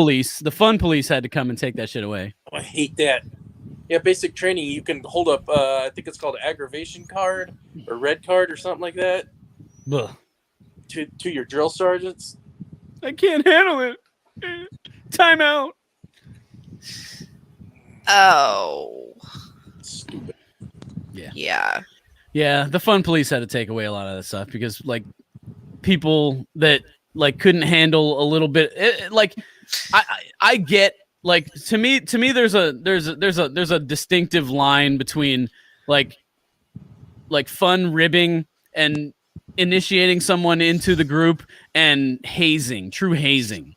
police had to come and take that shit away.
Oh, I hate that. Yeah, basic training. You can hold up. I think it's called an aggravation card or red card or something like that.
Ugh.
To your drill sergeants.
I can't handle it. Time out.
Oh.
Stupid.
Yeah. The fun police had to take away a lot of that stuff because like people that like couldn't handle a little bit. I get. Like to me, there's a distinctive line between like fun ribbing and initiating someone into the group and hazing, true hazing.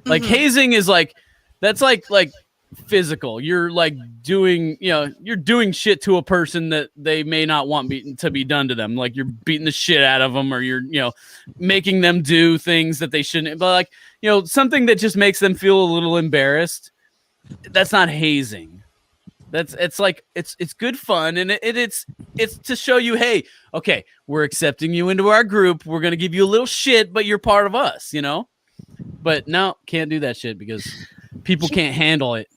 Like hazing is like that's like physical. You're like doing shit to a person that they may not want to be done to them. Like you're beating the shit out of them, or you're making them do things that they shouldn't. But like something that just makes them feel a little embarrassed. That's not hazing. It's good fun, and it's to show you, hey, okay, we're accepting you into our group. We're gonna give you a little shit, but you're part of us, you know. But no, can't do that shit because people can't handle it.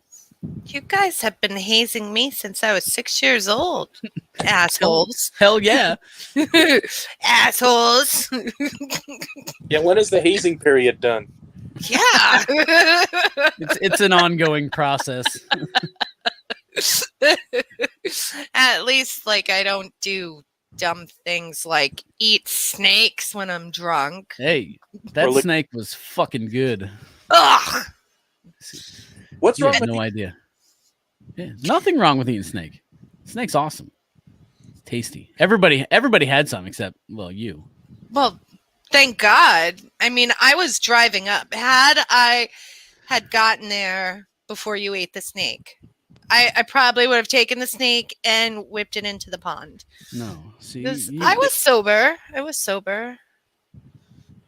You guys have been hazing me since I was 6 years old. Assholes.
Hell yeah.
Assholes.
Yeah, when is the hazing period done?
Yeah.
It's an ongoing process.
At least, like, I don't do dumb things like eat snakes when I'm drunk.
Hey, that snake was fucking good.
Ugh.
What's
You
wrong
have
with
no idea. Yeah, nothing wrong with eating snake. Snake's awesome. It's tasty. Everybody had some except, well, you.
Well, thank God. I mean, I was driving up. Had I had gotten there before you ate the snake, I probably would have taken the snake and whipped it into the pond.
No. See,
I was sober. I was sober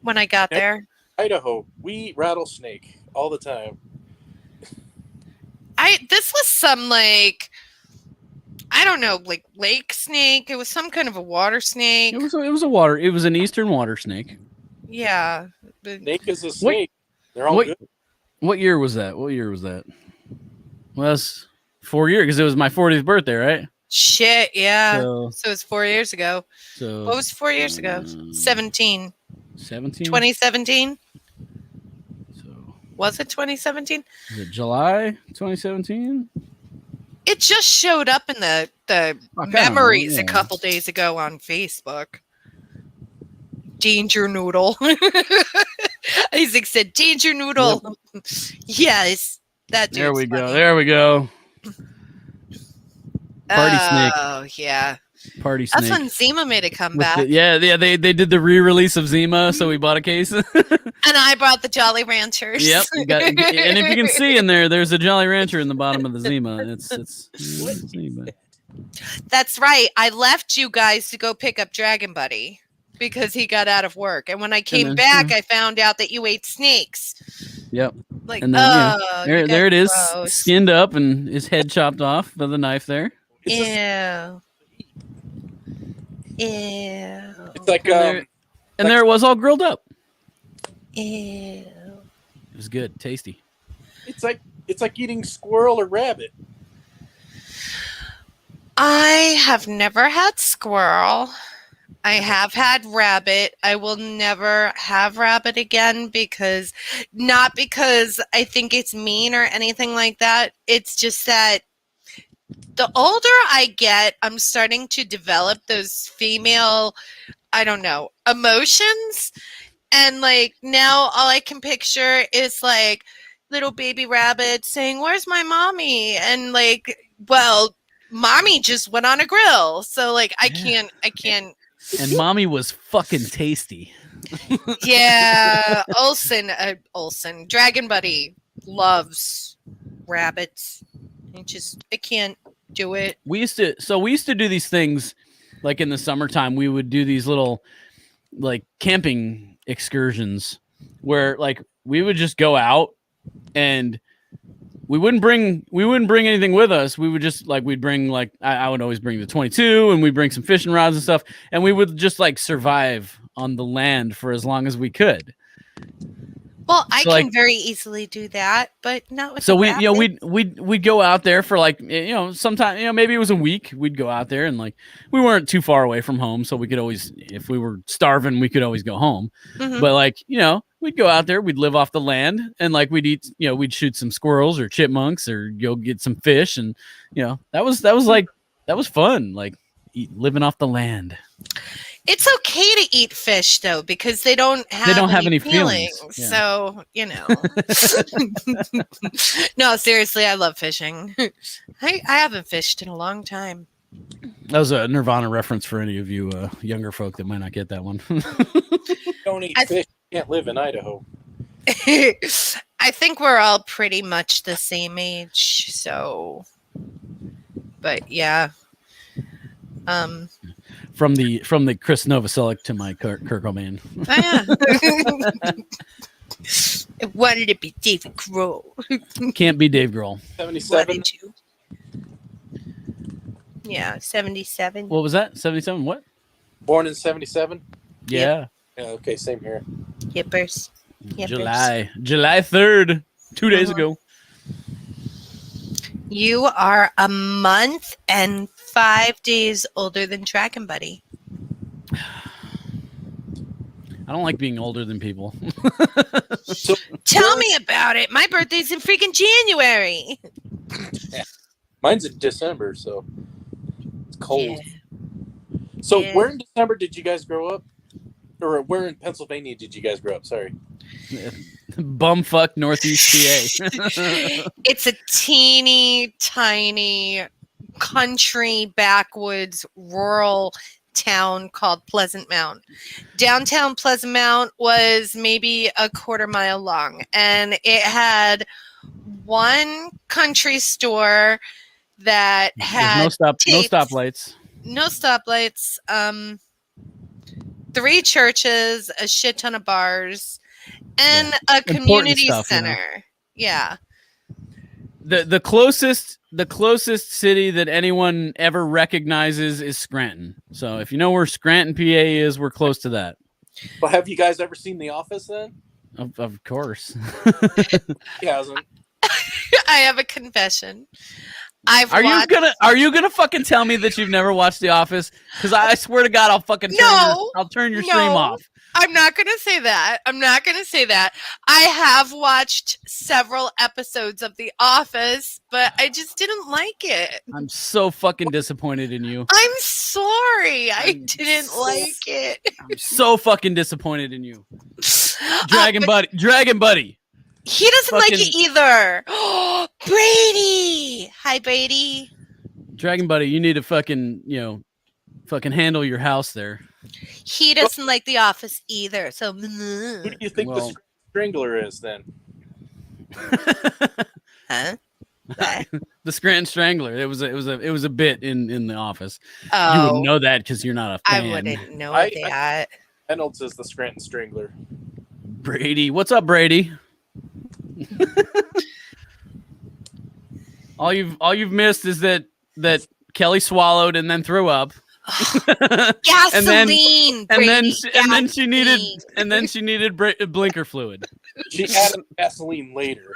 when I got there.
Idaho, we eat rattlesnake all the time.
This was some, like, I don't know, like lake snake. It was some kind of a water snake.
It was an eastern water snake.
Yeah.
Snake is a snake. They're all good.
What year was that? Well, that's 4 years because it was my 40th birthday, right?
Shit, yeah.
So
it was 4 years ago.
So
what was 4 years ago? 17.
17?
2017?
So
was it 2017?
Was it July 2017?
It just showed up in the memories a couple days ago on Facebook. Danger Noodle. Isaac said, Danger Noodle. Yep. Yes. That dude's
There we
funny.
go. There we go. Party snake.
Oh, yeah.
Party snake.
That's when Zima made a comeback.
They did the re-release of Zima, so we bought a case.
And I brought the Jolly Ranchers.
Yep. And if you can see in there's a Jolly Rancher in the bottom of the Zima. It's Zima.
That's right. I left you guys to go pick up Dragon Buddy because he got out of work. And when I came back, I found out that you ate snakes.
Yep.
Like,
and then, there it is, gross. Skinned up and his head chopped off with a knife there.
Ew.
It's like
there it was, all grilled up.
Ew.
It was good, tasty.
It's like eating squirrel or rabbit.
I have never had squirrel. I have had rabbit. I will never have rabbit again not because I think it's mean or anything like that. It's just that the older I get, I'm starting to develop those female, I don't know, emotions. And like now all I can picture is like little baby rabbit saying, "Where's my mommy?" And like, well, mommy just went on a grill. So like I can't.
And mommy was fucking tasty.
Yeah. Olsen, Dragon Buddy loves rabbits. I can't do it.
We used to do these things like in the summertime. We would do these little like camping excursions where like we would just go out and we wouldn't bring anything with us. We would just like, we'd bring like, I would always bring the 22 and we'd bring some fishing rods and stuff. And we would just like survive on the land for as long as we could.
Well, I can very easily do that, but not with.
So we'd go out there for like, sometime, maybe it was a week. We'd go out there and like, we weren't too far away from home. So we could always, if we were starving, we could always go home. Mm-hmm. But like, we'd go out there, we'd live off the land and like we'd eat, we'd shoot some squirrels or chipmunks or go get some fish. And, that was fun. Like living off the land.
It's okay to eat fish though, because they don't have any feelings. Yeah. So, no, seriously, I love fishing. I haven't fished in a long time.
That was a Nirvana reference for any of you younger folk that might not get that one.
Don't eat fish. You can't live in Idaho.
I think we're all pretty much the same age. So, but yeah.
From the Chris Novoselic to my Kurt Cobain.
Oh, yeah. I wanted to be David Grohl.
Can't be Dave Grohl.
77.
Yeah, 77.
What was that? 77? What?
Born in 77.
Yeah.
Yeah. Okay, same here.
Yippers. Yippers.
July 3rd, 2 days ago.
You are a month and 5 days older than Dragon Buddy.
I don't like being older than people.
So
Tell me about it. My birthday's in freaking January.
mine's in December, so it's cold.
Yeah.
So
Yeah.
where in December did you guys grow up? Or where in Pennsylvania did you guys grow up? Sorry.
Bumfuck Northeast PA.
It's a teeny tiny country backwoods rural town called Pleasant Mount. Downtown Pleasant Mount was maybe a quarter mile long, and it had one country store that had
no
tapes.
stoplights.
No stoplights, 3 churches, a shit ton of bars, and a community
stuff,
center. Yeah.
The closest city that anyone ever recognizes is Scranton. So if you know where Scranton, PA is, we're close to that.
Well, have you guys ever seen The Office then?
Of course.
He hasn't.
I have a confession.
Are you gonna fucking tell me that you've never watched The Office? Because I swear to God, I'll fucking I'll turn your stream off.
I'm not going to say that. I have watched several episodes of The Office, but I just didn't like it.
I'm so fucking disappointed in you.
I'm sorry. I didn't like it.
I'm so fucking disappointed in you. Dragon Buddy.
He doesn't like it either. Brady. Hi, Brady.
Dragon Buddy, you need to fucking handle your house there.
He doesn't like The Office either. So,
Who do you think the Strangler is then?
huh?
The Scranton Strangler. It was a bit in The Office.
Oh,
you wouldn't know that because you're not a fan.
I wouldn't know that.
Reynolds is the Scranton Strangler.
Brady, what's up, Brady? all you've missed is that Kelly swallowed and then threw up.
Gasoline.
and then she needed blinker fluid.
She added gasoline later.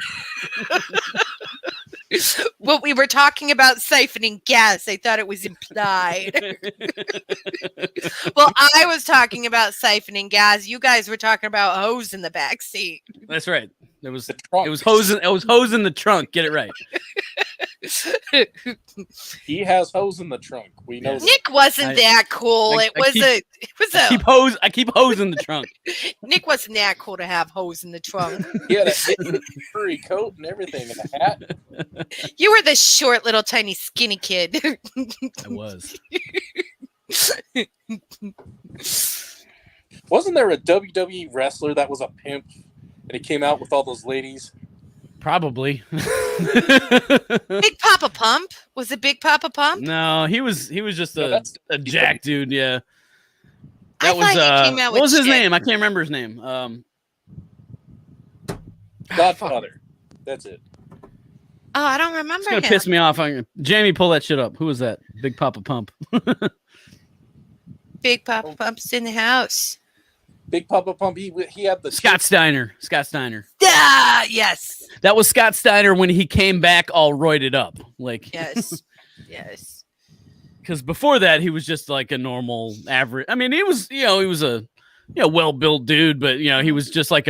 Well, we were talking about siphoning gas. I thought it was implied. Well, I was talking about siphoning gas. You guys were talking about hose in the back seat.
That's right. It was hose in the trunk. Get it right.
He has hose in the trunk. We know.
Nick wasn't that cool. I
keep hose in the trunk.
Nick wasn't that cool to have hose in the trunk.
He had a furry coat and everything and a hat.
You were the short, little, tiny, skinny kid.
I was.
Wasn't there a WWE wrestler that was a pimp and he came out with all those ladies?
Probably.
Big Papa Pump? Was it Big Papa Pump?
No, he was just a jack dude. Yeah. That
was.
What was his name? I can't remember his name.
Godfather. That's it.
Oh, I don't remember.
It's gonna piss me off. Jamie, pull that shit up. Who was that? Big Papa Pump.
Big Papa Pump's in the house.
Big Papa Pump. He had the
Scott Steiner.
Ah, yes.
That was Scott Steiner when he came back all roided up. Like
yes. Yes.
Because before that he was just like a normal average. I mean, he was a well-built dude, but he was just like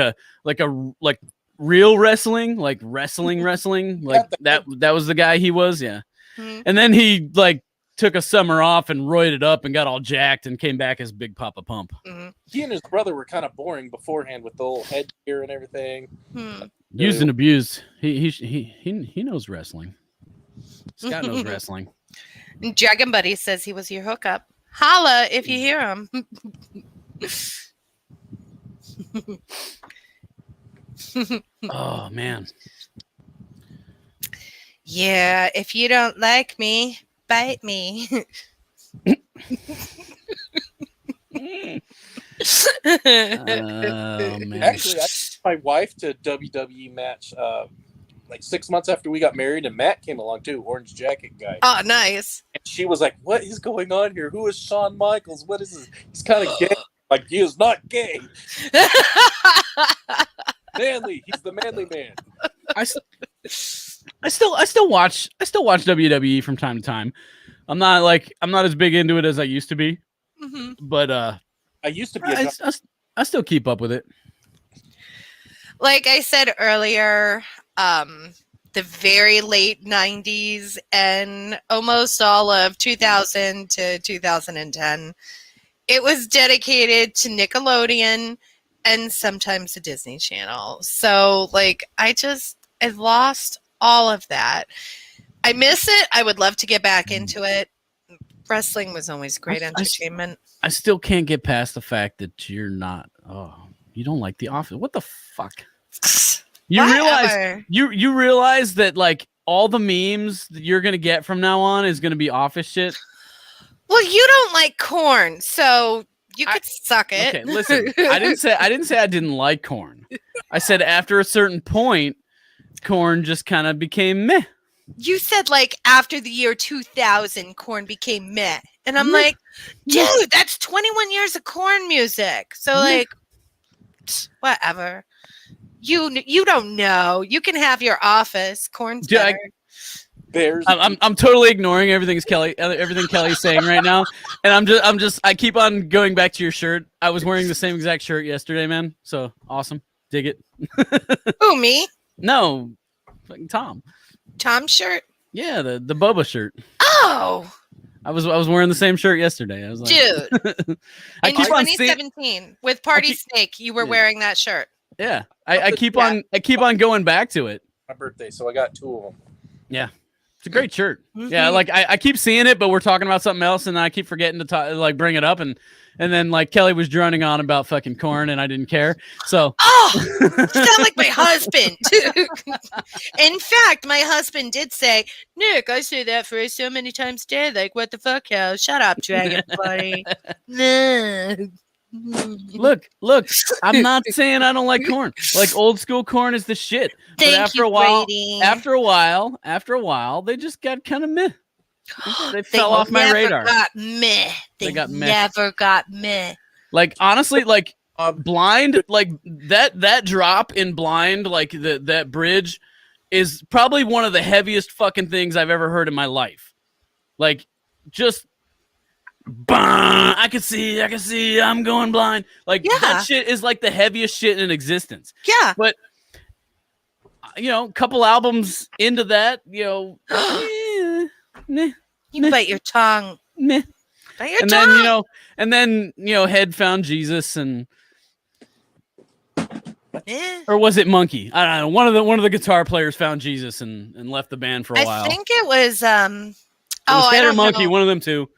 real wrestling, like wrestling. Like that was the guy he was, yeah.
Mm-hmm.
And then he like took a summer off and roided up and got all jacked and came back as Big Papa Pump.
Mm-hmm.
He and his brother were kind of boring beforehand with the whole headgear and everything.
Used and abused. He knows wrestling. Scott knows wrestling.
Dragon Buddy says he was your hookup. Holla if you hear him.
Oh man.
Yeah, if you don't like me, bite me.
Man.
Actually, I took my wife to a WWE match like 6 months after we got married, and Matt came along too, orange jacket guy.
Oh, nice.
And she was like, "What is going on here? Who is Shawn Michaels? What is this? He's kind of gay." Like, he is not gay. Manly. He's the manly man.
I still watch WWE from time to time. I'm not as big into it as I used to be, but
I used to be.
I still keep up with it.
Like I said earlier, the very late 90s and almost all of 2000 to 2010, it was dedicated to Nickelodeon and sometimes the Disney Channel. So, like, I lost all of that. I miss it. I would love to get back into it. Wrestling was always great entertainment.
I still can't get past the fact that you're not. Oh, you don't like The Office. What the fuck? You realize that like all the memes that you're gonna get from now on is gonna be Office shit.
Well, you don't like corn, so you could suck it.
Okay, listen. I didn't say I didn't like corn. I said after a certain point, corn just kind of became meh.
You said like after the year 2000, corn became meh, and I'm like, dude, that's 21 years of corn music. So like, whatever. You don't know. You can have your Office. Corn's better.
I'm totally ignoring everything Kelly's saying right now, and I keep on going back to your shirt. I was wearing the same exact shirt yesterday, man. So awesome, dig it.
Who, me?
No, fucking Tom.
Tom's shirt?
Yeah, the Boba shirt.
Oh.
I was wearing the same shirt yesterday. I was like,
dude.
I
in
keep
2017 with Party Snake, you were wearing that shirt.
Yeah, I keep on going back to it.
My birthday, so I got 2 of them.
Yeah, it's a great shirt. Yeah, like I keep seeing it, but we're talking about something else, and I keep forgetting to bring it up, and then like Kelly was droning on about fucking corn, and I didn't care. So
you sound like my husband. In fact, my husband did say, "Nick, I say that phrase so many times a day. Like, what the fuck, hell? Shut up, Dragon Buddy."
Look, I'm not saying I don't like corn. Like old school corn is the shit. But after a while, they just got kind of meh. They fell off my radar.
They never got meh.
Like honestly, like Blind, like that drop in Blind, like that bridge is probably one of the heaviest fucking things I've ever heard in my life. Like just I can see, I'm going blind. Like that shit is like the heaviest shit in existence.
Yeah.
But a couple albums into that, you
bite your tongue.
Meh.
Bite your tongue.
Then Head found Jesus and or was it Monkey? I don't know. One of the guitar players found Jesus and left the band for a while.
I think it was
Head or Monkey, one of them two.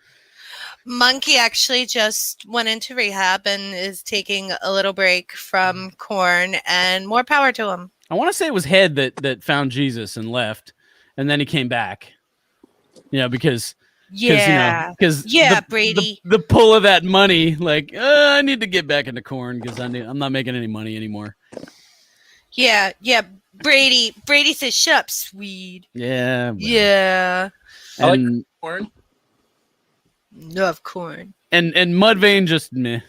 Monkey actually just went into rehab and is taking a little break from corn, and more power to him.
I want to say it was Head that found Jesus and left, and then he came back. Because
Brady,
the pull of that money, like I need to get back into corn because I'm not making any money anymore.
Yeah, Brady says, "Shut up, Swede."
Yeah,
yeah.
I like corn.
Love corn.
And Mudvayne just meh.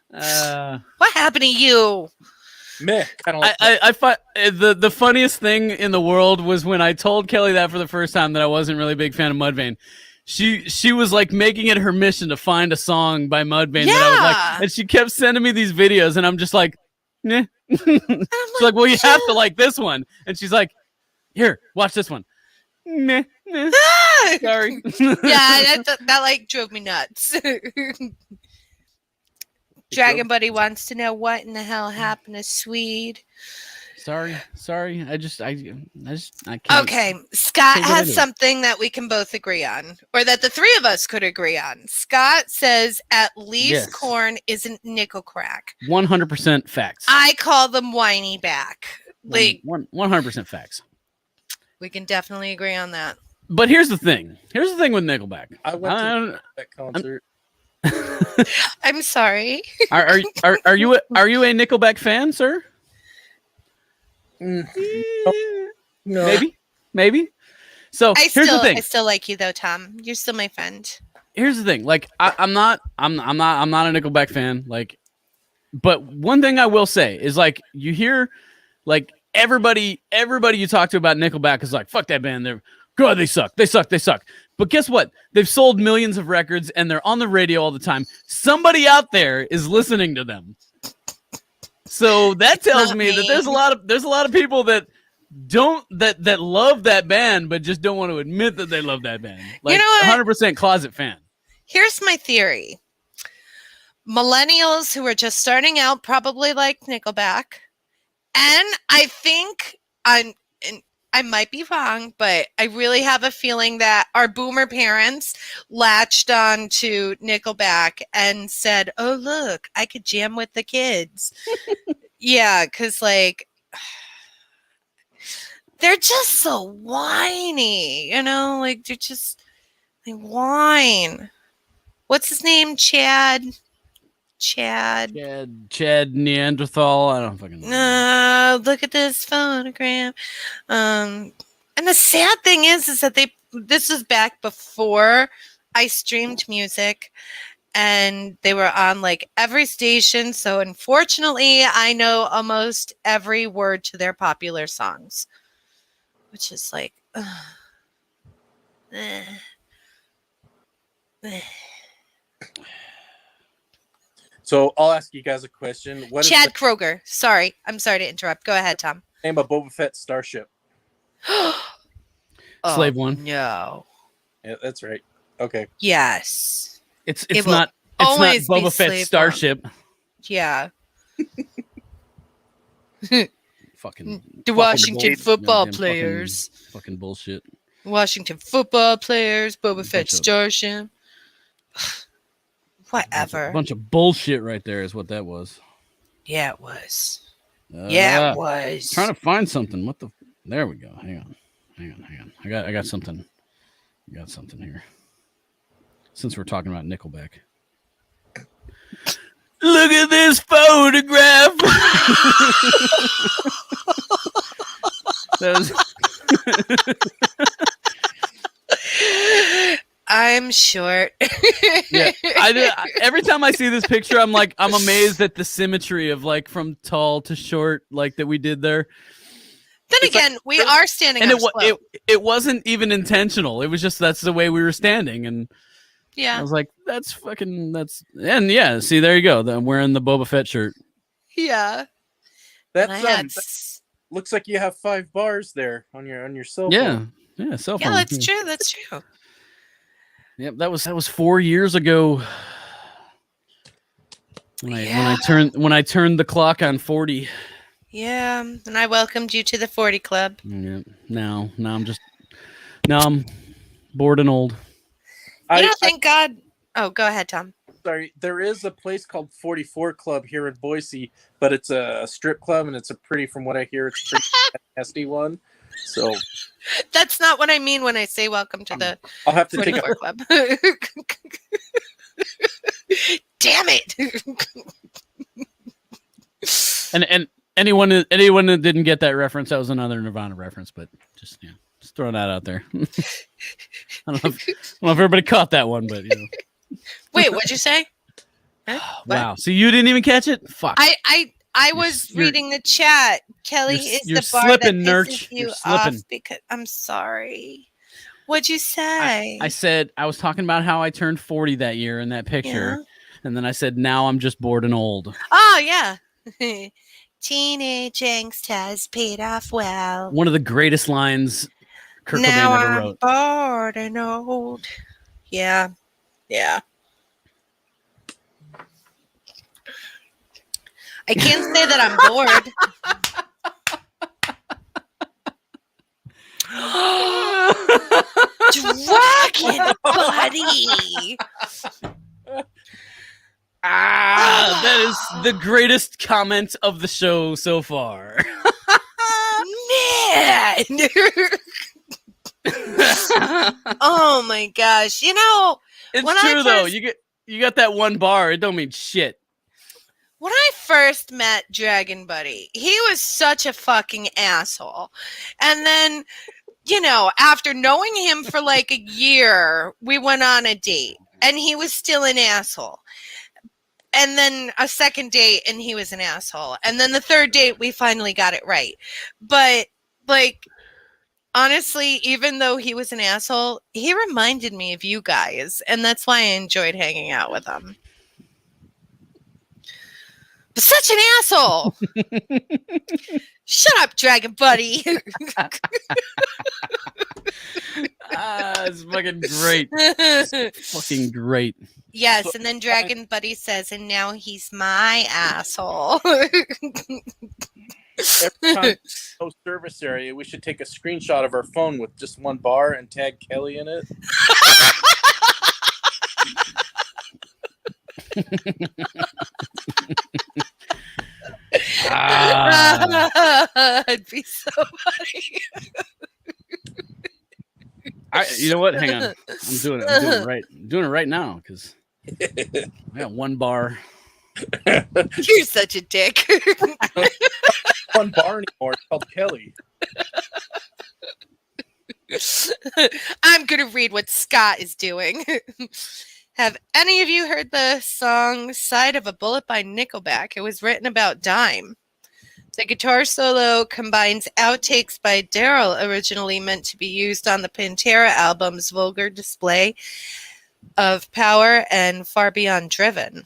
What happened to you?
Meh. Kind of like
I find the funniest thing in the world was when I told Kelly that for the first time that I wasn't really a big fan of Mudvayne. She was like making it her mission to find a song by Mudvayne that I was like, and she kept sending me these videos, and I'm just like, nah. She's like, well, you have to like this one, and she's like, here, watch this one. Nah. Sorry.
Yeah, that like drove me nuts. Dragon Buddy wants to know what in the hell happened to Swede.
Sorry. I can't.
Okay, Scott has something that we can both agree on, or that the three of us could agree on. Scott says at least corn isn't nickel crack.
100% facts.
I call them whiny back. Like
100% facts.
We can definitely agree on that.
But here's the thing. Here's the thing with Nickelback.
I went to that concert.
I'm sorry.
Are you a Nickelback fan, sir?
No.
Maybe. So
I
here's the thing.
I still like you though, Tom. You're still my friend.
Here's the thing. Like I'm not a Nickelback fan. Like, but one thing I will say is like you hear like everybody you talk to about Nickelback is like, fuck that band. God, they suck. They suck. But guess what? They've sold millions of records and they're on the radio all the time. Somebody out there is listening to them. So that tells me that there's a lot of people that that love that band, but just don't want to admit that they love that band. Like,
you know what?
100% closet fan.
Here's my theory. Millennials who are just starting out probably like Nickelback. And I think I might be wrong, but I really have a feeling that our boomer parents latched on to Nickelback and said, oh, look, I could jam with the kids. Yeah, because, like, they're just so whiny, you know? Like, they whine. What's his name? Chad
Neanderthal. I don't fucking know.
Look at this photograph. And the sad thing is that this was back before I streamed music, and they were on like every station. So unfortunately, I know almost every word to their popular songs, which is like,
So I'll ask you guys a question. What
Chad
is
Kroger. Sorry. I'm sorry to interrupt. Go ahead, Tom.
the name of Boba Fett starship?
Slave One.
No.
Yeah, that's right. Okay.
Yes.
It's
It will
not
always be
Boba Fett
Slave
starship.
Yeah.
Fucking
The Washington
bull-
football
goddamn
players.
Fucking bullshit.
Washington football players. Boba Fett
Bunch of-
starship. Whatever.
Bunch of bullshit right there is what that was.
Yeah, it was. Yeah, it was.
Trying to find something. What the? There we go. Hang on. I got something. I got something here. Since we're talking about Nickelback. Look at this photograph. That was.
I'm short.
Yeah, every time I see this picture, I'm amazed at the symmetry of like from tall to short, like that we did there.
Then again, we are standing
and
up slow.
it wasn't even intentional. It was just that's the way we were standing, and
Yeah.
I was like, and yeah. See, there you go. I'm wearing the Boba Fett shirt.
Yeah.
That looks like you have 5 bars there on your cell phone.
Yeah, cell phone.
Yeah, that's true. That's true.
Yep, that was 4 years ago. When I turned the clock on 40.
Yeah, and I welcomed you to the 40 Club.
Yeah. Now I'm bored and old.
Thank God. Oh, go ahead, Tom.
Sorry, there is a place called 44 Club here in Boise, but it's a strip club, and from what I hear, it's a pretty nasty one. So
that's not what I mean when I say welcome to the
I'll have to take
44 Club. Damn it!
And anyone that didn't get that reference, that was another Nirvana reference, but just throwing that out there. I don't know if everybody caught that one, but
Wait, what'd you say? Huh?
Wow.
What?
So you didn't even catch it? Fuck.
I was reading the chat. Kelly is the bar
slipping,
that
Nurch.
pisses you
You're slipping.
off because I'm sorry. What'd you say?
I said I was talking about how I turned 40 that year in that picture, and then I said now I'm just bored and old.
Oh yeah. Teenage angst has paid off well.
One of the greatest lines Kurt Cobain
now
ever
I'm
wrote.
bored and old. Yeah. Yeah. I can't say that I'm bored. Dragon buddy.
That is the greatest comment of the show so far.
Man. Oh my gosh.
It's
when
true though. You got that one bar. It don't mean shit.
When I first met Dragon Buddy, he was such a fucking asshole. And then after knowing him for like a year, we went on a date and he was still an asshole. And then a second date and he was an asshole. And then the third date, we finally got it right. But like, honestly, even though he was an asshole, he reminded me of you guys. And that's why I enjoyed hanging out with him. But such an asshole. Shut up, Dragon Buddy.
It's fucking great. It's fucking great.
Yes, and then Dragon Buddy says, and now he's my asshole.
Every time no service area, we should take a screenshot of our phone with just one bar and tag Kelly in it.
It'd be so funny.
You know what? Hang on. I'm doing it. I'm doing it right now because I got one bar.
You're such a dick.
One bar anymore. It's called Kelly.
I'm going to read what Scott is doing. Have any of you heard the song Side of a Bullet by Nickelback? It was written about Dime. The guitar solo combines outtakes by Daryl, originally meant to be used on the Pantera album's Vulgar Display of Power and Far Beyond Driven.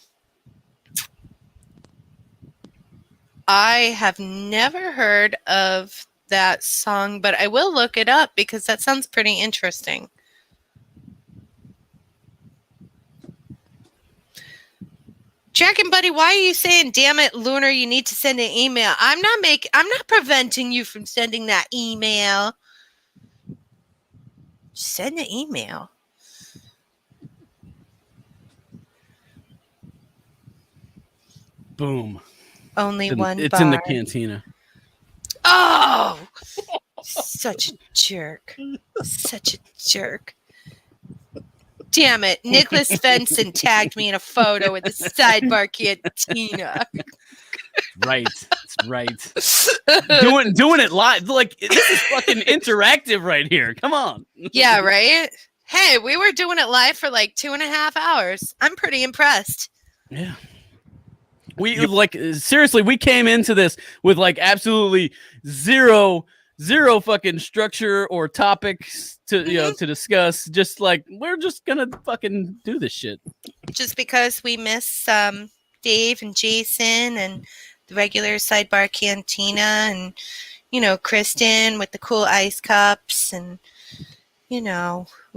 I have never heard of that song, but I will look it up because that sounds pretty interesting. Jack and Buddy, why are you saying, damn it, Lunar, you need to send an email? I'm not preventing you from sending that email. Send an email.
Boom.
Only one
It's
bar.
in the cantina.
Oh! Such a jerk. Such a jerk. Damn it. Nicholas Svensson tagged me in a photo with the Sidebar Cantina.
Right. That's right. Doing it live. Like, this is fucking interactive right here. Come on.
Yeah, right? Hey, we were doing it live for like 2.5 hours. I'm pretty impressed.
Yeah. We seriously, we came into this with like absolutely zero fucking structure or topics to to discuss. Just like we're just gonna fucking do this shit.
Just because we miss Dave and Jason and the regular Sidebar Cantina and Kristen with the cool ice cups and we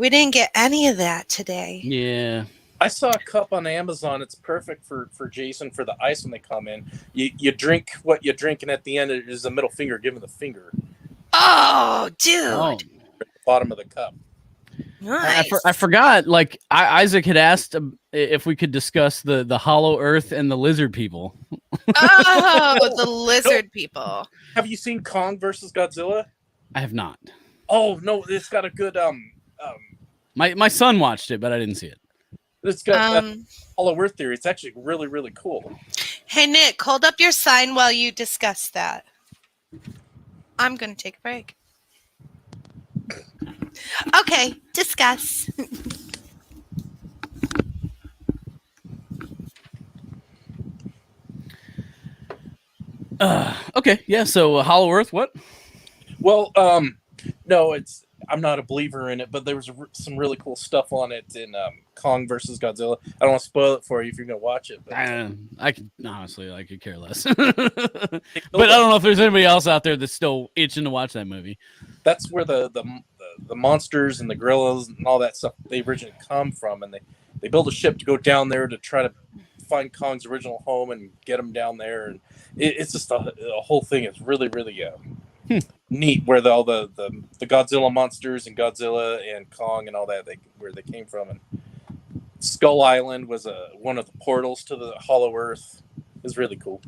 didn't get any of that today.
Yeah.
I saw a cup on Amazon. It's perfect for Jason for the ice when they come in. You drink what you drink, and at the end it is a middle finger giving the finger.
Oh, dude!
At the bottom of the cup.
Nice.
I forgot. Like Isaac had asked if we could discuss the Hollow Earth and the lizard people.
Oh, the lizard people.
Have you seen Kong versus Godzilla?
I have not.
Oh no, it's got a good
My son watched it, but I didn't see it.
It's got Hollow Earth theory. It's actually really, really cool.
Hey, Nick, hold up your sign while you discuss that. I'm going to take a break. Okay, discuss.
Okay, yeah, so Hollow Earth, what?
Well, no, I'm not a believer in it, but there was some really cool stuff on it in Kong versus Godzilla. I don't want to spoil it for you if you're going to watch it. But
I could care less. But I don't know if there's anybody else out there that's still itching to watch that movie.
That's where the monsters and the gorillas and all that stuff, they originally come from, and they build a ship to go down there to try to find Kong's original home and get him down there. And it's just a whole thing. It's really, really neat where all the Godzilla monsters and Godzilla and Kong and all that where they came from. And Skull Island was one of the portals to the Hollow Earth. It was really cool.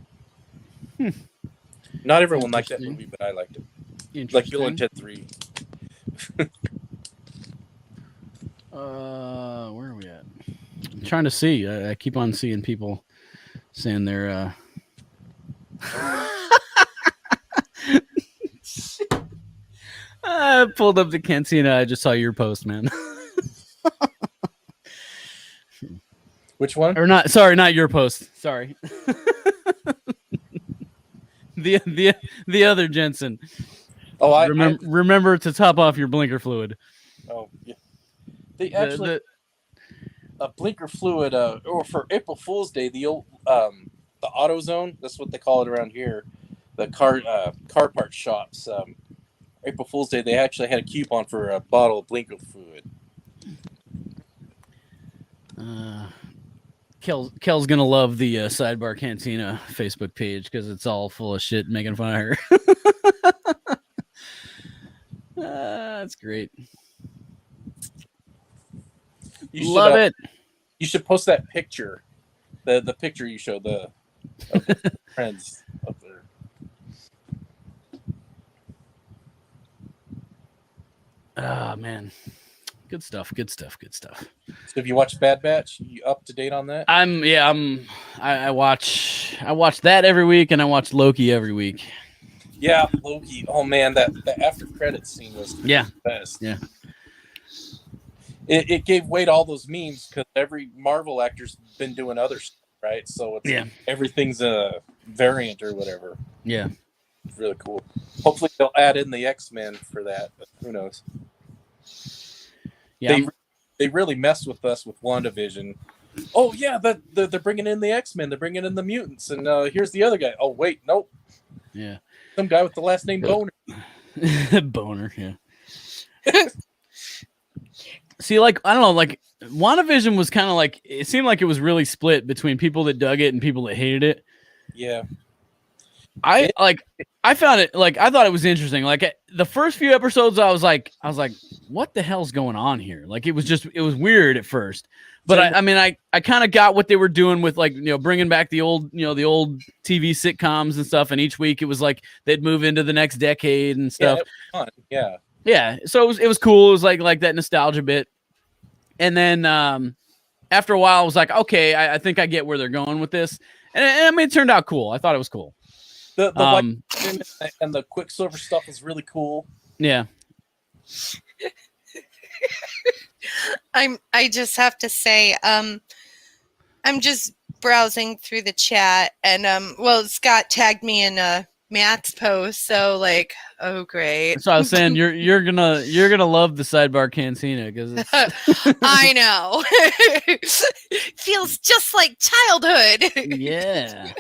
Not everyone liked that movie, but I liked it. Like Bill and Ted 3.
Where are we at? I'm trying to see. I keep on seeing people saying they're I pulled up the Cantina. I just saw your post, man.
Which one?
Or not? Sorry, not your post. Sorry. the other Jensen.
Oh, I
remember to top off your blinker fluid.
Oh, yeah. They actually a blinker fluid. Or for April Fool's Day, the old the AutoZone. That's what they call it around here. The car part shops. April Fool's Day, they actually had a coupon for a bottle of blinker fluid.
Kel's gonna love the Sidebar Cantina Facebook page because it's all full of shit making fun of her. That's great. Love it.
You should post that picture, the picture you showed the friends up there.
Ah, man. Good stuff.
So have you watched Bad Batch? You up to date on that?
I watch that every week, and I watch Loki every week.
Yeah, Loki. Oh man, that after credits scene was the best.
Yeah.
It gave way to all those memes because every Marvel actor's been doing other stuff, right? So it's everything's a variant or whatever.
Yeah.
It's really cool. Hopefully they'll add in the X-Men for that, but who knows? Yeah. They really messed with us with WandaVision. Oh yeah, they're bringing in the X-Men, they're bringing in the mutants, and here's the other guy. Oh wait, nope.
Yeah.
Some guy with the last name Boner.
Boner, yeah. See, like, I don't know, like, WandaVision was kind of like, it seemed like it was really split between people that dug it and people that hated it.
Yeah.
I found it, like, I thought it was interesting. Like, the first few episodes, I was like, what the hell's going on here? Like, it was weird at first. But I kind of got what they were doing with, like, bringing back the old TV sitcoms and stuff. And each week it was like they'd move into the next decade and stuff.
Yeah, it was fun. Yeah.
Yeah. So it was cool. It was like that nostalgia bit. And then after a while, I was like, okay, I think I get where they're going with this. And I mean, it turned out cool. I thought it was cool.
The white and the Quicksilver stuff was really cool.
Yeah.
I just have to say, I'm just browsing through the chat, and Scott tagged me in Matt's post, so like, oh great.
So I was saying you're gonna love the Sidebar Cantina because
I know. Feels just like childhood.
Yeah.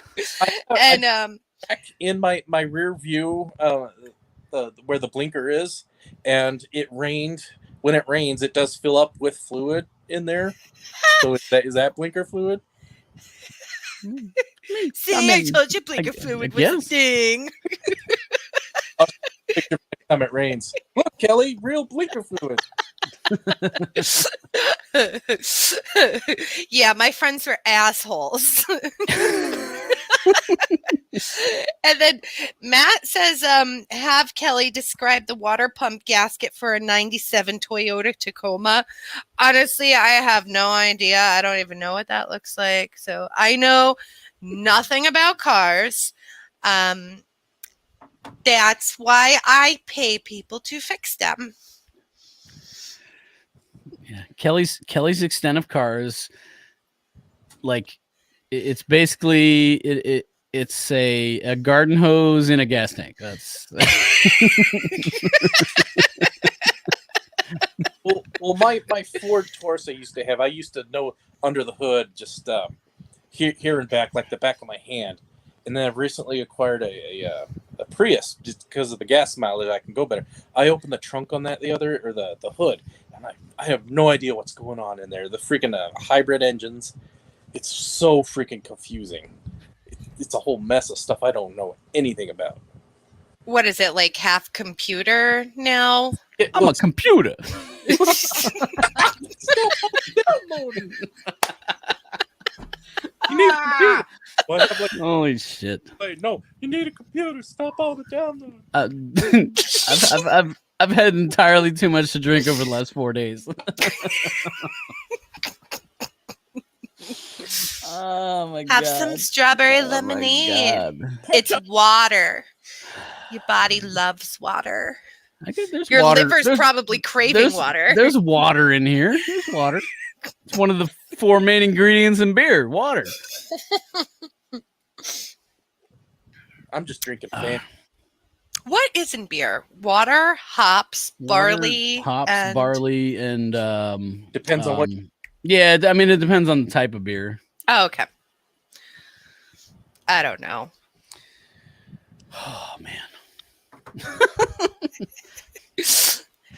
And
in my rear view, where the blinker is, and it rained. When it rains, it does fill up with fluid in there. So is that blinker fluid?
See, I told you blinker fluid was a thing.
Next time it rains. Look, Kelly, real blinker fluid.
Yeah, my friends were assholes. And then Matt says, have Kelly describe the water pump gasket for a 97 Toyota Tacoma. Honestly, I have no idea. I don't even know what that looks like. So I know nothing about cars. That's why I pay people to fix them.
Yeah, Kelly's extent of cars, like, it's basically it's a garden hose in a gas tank. That's
well, my Ford Taurus I used to know under the hood, just here and back, like the back of my hand. And then I've recently acquired a Prius just because of the gas mileage. I can go better. I opened the trunk on that the hood, and I have no idea what's going on in there. The freaking hybrid engines. It's so freaking confusing. It's a whole mess of stuff I don't know anything about.
What is it, like half computer now?
I'm a computer.
You need a computer.
Holy shit!
Wait, no, you need a computer. Stop all the download.
I've had entirely too much to drink over the last 4 days. Oh my god!
Have some strawberry lemonade. It's water. Your body loves water.
There's
Your
water.
liver's probably craving water.
There's water in here. There's water. It's one of the 4 main ingredients in beer. Water.
I'm just drinking fan.
What is in beer? Water, hops, barley,
barley, and
Depends on what.
Yeah, I mean it depends on the type of beer.
Oh, okay. I don't know.
Oh man.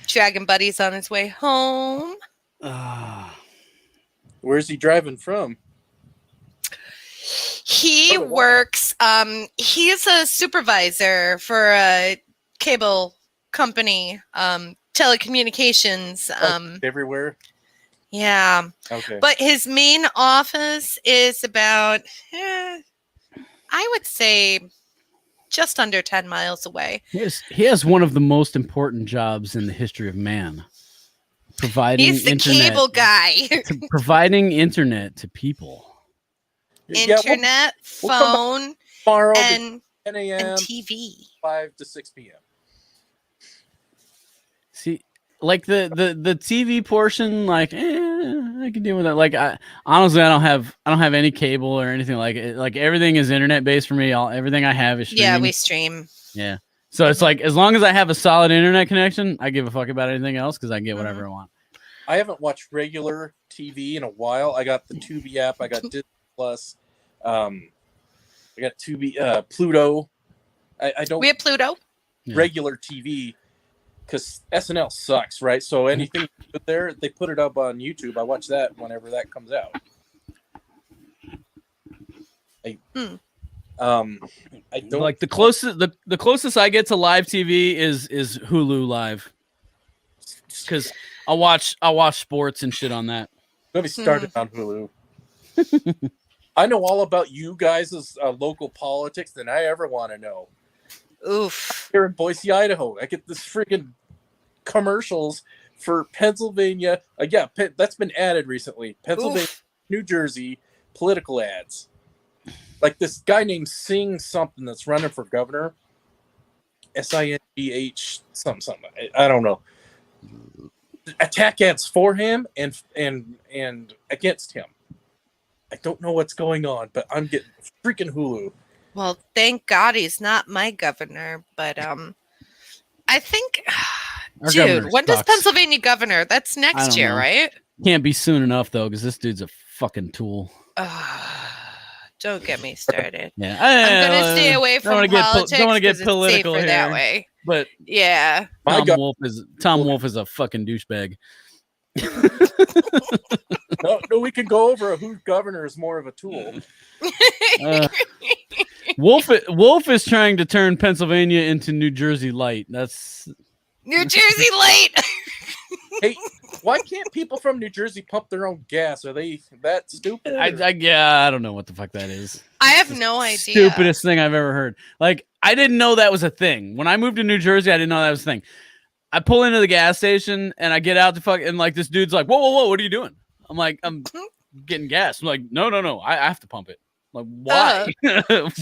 Dragon Buddy's on his way home.
Where's he driving from?
He works. He's a supervisor for a cable company, telecommunications.
Everywhere.
Yeah.
Okay.
But his main office is about, I would say, just under 10 miles away.
He has one of the most important jobs in the history of man. Providing
He's the
internet,
cable guy.
providing internet to people.
Internet, phone,
tomorrow
and
10 a.m.
and TV.
5 to 6 p.m.
See, like the TV portion, like I can deal with that. Like honestly, I don't have any cable or anything like it. Like everything is internet based for me. Everything I have is streaming.
Yeah, we stream.
Yeah. So it's like as long as I have a solid internet connection, I give a fuck about anything else because I get whatever I want.
I haven't watched regular TV in a while. I got the Tubi app. I got Disney Plus. I got Tubi, Pluto. I don't.
We have Pluto.
Regular TV because SNL sucks, right? So anything there, they put it up on YouTube. I watch that whenever that comes out. I don't
like the closest I get to live TV is Hulu Live because I'll watch sports and shit on that.
Let me start it on Hulu. I know all about you guys' local politics than I ever want to know.
Oof.
Here in Boise, Idaho, I get this freaking commercials for Pennsylvania. Yeah, that's been added recently. Pennsylvania, New Jersey, political ads. Like this guy named Singh something that's running for governor. SINGH something. I don't know. Attack ads for him and against him. I don't know what's going on, but I'm getting freaking Hulu.
Well, thank God he's not my governor, but I think, dude, when does Pennsylvania governor? That's next year, right?
Can't be soon enough though, because this dude's a fucking tool.
Don't get me started.
Yeah,
I'm gonna stay away from politics.
Don't want to get political
here.
That
way.
But
yeah,
Tom Wolf is a fucking douchebag.
No, we can go over whose governor is more of a tool.
Wolf is trying to turn Pennsylvania into New Jersey light. That's
New Jersey light.
Hey, why can't people from New Jersey pump their own gas? Are they that stupid?
I don't know what the fuck that is.
I have no idea.
Stupidest thing I've ever heard. Like, I didn't know that was a thing. When I moved to New Jersey, I didn't know that was a thing. I pull into the gas station and I get out to fuck, and like this dude's like, whoa, what are you doing? I'm like, I'm getting gas. I'm like, no, I have to pump it. I'm like, why?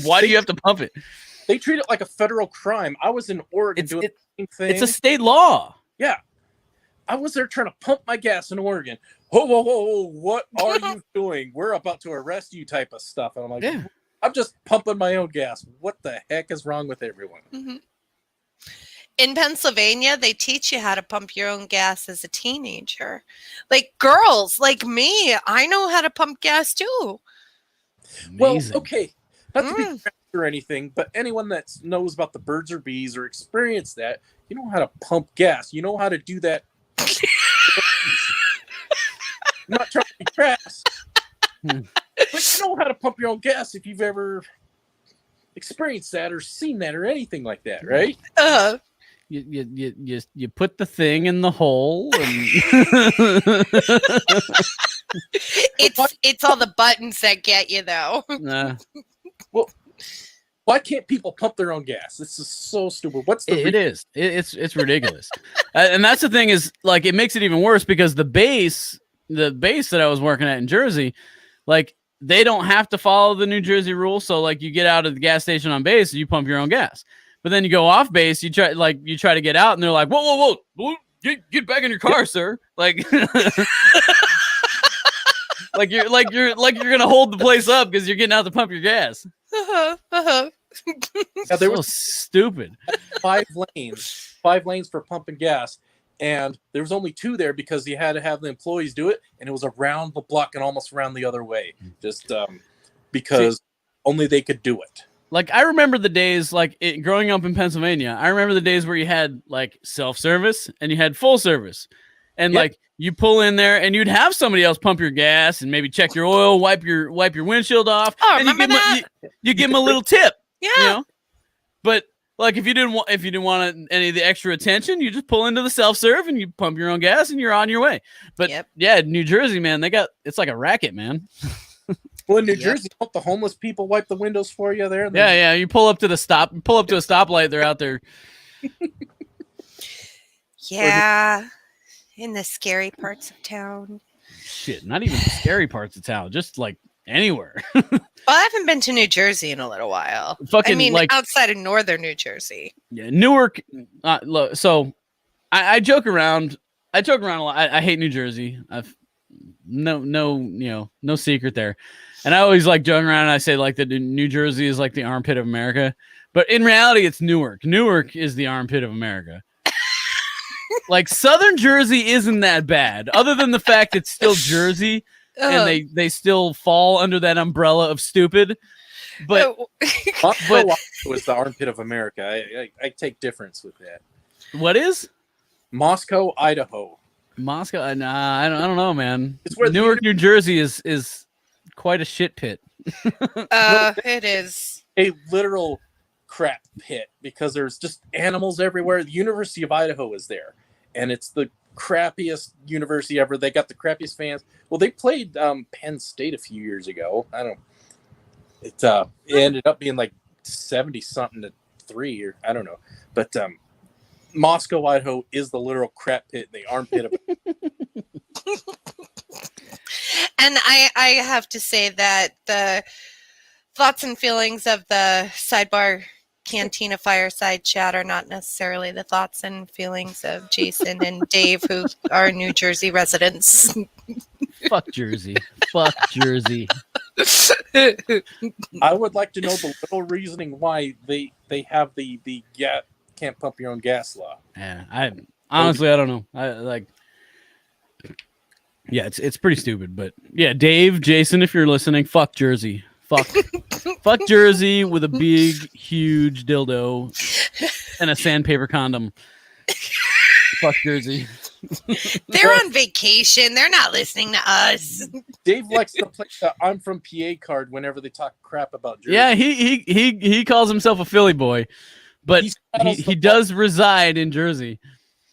Why do you have to pump it?
They treat it like a federal crime. I was in Oregon doing the same thing.
It's a state law.
Yeah. I was there trying to pump my gas in Oregon. Whoa, what are you doing? We're about to arrest you type of stuff. And I'm like, I'm just pumping my own gas. What the heck is wrong with everyone?
Mm-hmm. In Pennsylvania, they teach you how to pump your own gas as a teenager. Like girls like me, I know how to pump gas too.
Amazing.
Well, okay. Not to be crazy or anything, but anyone that knows about the birds or bees or experienced that, you know how to pump gas. You know how to do that. I'm not trying to be crass. But you know how to pump your own gas if you've ever experienced that or seen that or anything like that, right?
You put the thing in the hole. And
it's all the buttons that get you though.
Well, why can't people pump their own gas? This is so stupid. What's the
It's ridiculous. And that's the thing is, like, it makes it even worse because the base that I was working at in Jersey, like, they don't have to follow the New Jersey rule. So like you get out of the gas station on base, you pump your own gas. But then you go off base, you try to get out, and they're like, whoa, get back in your car, sir. Like, like you're gonna hold the place up because you're getting out to pump your gas.
Yeah, there
So
was
stupid.
5 lanes for pumping gas, and there was only 2 there because you had to have the employees do it, and it was around the block and almost around the other way, just because only they could do it.
Like, I remember the days, growing up in Pennsylvania, I remember the days where you had, like, self-service and you had full service. And,
Yep.
like, you pull in there and you'd have somebody else pump your gas and maybe check your oil, wipe your windshield off.
Oh,
and
remember that?
You give them a little tip,
Yeah.
you know? But, like, if you didn't want any of the extra attention, you just pull into the self-serve and you pump your own gas and you're on your way. But,
Yep.
yeah, New Jersey, man, it's like a racket, man.
Well, in New Jersey, don't the homeless people wipe the windows for you there?
Yeah, you pull up to a stoplight, they're out there.
Yeah. In the scary parts of town.
Shit, not even the scary parts of town, just like anywhere.
Well, I haven't been to New Jersey in a little while.
Fucking
I mean,
like
outside of northern New Jersey.
yeah, Newark. So I joke around. I joke around a lot. I hate New Jersey. I've no secret there. And I always like joking around and I say like that New Jersey is like the armpit of America. But in reality, it's Newark. Newark is the armpit of America. Like Southern Jersey isn't that bad, other than the fact it's still Jersey and they still fall under that umbrella of stupid. But
Moscow was the armpit of America. I take difference with that.
What is
Moscow, Idaho?
Moscow? Nah, I don't know, man.
It's where
Newark, New Jersey is quite a shit pit.
it is
a literal crap pit because there's just animals everywhere. The University of Idaho is there, and it's the crappiest university ever. They got the crappiest fans. Well, they played Penn State a few years ago. I don't. It ended up being like 70 something to 3, or I don't know, but Moscow, Idaho is the literal crap pit, the armpit of it.
And I have to say that the thoughts and feelings of the Sidebar Cantina Fireside chat are not necessarily the thoughts and feelings of Jason and Dave, who are New Jersey residents.
Fuck Jersey. Fuck Jersey.
I would like to know the little reasoning why they have the can't pump your own gas law.
Yeah, I honestly I don't know. I like. Yeah, it's pretty stupid, but yeah, Dave, Jason, if you're listening, fuck Jersey. Fuck Jersey with a big, huge dildo and a sandpaper condom. Fuck Jersey.
They're on vacation. They're not listening to us.
Dave likes to play the "I'm from PA" card whenever they talk crap about Jersey.
Yeah, he calls himself a Philly boy, but he does reside in Jersey.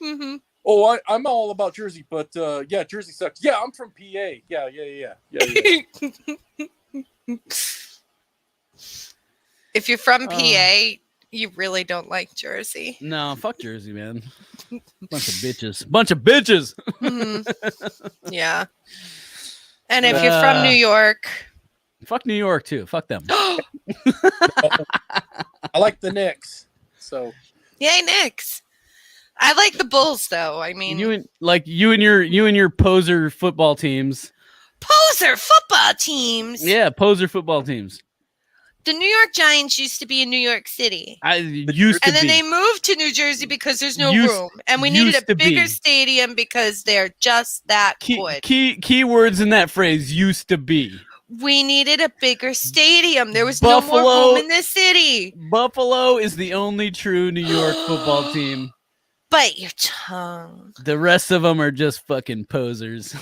Mm-hmm.
Oh, I'm all about Jersey, but yeah, Jersey sucks. Yeah, I'm from PA. Yeah.
If you're from PA, you really don't like Jersey.
No, fuck Jersey, man. Bunch of bitches.
Mm-hmm. Yeah. And if you're from New York,
fuck New York too. Fuck them.
I like the Knicks. So
yay, Knicks. I like the Bulls, though. I mean,
you and your poser football teams.
Poser football teams.
Yeah, poser football teams.
The New York Giants used to be in New York City.
And
then they moved to New Jersey because there's no room. And we needed a bigger stadium because they're just that good. Key
words in that phrase, used to be.
We needed a bigger stadium. There was no more room in this city.
Buffalo is the only true New York football team.
Bite your tongue.
The rest of them are just fucking posers.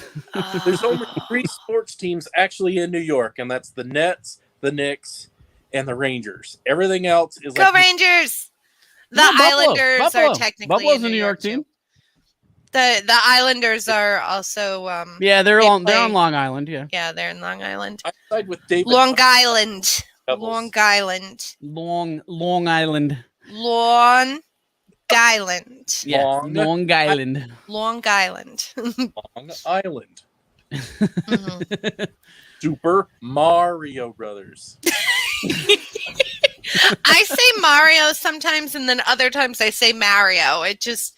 There's only 3 sports teams actually in New York, and that's the Nets, the Knicks, and the Rangers. Everything else is
Go Rangers! The Islanders are technically
Buffalo's a New York team.
The Islanders are also
they're on Long Island.
Yeah, they're in Long Island.
I side with David.
Long Island.
Doubles.
Long Island.
Long Island.
Long Island.
Yeah, Long Island.
Long Island.
Long Island.
Mm-hmm.
Super Mario Brothers.
I say Mario sometimes, and then other times I say Mario. It just,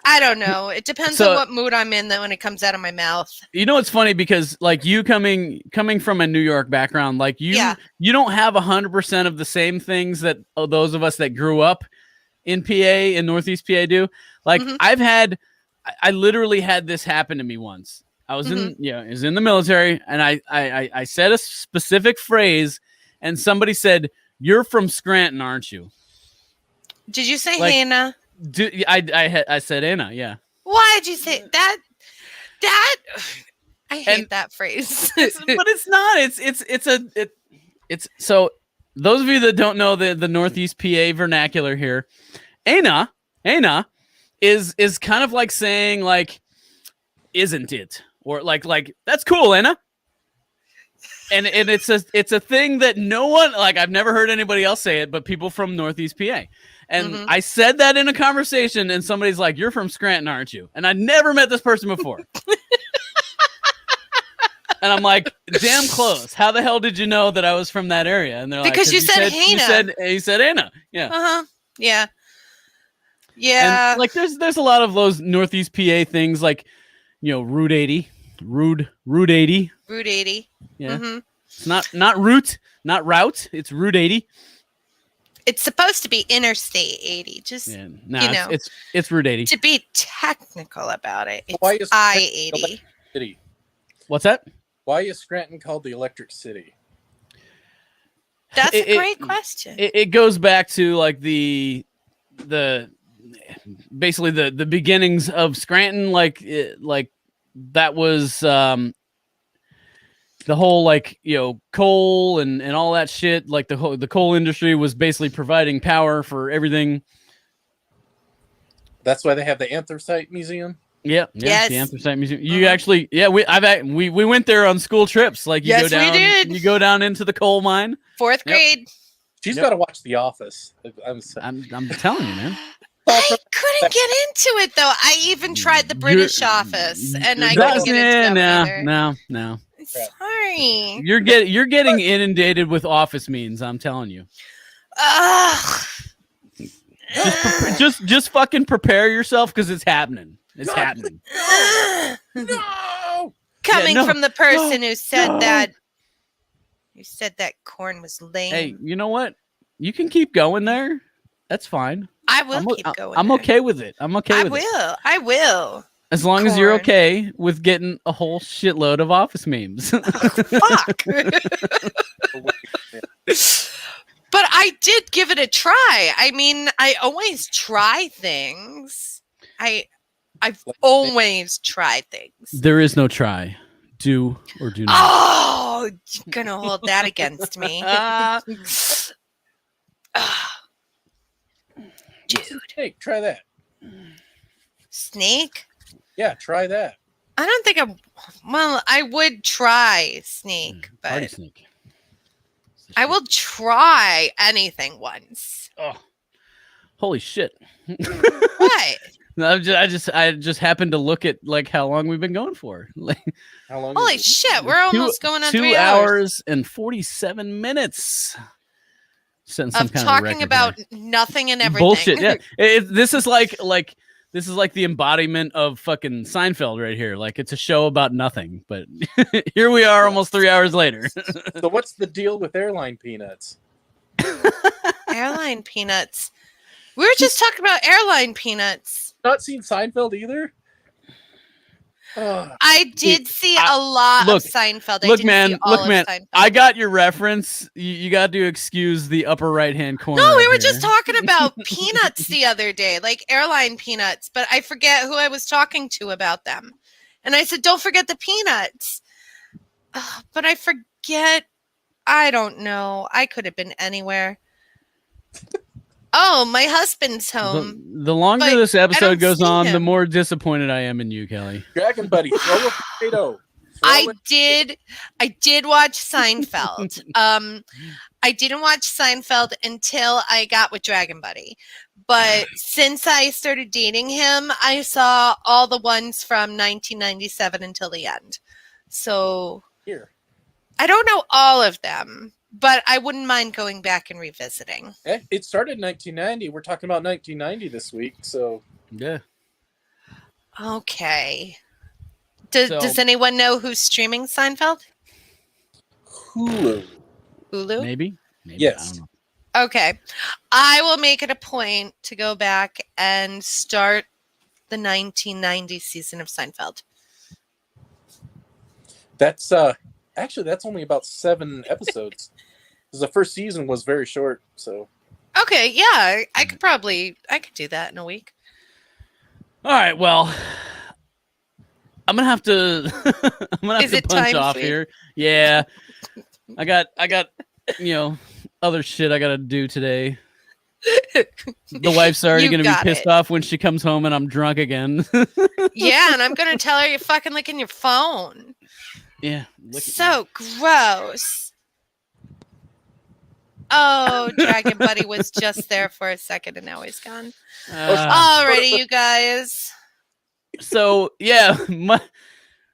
I don't know. It depends on what mood I'm in when it comes out of my mouth.
You know, it's funny because like you coming from a New York background, like you don't have 100% of the same things that those of us that grew up in PA, in Northeast PA do. Like I literally had this happen to me once. I was in the military, and I said a specific phrase, and somebody said, "You're from Scranton, aren't you?"
Did you say Hannah?
I said Anna, yeah.
Why did you say that? I hate that phrase.
But it's not. It's so those of you that don't know the Northeast PA vernacular here, Anna is kind of like saying like, isn't it? Or like that's cool, Anna. And it's a thing that no one, like, I've never heard anybody else say it, but people from Northeast PA. And I said that in a conversation, and somebody's like, "You're from Scranton, aren't you?" And I never met this person before. And I'm like, damn close. How the hell did you know that I was from that area? And they're
because
like,
you said Hannah.
You said Anna. Yeah.
Uh-huh. Yeah. Yeah.
And like there's a lot of those Northeast PA things, like, you know, Route 80. Rude 80.
Route 80.
Yeah. Mm-hmm. It's not route, not route. It's Route 80.
It's supposed to be Interstate 80. Just
it's Route 80.
To be technical about it, it's I-80.
City?
What's that?
Why is Scranton called the Electric City?
That's a great question.
It goes back to like the basically the beginnings of Scranton, like that was the whole, like, you know, coal and all that shit. Like the coal industry was basically providing power for everything.
That's why they have the Anthracite Museum.
Yeah,
yes.
The Anthracite Museum. You actually, we went there on school trips. Like, you go down,
we did.
You go down into the coal mine.
4th grade.
She's got to watch The Office.
I'm telling you, man.
I couldn't get into it though. I even tried the British Office, and I couldn't get into it.
No.
Sorry.
You're getting inundated with Office memes. I'm telling you. Just fucking prepare yourself, because it's happening. It's happening.
No.
Coming from the person who said that. You said that corn was lame.
Hey, you know what? You can keep going there. That's fine.
I will keep going.
I'm okay with it. I'm okay with it.
I will.
As long as you're okay with getting a whole shitload of Office memes.
Fuck. But I did give it a try. I mean, I always try things. I've always tried things.
There is no try. Do or do not.
Oh, you're gonna hold that against me. Dude.
Hey, try that.
Snake?
Yeah, try that.
I don't think I would try snake, but
snake.
I will try anything once.
Oh, holy shit!
What?
I just happened to look at like how long we've been going for. Like,
how long?
Holy shit! We're almost going on
2 hours and 47 minutes.
Of talking about nothing and everything.
Bullshit. Yeah, this is like the embodiment of fucking Seinfeld right here. Like, it's a show about nothing, but here we are almost 3 hours later.
So what's the deal with airline peanuts?
Airline peanuts. We were just talking about airline peanuts.
Not seen Seinfeld either?
I did see a lot of Seinfeld.
Look, man. I got your reference. You got to excuse the upper right-hand corner.
No, we were just talking about peanuts the other day, like airline peanuts, but I forget who I was talking to about them. And I said, don't forget the peanuts. But I forget. I don't know. I could have been anywhere. Oh, my husband's home.
The longer this episode goes on, the more disappointed I am in you, Kelly.
Dragon Buddy, throw a potato.
I did watch Seinfeld. I didn't watch Seinfeld until I got with Dragon Buddy. But since I started dating him, I saw all the ones from 1997 until the end. So
here.
I don't know all of them, but I wouldn't mind going back and revisiting.
It started in 1990. We're talking about 1990 this week, so
Yeah.
Okay. Does anyone know who's streaming Seinfeld?
Hulu.
Hulu?
Maybe.
Yes.
I don't know.
Okay. I will make it a point to go back and start the 1990 season of Seinfeld.
That's actually that's only about 7 episodes. Because the first season was very short, so
Okay, yeah, I could do that in a week.
All right, well, I'm gonna have to
Is it
punch
time,
off
sweet?
here. Yeah, I got other shit I gotta do today. The wife's already
You
gonna be
got
pissed
it.
off when she comes home and I'm drunk again.
Yeah, and I'm gonna tell her you're fucking licking your phone.
Yeah,
So gross. Oh, Dragon Buddy was just there for a second and now he's gone. Alrighty, you guys.
So yeah,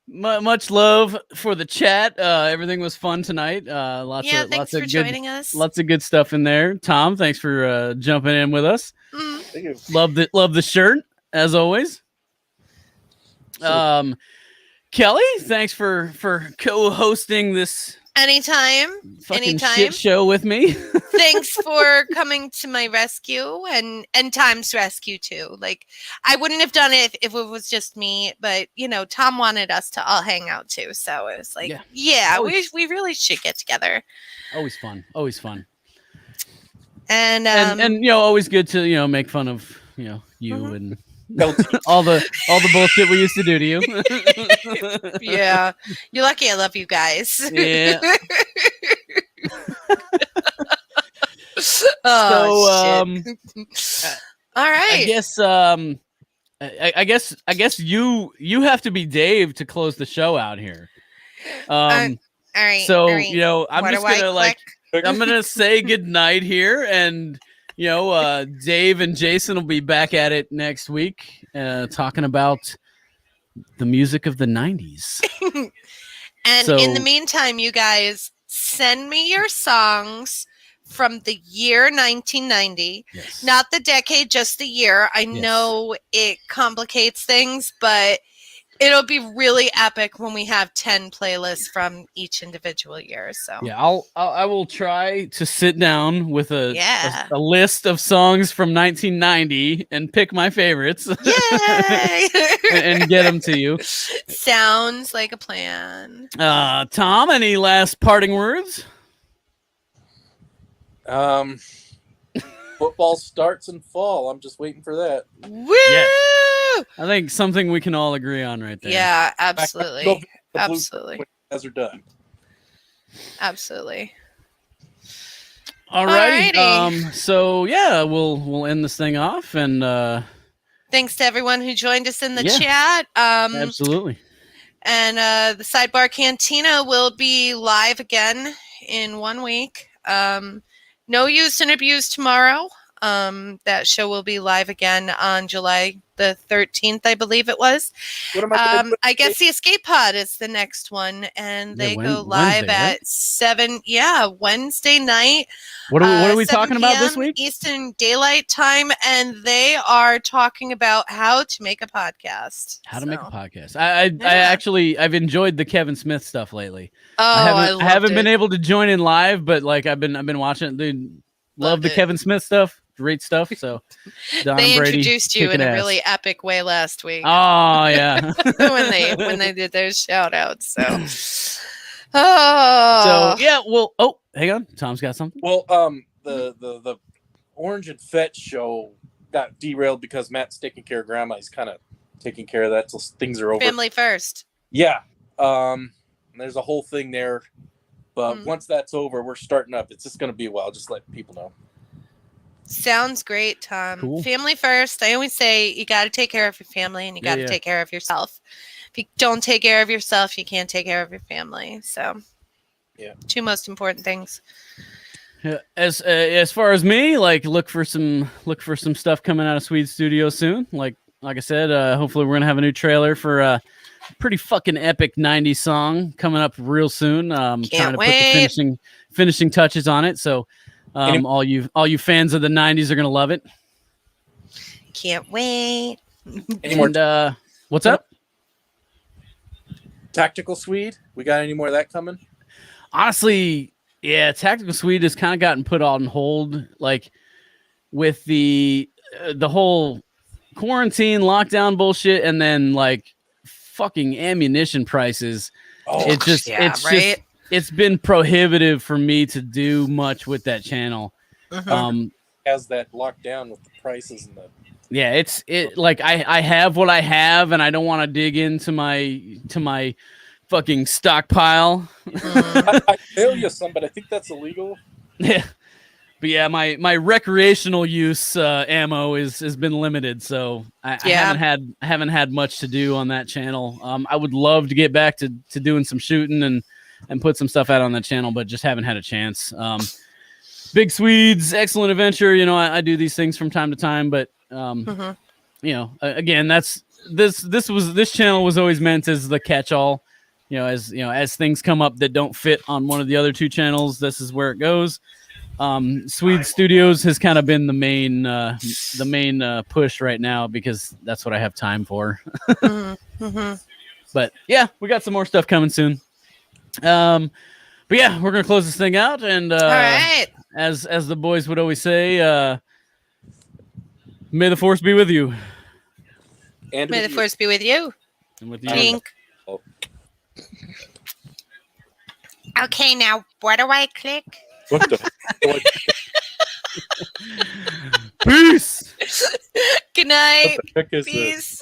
much love for the chat. Everything was fun tonight.
Thanks for joining us.
Lots of good stuff in there. Tom, thanks for jumping in with us.
thank you.
Love the shirt as always. Kelly, thanks for co-hosting this
Anytime.
fucking shit show with me.
Thanks for coming to my rescue and Tom's rescue too. Like, I wouldn't have done it if it was just me, but Tom wanted us to all hang out too. So it was like, we really should get together.
Always fun. Always fun.
And
always good to make fun of you
Mm-hmm.
and all the bullshit we used to do to you.
Yeah, you're lucky I love you guys.
Yeah.
Oh, shit. All right.
I guess you have to be Dave to close the show out here.
All right.
So
all right.
I'm
Where
just
do I
gonna
click?
I'm gonna say goodnight here, and Dave and Jason will be back at it next week, talking about the music of the 90s.
And in the meantime, you guys send me your songs from the year 1990,
Yes.
not the decade, just the year. I
Yes.
know it complicates things, but it'll be really epic when we have 10 playlists from each individual year. So
Yeah, I will try to sit down with a list of songs from 1990 and pick my favorites.
Yay!
and get them to you.
Sounds like a plan.
Tom, any last parting words?
Football starts in fall. I'm just waiting for that.
Woo!
Yes. I think something we can all agree on right there.
Yeah, absolutely.
The
Absolutely.
Blues guys are done.
Absolutely.
Alrighty.
Alrighty.
So yeah, we'll end this thing off, and
Thanks to everyone who joined us in the
Yeah.
chat.
absolutely.
And the Sidebar Cantina will be live again in 1 week. No Used and Abused tomorrow. That show will be live again on July the 13th, I believe it was.
What am I gonna do?
I guess the Escape Pod is the next one, and they go live
Wednesday,
at
right?
7. Yeah, Wednesday night.
What are we
7
talking about this
p.m.
week?
Eastern Daylight Time, and they are talking about how to make a podcast.
How to make a podcast. I've enjoyed the Kevin Smith stuff lately.
Oh,
I haven't been able to join in live, but I've been watching it. Dude, love the Kevin Smith stuff. Great stuff. So Don
they
Brady
introduced you in
kicking
a
ass.
really epic way last week.
Oh yeah.
when they did their shout outs. So
yeah, well, hang on. Tom's got something.
Well, the Orange and Fetch show got derailed because Matt's taking care of Grandma. He's kind of taking care of that till things are over.
family first.
Yeah. There's a whole thing there, but once that's over, we're starting up. It's just going to be a while. Just let people know.
Sounds great, Tom.
Cool.
Family first. I always say you got to take care of your family and you got to take care of yourself. If you don't take care of yourself, you can't take care of your family. So,
yeah,
2 most important things.
As far as me, look for some stuff coming out of Swede Studio soon. Like I said, hopefully we're gonna have a new trailer for pretty fucking epic '90s song coming up real soon. Trying to
wait.
put the finishing touches on it. So all you fans of the '90s are gonna love it.
Can't wait.
And what's up?
Tactical Swede. We got any more of that coming?
Honestly, yeah, Tactical Swede has kind of gotten put on hold, like with the whole quarantine lockdown bullshit, and then like fucking ammunition prices. It's been prohibitive for me to do much with that channel.
Has that locked down with the prices and the.
Yeah, it like I have what I have, and I don't want to dig into my fucking stockpile.
I fail you some, but I think that's illegal.
Yeah, but yeah, my recreational use ammo has been limited, so I haven't had much to do on that channel. I would love to get back to doing some shooting and put some stuff out on that channel, but just haven't had a chance. Big Swedes, excellent adventure. You know, I do these things from time to time, but you know, again, this channel was always meant as the catch-all. You know, as things come up that don't fit on one of the other two channels, this is where it goes. Swede Studios has kind of been the main push right now because that's what I have time for. But yeah, we got some more stuff coming soon. But yeah, we're gonna close this thing out, and
all right.
As the boys would always say, may the force be with you.
And
may the force be with you.
And with you.
Drink.
Oh.
Okay, now where do I click?
What the?
Peace.
Good night.
What the heck is
Peace.